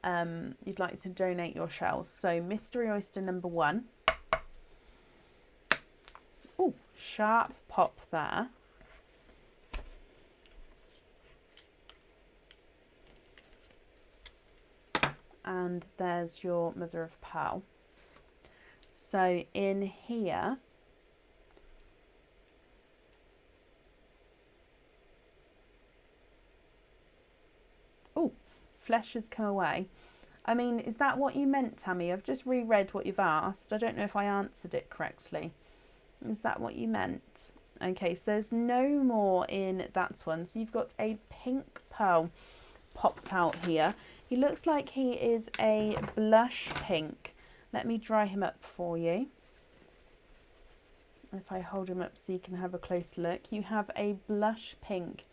you'd like to donate your shells. So mystery oyster number 1. Oh, sharp pop there. And there's your mother of pearl. So in here, oh, flesh has come away. I mean, is that what you meant, Tammy? I've just reread what you've asked. I don't know if I answered it correctly. Is that what you meant? Okay, so there's no more in that one. So you've got a pink pearl popped out here. He looks like he is a blush pink. Let me dry him up for you. If I hold him up so you can have a close look. You have a blush pink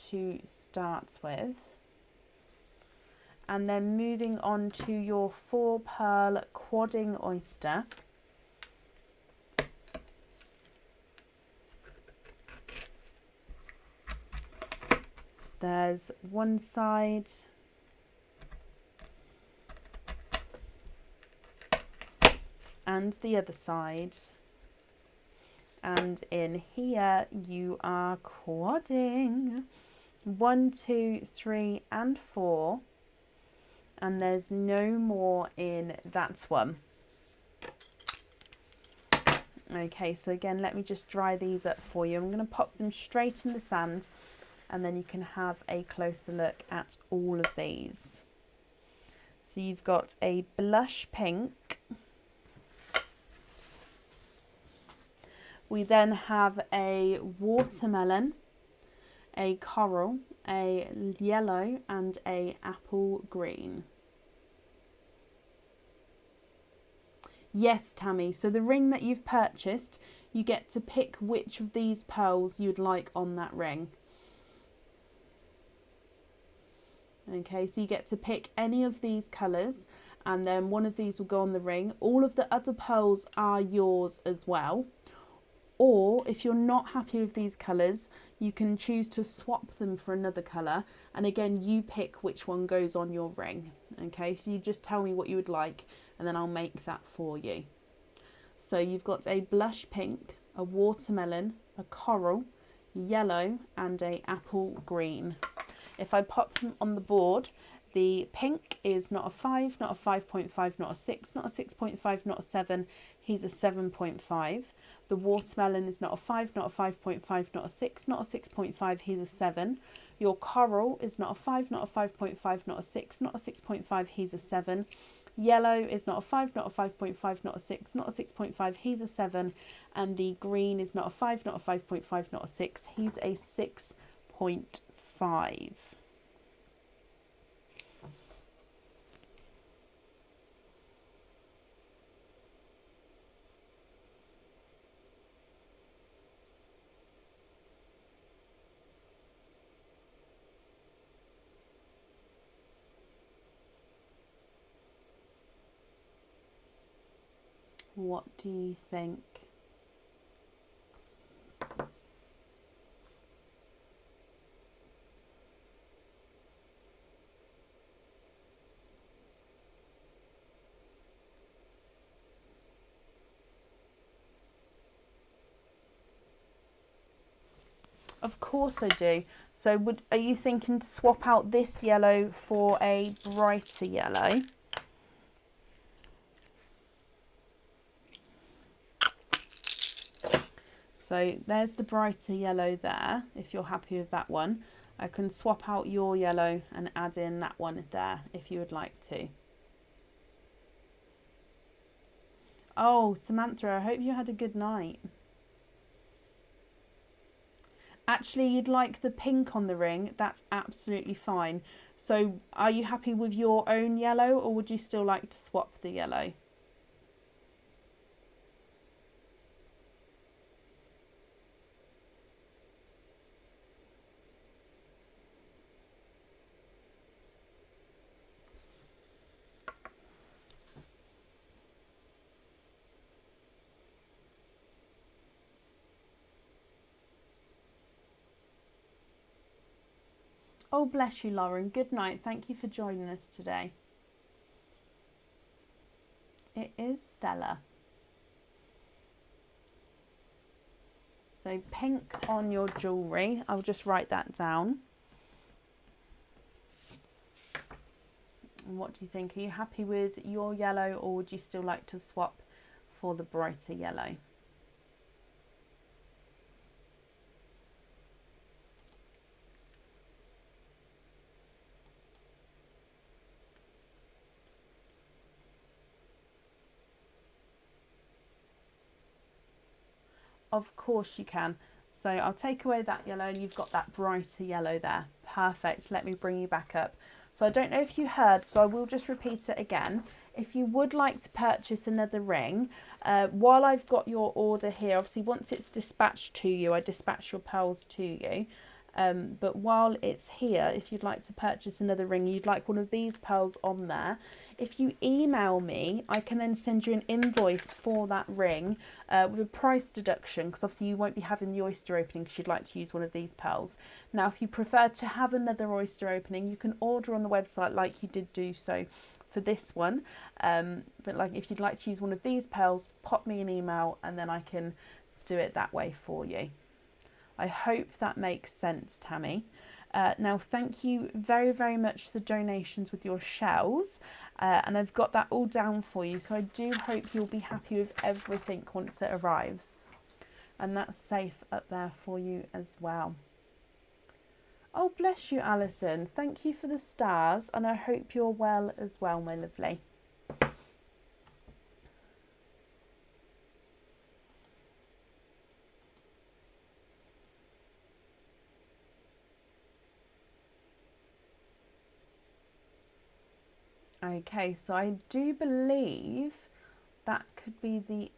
to start with. And then moving on to your 4 pearl quadding oyster. There's one side, and the other side, and in here you are quadding 1, 2, 3 and 4, and there's no more in that one. Okay, so again, let me just dry these up for you. I'm going to pop them straight in the sand, and then you can have a closer look at all of these. So you've got a blush pink. We then have a watermelon, a coral, a yellow and a apple green. Yes, Tammy, so the ring that you've purchased, you get to pick which of these pearls you'd like on that ring. Okay, so you get to pick any of these colours and then one of these will go on the ring. All of the other pearls are yours as well. Or if you're not happy with these colours, you can choose to swap them for another colour. And again, you pick which one goes on your ring. Okay, so you just tell me what you would like and then I'll make that for you. So you've got a blush pink, a watermelon, a coral, yellow and a apple green. If I pop them on the board, the pink is not a 5, not a 5.5, not a 6, not a 6.5, not a 7. He's a 7.5. The watermelon is not a 5, not a 5.5, not a 6, not a 6.5. He's a 7. Your coral is not a 5, not a 5.5, not a 6, not a 6.5. He's a 7. Yellow is not a 5, not a 5.5, not a 6, not a 6.5. He's a 7. And the green is not a 5, not a 5.5, not a 6. He's a 6.5. What do you think? Of course I do. So are you thinking to swap out this yellow for a brighter yellow? So there's the brighter yellow there, if you're happy with that one. I can swap out your yellow and add in that one there if you would like to. Oh, Samantha, I hope you had a good night. Actually, you'd like the pink on the ring, that's absolutely fine. So are you happy with your own yellow or would you still like to swap the yellow? Oh, bless you, Lauren. Good night. Thank you for joining us today. It is Stella. So pink on your jewellery. I'll just write that down. And what do you think? Are you happy with your yellow or would you still like to swap for the brighter yellow? Of course you can. So I'll take away that yellow and you've got that brighter yellow there. Perfect. Let me bring you back up. So I don't know if you heard, so I will just repeat it again. If you would like to purchase another ring, while I've got your order here, obviously once it's dispatched to you, I dispatch your pearls to you. But while it's here, if you'd like to purchase another ring, you'd like one of these pearls on there, if you email me, I can then send you an invoice for that ring with a price deduction, because obviously you won't be having the oyster opening because you'd like to use one of these pearls. Now, if you prefer to have another oyster opening, you can order on the website like you did do so for this one. But like if you'd like to use one of these pearls, pop me an email and then I can do it that way for you. I hope that makes sense, Tammy. Now, thank you very, very much for the donations with your shells. And I've got that all down for you. So I do hope you'll be happy with everything once it arrives. And that's safe up there for you as well. Oh, bless you, Alison. Thank you for the stars. And I hope you're well as well, my lovely. Okay, so I do believe that could be the...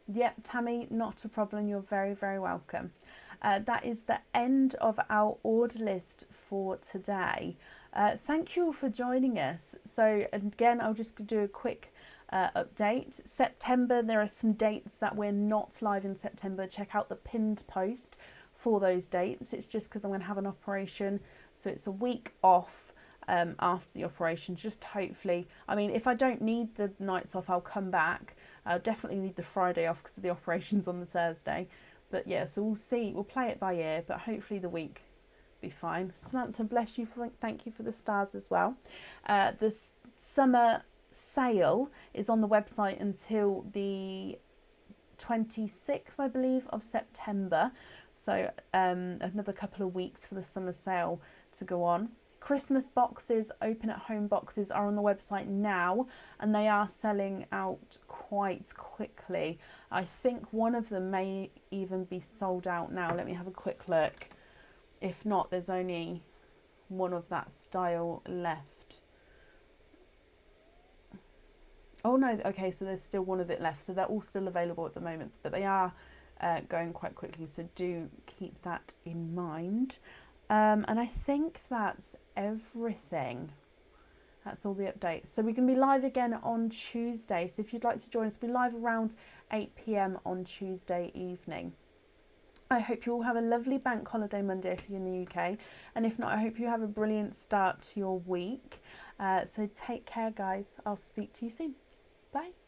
Yep, Tammy, not a problem. You're very, very welcome. That is the end of our order list for today. Thank you all for joining us. So again, I'll just do a quick update. September, there are some dates that we're not live in September. Check out the pinned post for those dates. It's just because I'm going to have an operation, so it's a week off after the operation, just hopefully. I mean, if I don't need the nights off, I'll come back. I'll definitely need the Friday off because of the operation's on the Thursday. But yeah, so we'll see. We'll play it by ear, but hopefully the week be fine. Samantha, bless you. Thank you for the stars as well. The summer sale is on the website until the 26th, I believe, of September. So another couple of weeks for the summer sale to go on. Christmas boxes, open at home boxes, are on the website now, and they are selling out quite quickly. I think one of them may even be sold out now. Let me have a quick look. If not, there's only one of that style left. Oh no, okay, so there's still one of it left. So they're all still available at the moment, but they are going quite quickly, so do keep that in mind. And I think that's everything. That's all the updates. So we can be live again on Tuesday. So if you'd like to join us, we'll be live around 8 p.m. on Tuesday evening. I hope you all have a lovely bank holiday Monday if you're in the UK. And if not, I hope you have a brilliant start to your week. So take care, guys. I'll speak to you soon. Bye.